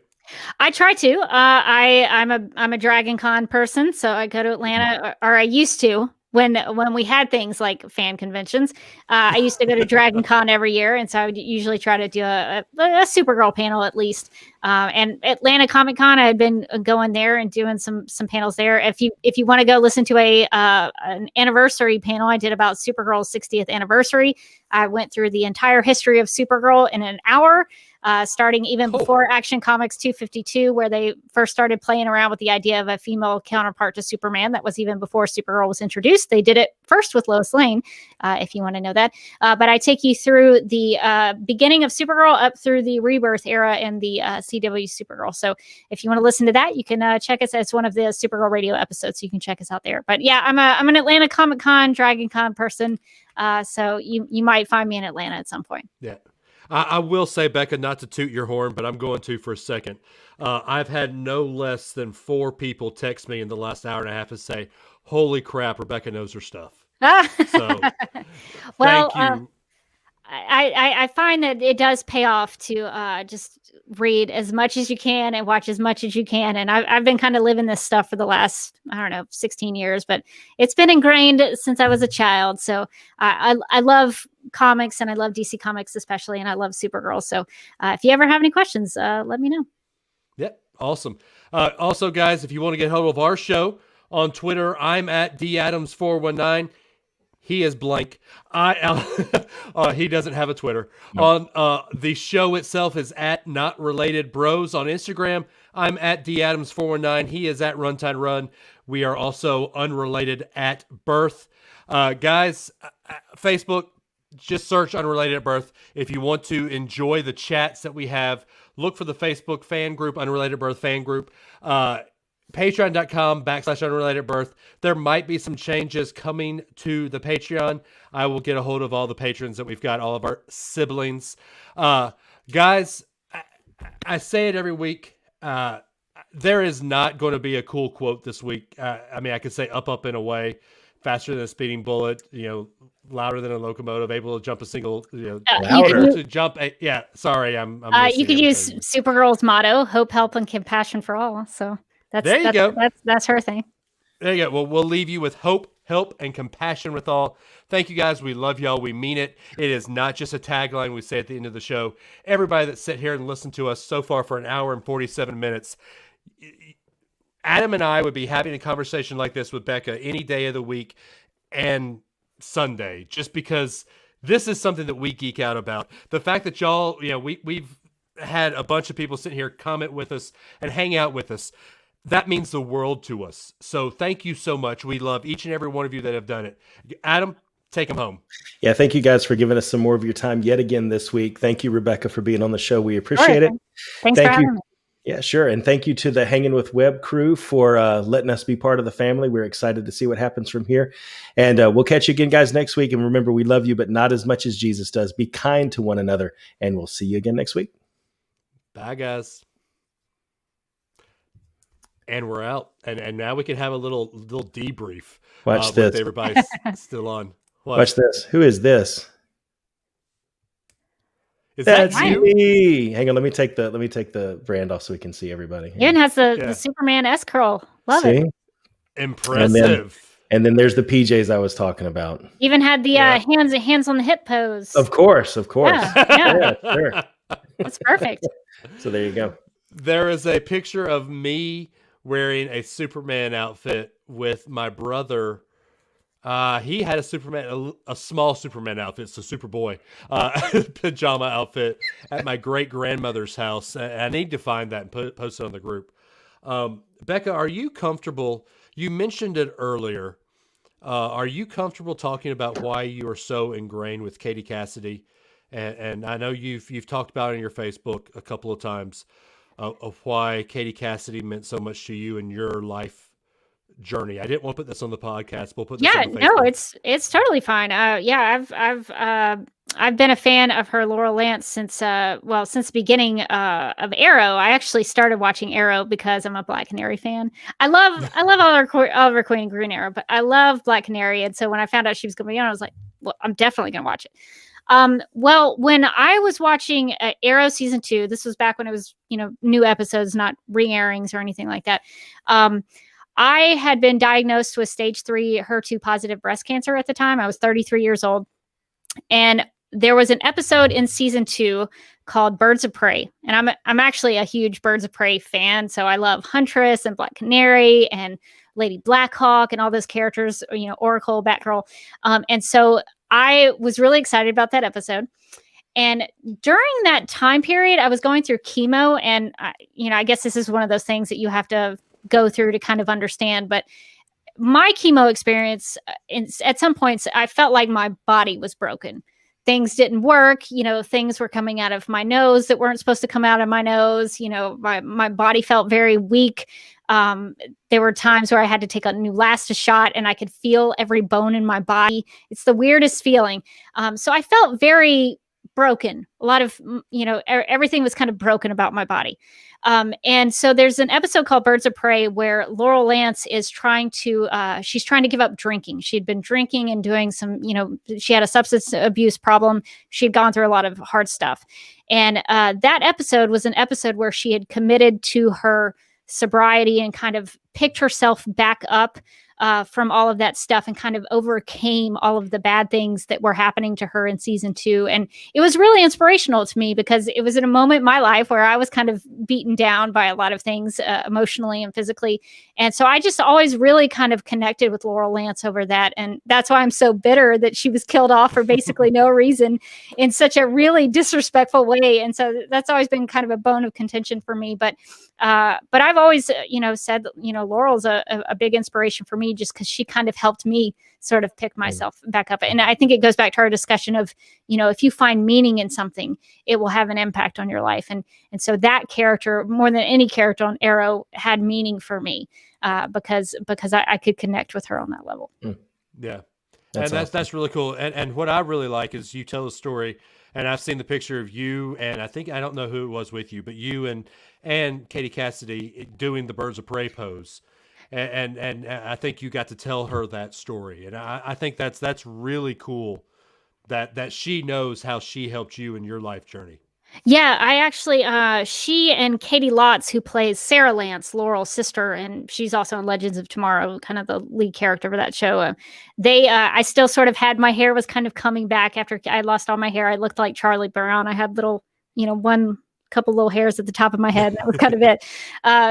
I try to. I'm a Dragon Con person, so I go to Atlanta, or I used to when we had things like fan conventions. I used to go to Dragon Con every year, and so I would usually try to do a Supergirl panel at least. And Atlanta Comic Con, I had been going there and doing some panels there. If you want to go listen to an anniversary panel I did about Supergirl's 60th anniversary, I went through the entire history of Supergirl in an hour. Starting even before Action Comics 252, where they first started playing around with the idea of a female counterpart to Superman. That was even before Supergirl was introduced. They did it first with Lois Lane, if you want to know that. But I take you through the beginning of Supergirl up through the Rebirth era and the CW Supergirl. So if you want to listen to that, you can check us. It's one of the Supergirl Radio episodes, so you can check us out there. But yeah, I'm an Atlanta Comic Con, Dragon Con person. So you might find me in Atlanta at some point.
Yeah. I will say, Becca, not to toot your horn, but I'm going to for a second. I've had no less than 4 people text me in the last hour and a half and say, holy crap, Rebecca knows her stuff. So,
well,
thank you.
I find that it does pay off to just read as much as you can and watch as much as you can. And I've been kind of living this stuff for the last, 16 years, but it's been ingrained since I was a child. So I love comics, and I love DC Comics especially, and I love Supergirl. So if you ever have any questions, let me know.
Yep, awesome. Also, guys, if you want to get hold of our show on Twitter, I'm at DAdams419. He is blank. He doesn't have a Twitter. No. On the show itself is at Not Related Bros on Instagram. I'm at DAdams419. He is at Runtime Run. We are also Unrelated at Birth. Guys, Facebook, just search Unrelated at Birth. If you want to enjoy the chats that we have, look for the Facebook fan group, Unrelated Birth fan group. Patreon.com/unrelatedbirth. There might be some changes coming to the Patreon. I will get a hold of all the patrons that we've got, all of our siblings. Guys, I say it every week. There is not going to be a cool quote this week. I could say up and away, faster than a speeding bullet, louder than a locomotive, able to jump a single,
louder.
To jump. Sorry, I'm
you could use Supergirl's motto, hope, help, and compassion for all. So
there you go.
That's her thing.
There you go. Well, we'll leave you with hope, help, and compassion with all. Thank you, guys. We love y'all. We mean it. It is not just a tagline we say at the end of the show. Everybody that sit here and listened to us so far for an hour and 47 minutes, Adam and I would be having a conversation like this with Becca any day of the week and Sunday, just because this is something that we geek out about. The fact that y'all, we've had a bunch of people sit here, comment with us, and hang out with us. That means the world to us. So thank you so much. We love each and every one of you that have done it. Adam, take them home.
Yeah, thank you guys for giving us some more of your time yet again this week. Thank you, Rebecca, for being on the show. We appreciate it.
Thanks for having me.
Yeah, sure. And thank you to the Hanging with Web crew for letting us be part of the family. We're excited to see what happens from here. And we'll catch you again, guys, next week. And remember, we love you, but not as much as Jesus does. Be kind to one another. And we'll see you again next week.
Bye, guys. And we're out. And now we can have a little debrief.
Watch this.
With everybody's still on.
Watch this. Who is this?
Is
That's
that you?
me. Hang on, let me take the brand off so we can see everybody.
Ian has the Superman S curl. Love it.
Impressive.
And then there's the PJs I was talking about.
Even had the hands on the hip pose.
Of course.
Yeah.
Sure.
That's perfect.
So there you go.
There is a picture of me wearing a Superman outfit with my brother. He had a small Superman outfit, so Superboy pajama outfit at my great grandmother's house. I need to find that and post it on the group. Becca, are you comfortable? You mentioned it earlier. Are you comfortable talking about why you are so ingrained with Katie Cassidy? And I know you've talked about it on your Facebook a couple of times of why Katie Cassidy meant so much to you in your life journey. I didn't want to put this on the podcast. We'll put this on the Facebook.
No, it's totally fine. I've been a fan of her Laurel Lance since the beginning of Arrow. I actually started watching Arrow because I'm a Black Canary fan. I love Oliver Queen and Green Arrow, but I love Black Canary, and so when I found out she was going to be on, I was like, well, I'm definitely going to watch it. Well, when I was watching Arrow season 2, this was back when it was, new episodes, not re-airings or anything like that. I had been diagnosed with stage 3 HER2 positive breast cancer at the time. I was 33 years old. And there was an episode in season 2 called Birds of Prey. And I'm actually a huge Birds of Prey fan. So I love Huntress and Black Canary and Lady Blackhawk and all those characters, Oracle, Batgirl. And so I was really excited about that episode. And during that time period, I was going through chemo. And, I guess this is one of those things that you have to go through to kind of understand. But my chemo experience, at some points, I felt like my body was broken. Things didn't work. Things were coming out of my nose that weren't supposed to come out of my nose. My body felt very weak. There were times where I had to take a Neulasta shot and I could feel every bone in my body. It's the weirdest feeling. So I felt very broken. A lot of, everything was kind of broken about my body. And so there's an episode called Birds of Prey where Laurel Lance is she's trying to give up drinking. She'd been drinking and doing some, she had a substance abuse problem. She'd gone through a lot of hard stuff. And that episode was an episode where she had committed to her sobriety and kind of picked herself back up from all of that stuff and kind of overcame all of the bad things that were happening to her in season 2. And it was really inspirational to me because it was in a moment in my life where I was kind of beaten down by a lot of things emotionally and physically. And so I just always really kind of connected with Laurel Lance over that. And that's why I'm so bitter that she was killed off for basically no reason in such a really disrespectful way. And so that's always been kind of a bone of contention for me. But I've always, said, Laurel's a big inspiration for me just because she kind of helped me sort of pick myself back up. And I think it goes back to our discussion of, if you find meaning in something, it will have an impact on your life. And so that character, more than any character on Arrow, had meaning for me because I could connect with her on that level.
Yeah. That's really cool. And what I really like is you tell a story, and I've seen the picture of you, and I don't know who it was with you, but you and Katie Cassidy doing the Birds of Prey pose. And I think you got to tell her that story. And I think that's really cool that she knows how she helped you in your life journey.
Yeah, I actually, she and Katie Lotz, who plays Sarah Lance, Laurel's sister, and she's also in Legends of Tomorrow, kind of the lead character for that show. I still sort of had, my hair was kind of coming back after I lost all my hair. I looked like Charlie Brown. I had little, one couple little hairs at the top of my head. And that was kind of it.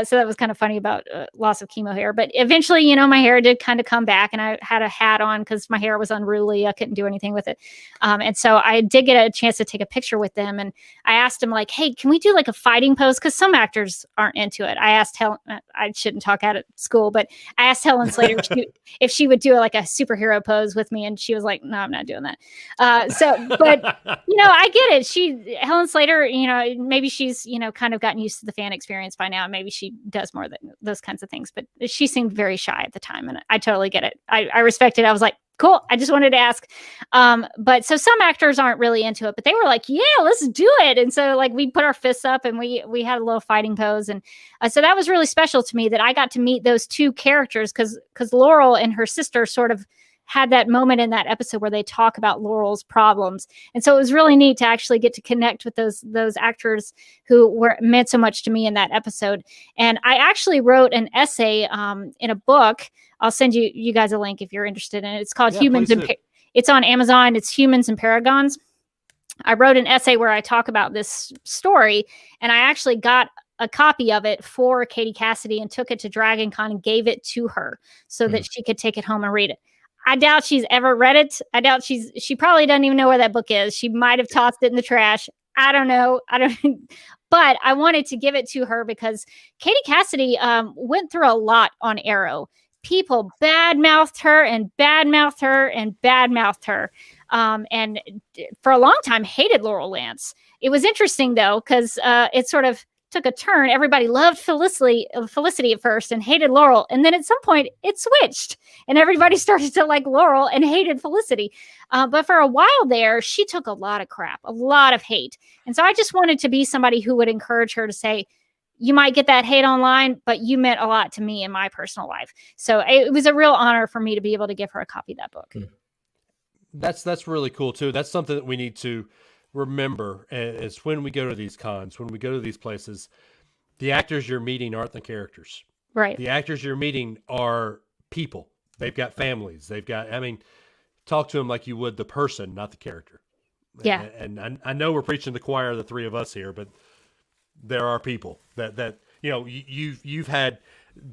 So that was kind of funny about loss of chemo hair. But eventually, my hair did kind of come back, and I had a hat on because my hair was unruly. I couldn't do anything with it. And so I did get a chance to take a picture with them. And I asked them, like, hey, can we do like a fighting pose? Because some actors aren't into it. I asked Helen, I shouldn't talk at school, but I asked Helen Slater if she would do like a superhero pose with me. And she was like, no, I'm not doing that. But I get it. Helen Slater, maybe she's, kind of gotten used to the fan experience by now. Maybe she does more than those kinds of things, but she seemed very shy at the time. And I totally get it. I respect it. I was like, cool. I just wanted to ask. But so some actors aren't really into it, but they were like, yeah, let's do it. And so like we put our fists up and we had a little fighting pose. And so that was really special to me that I got to meet those two characters because Laurel and her sister sort of had that moment in that episode where they talk about Laurel's problems. And so it was really neat to actually get to connect with those actors who meant so much to me in that episode. And I actually wrote an essay in a book. I'll send you guys a link if you're interested in it. It's called Humans and it's on Amazon. It's Humans and Paragons. I wrote an essay where I talk about this story, and I actually got a copy of it for Katie Cassidy and took it to Dragon Con and gave it to her so that she could take it home and read it. I doubt she's ever read it. I doubt she probably doesn't even know where that book is. She might have tossed it in the trash. I don't know. But I wanted to give it to her because Katie Cassidy went through a lot on Arrow. People badmouthed her and badmouthed her and badmouthed her. And for a long time hated Laurel Lance. It was interesting though, because it sort of took a turn. Everybody loved Felicity at first and hated Laurel. And then at some point it switched and everybody started to like Laurel and hated Felicity. But for a while there, she took a lot of crap, a lot of hate. And so I just wanted to be somebody who would encourage her to say, you might get that hate online, but you meant a lot to me in my personal life. So it was a real honor for me to be able to give her a copy of that book.
that's really cool too. That's something that we need to remember is when we go to these cons, when we go to these places, the actors you're meeting aren't the characters.
Right.
The actors you're meeting are people. They've got families. Talk to them like you would the person, not the character.
Yeah.
And I know we're preaching the choir, the three of us here, but there are people that you've had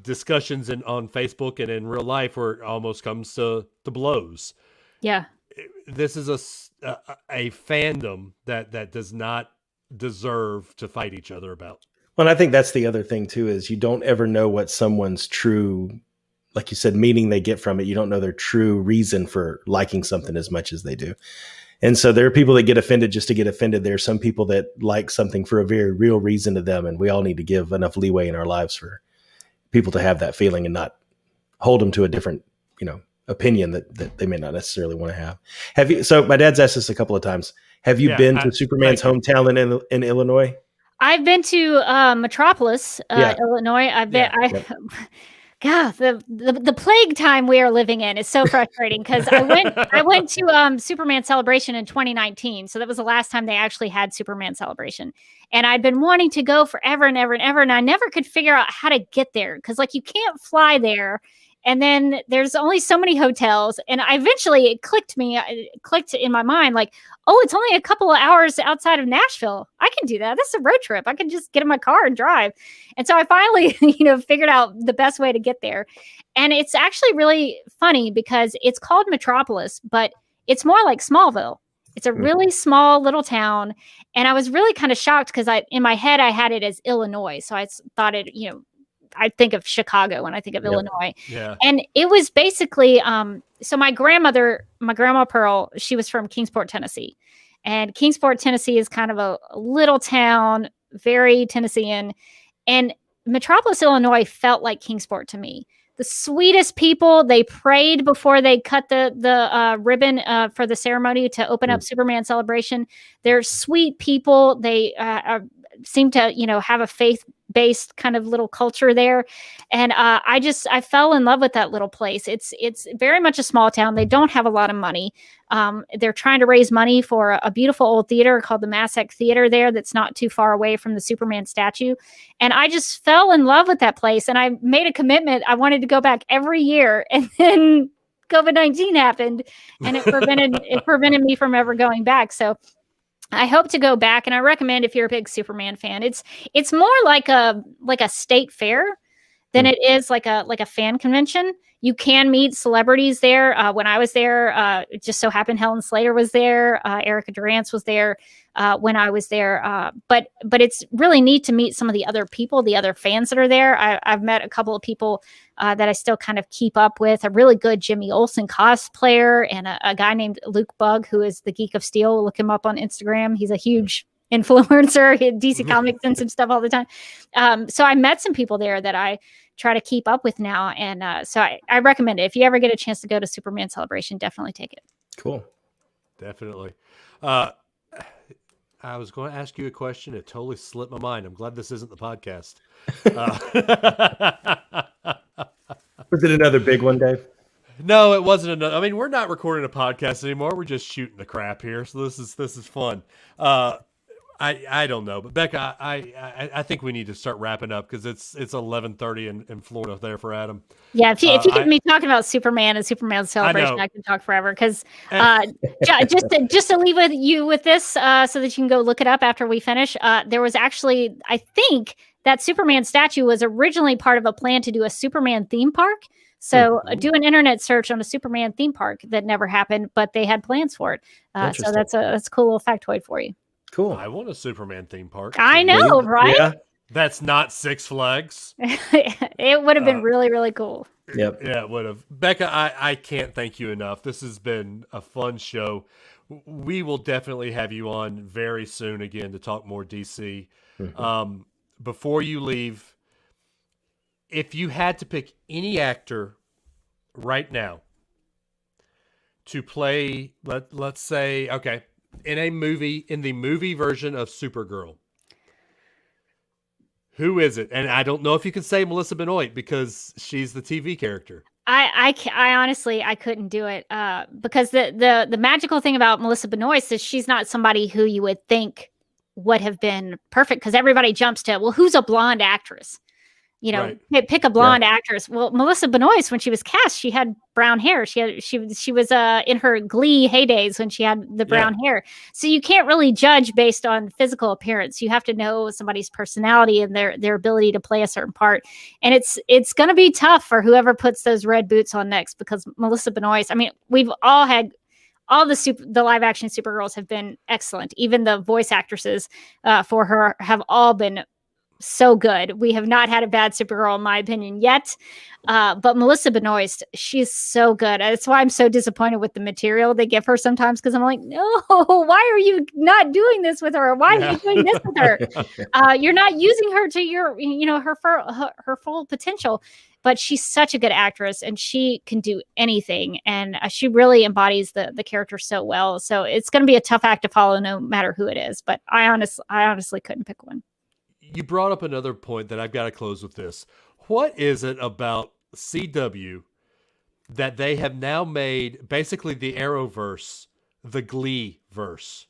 discussions on Facebook and in real life where it almost comes to blows.
Yeah.
This is a fandom that does not deserve to fight each other about.
Well, I think that's the other thing too, is you don't ever know what someone's true, like you said, meaning they get from it. You don't know their true reason for liking something as much as they do. And so there are people that get offended just to get offended. There are some people that like something for a very real reason to them. And we all need to give enough leeway in our lives for people to have that feeling and not hold them to a different, opinion that they may not necessarily want to have. Have you? So my dad's asked this a couple of times. Have you been to Superman's hometown in Illinois?
I've been to Metropolis, Illinois. I've been. God, the plague time we are living in is so frustrating because I went to Superman Celebration in 2019. So that was the last time they actually had Superman Celebration. And I'd been wanting to go forever and ever and ever. And I never could figure out how to get there because you can't fly there. And then there's only so many hotels. And it clicked in my mind, it's only a couple of hours outside of Nashville. I can do that. This is a road trip. I can just get in my car and drive. And so I finally, figured out the best way to get there. And it's actually really funny because it's called Metropolis, but it's more like Smallville. It's a really small little town. And I was really kind of shocked because in my head, I had it as Illinois. So I thought I think of Chicago when I think of Illinois.
Yeah.
And it was basically, so my grandma Pearl, she was from Kingsport, Tennessee. And Kingsport, Tennessee is kind of a little town, very Tennessean. And Metropolis, Illinois felt like Kingsport to me. The sweetest people. They prayed before they cut the ribbon for the ceremony to open up Superman Celebration. They're sweet people. They seem to, have a faith-based kind of little culture there. And I fell in love with that little place. It's very much a small town. They don't have a lot of money. They're trying to raise money for a beautiful old theater called the Massac Theater there that's not too far away from the Superman statue. And I just fell in love with that place. And I made a commitment. I wanted to go back every year. And then COVID-19 happened and it prevented me from ever going back. So I hope to go back, and I recommend if you're a big Superman fan. It's more like a state fair than it is like a fan convention. You can meet celebrities there. When I was there, it just so happened Helen Slater was there. Erica Durance was there when I was there. But it's really neat to meet some of the other people, the other fans that are there. I've met a couple of people that I still kind of keep up with. A really good Jimmy Olsen cosplayer and a guy named Luke Bug, who is the Geek of Steel. Look him up on Instagram. He's a huge influencer. He had DC Comics and some stuff all the time. So I met some people there that I try to keep up with now. And so I recommend it. If you ever get a chance to go to Superman Celebration, definitely take it.
Cool.
Definitely. I was going to ask you a question. It totally slipped my mind. I'm glad this isn't the podcast.
Was it another big one, Dave?
No, it wasn't another. I mean, we're not recording a podcast anymore. We're just shooting the crap here. So this is fun. I don't know, but Becca, I think we need to start wrapping up because it's 11:30 in Florida there for Adam.
Yeah, if you get me talking about Superman and Superman Celebration, I can talk forever. Because just to leave you with this, so that you can go look it up after we finish. There was actually, I think, that Superman statue was originally part of a plan to do a Superman theme park. So do an internet search on a Superman theme park that never happened, but they had plans for it. So that's a cool little factoid for you.
Cool.
I want a Superman theme park.
I know, right?
Yeah.
That's not Six Flags.
It would have been really, really cool.
Yep.
Yeah, it would have. Becca, I can't thank you enough. This has been a fun show. We will definitely have you on very soon again to talk more DC. Mm-hmm. Before you leave, if you had to pick any actor right now to play, let's say, okay, in the movie version of Supergirl, who is it? And I don't know if you can say Melissa Benoist because she's the TV character.
I honestly I couldn't do it because the magical thing about Melissa Benoist is she's not somebody who you would think would have been perfect, because everybody jumps to, well, who's a blonde actress? You know, pick a blonde actress. Well, Melissa Benoist, when she was cast, she had brown hair. She was in her Glee heydays when she had the brown hair. So you can't really judge based on physical appearance. You have to know somebody's personality and their ability to play a certain part. And it's going to be tough for whoever puts those red boots on next, because Melissa Benoist, I mean, we've all had all the live action Supergirls have been excellent. Even the voice actresses for her have all been so good. We have not had a bad Supergirl, in my opinion, yet. But Melissa Benoist, she's so good. That's why I'm so disappointed with the material they give her sometimes, because I'm like, no, why are you not doing this with her? Why are you doing this with her? You're not using her to her full potential. But she's such a good actress, and she can do anything, and she really embodies the character so well. So it's going to be a tough act to follow, no matter who it is. But I honestly couldn't pick one.
You brought up another point that I've got to close with this. What is it about CW that they have now made basically the Arrowverse, the Glee verse?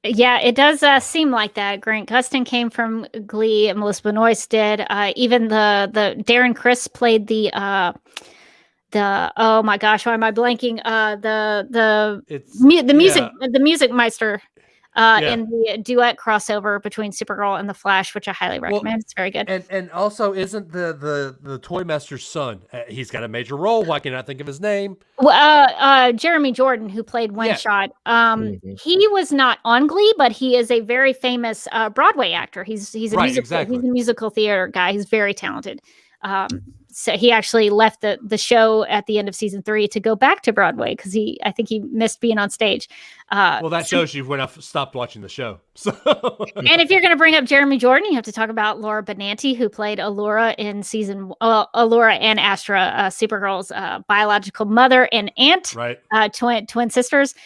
Yeah, it does seem like that. Grant Gustin came from Glee, and Melissa Benoist did. Even the Darren Criss played the oh my gosh, why am I blanking? The Music Meister. In the duet crossover between Supergirl and the Flash, which I highly recommend. It's very good.
And also, isn't the Toy Master's son? He's got a major role. Why can't I think of his name?
Well, Jeremy Jordan, who played One Shot. He was not on Glee, but he is a very famous Broadway actor. He's a musical theater guy. He's very talented. So he actually left the show at the end of season 3 to go back to Broadway, because I think he missed being on stage.
Well, that shows you when I stopped watching the show. So.
And if you're going to bring up Jeremy Jordan, you have to talk about Laura Benanti, who played Allura in Allura and Astra, Supergirl's biological mother and aunt, twin sisters.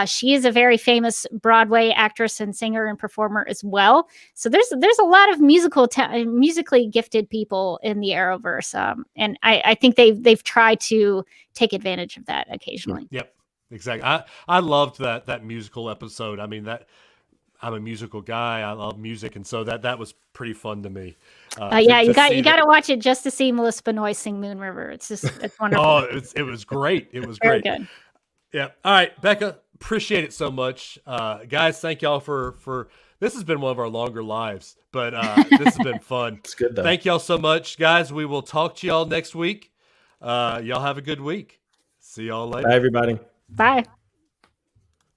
She is a very famous Broadway actress and singer and performer as well. So there's a lot of musically gifted people in the Arrowverse, and I think they've tried to take advantage of that occasionally.
Yep. Exactly. I loved that musical episode. I mean, that I'm a musical guy. I love music, and so that was pretty fun to me.
You got to watch it just to see Melissa Benoist sing Moon River. It's wonderful.
Oh, it was great. It was
very
great.
Good.
Yeah. All right, Becca, appreciate it so much. Guys, thank y'all for this has been one of our longer lives, but this has been fun.
It's good though.
Thank y'all so much, guys. We will talk to y'all next week. Y'all have a good week. See y'all later.
Bye, everybody.
Bye.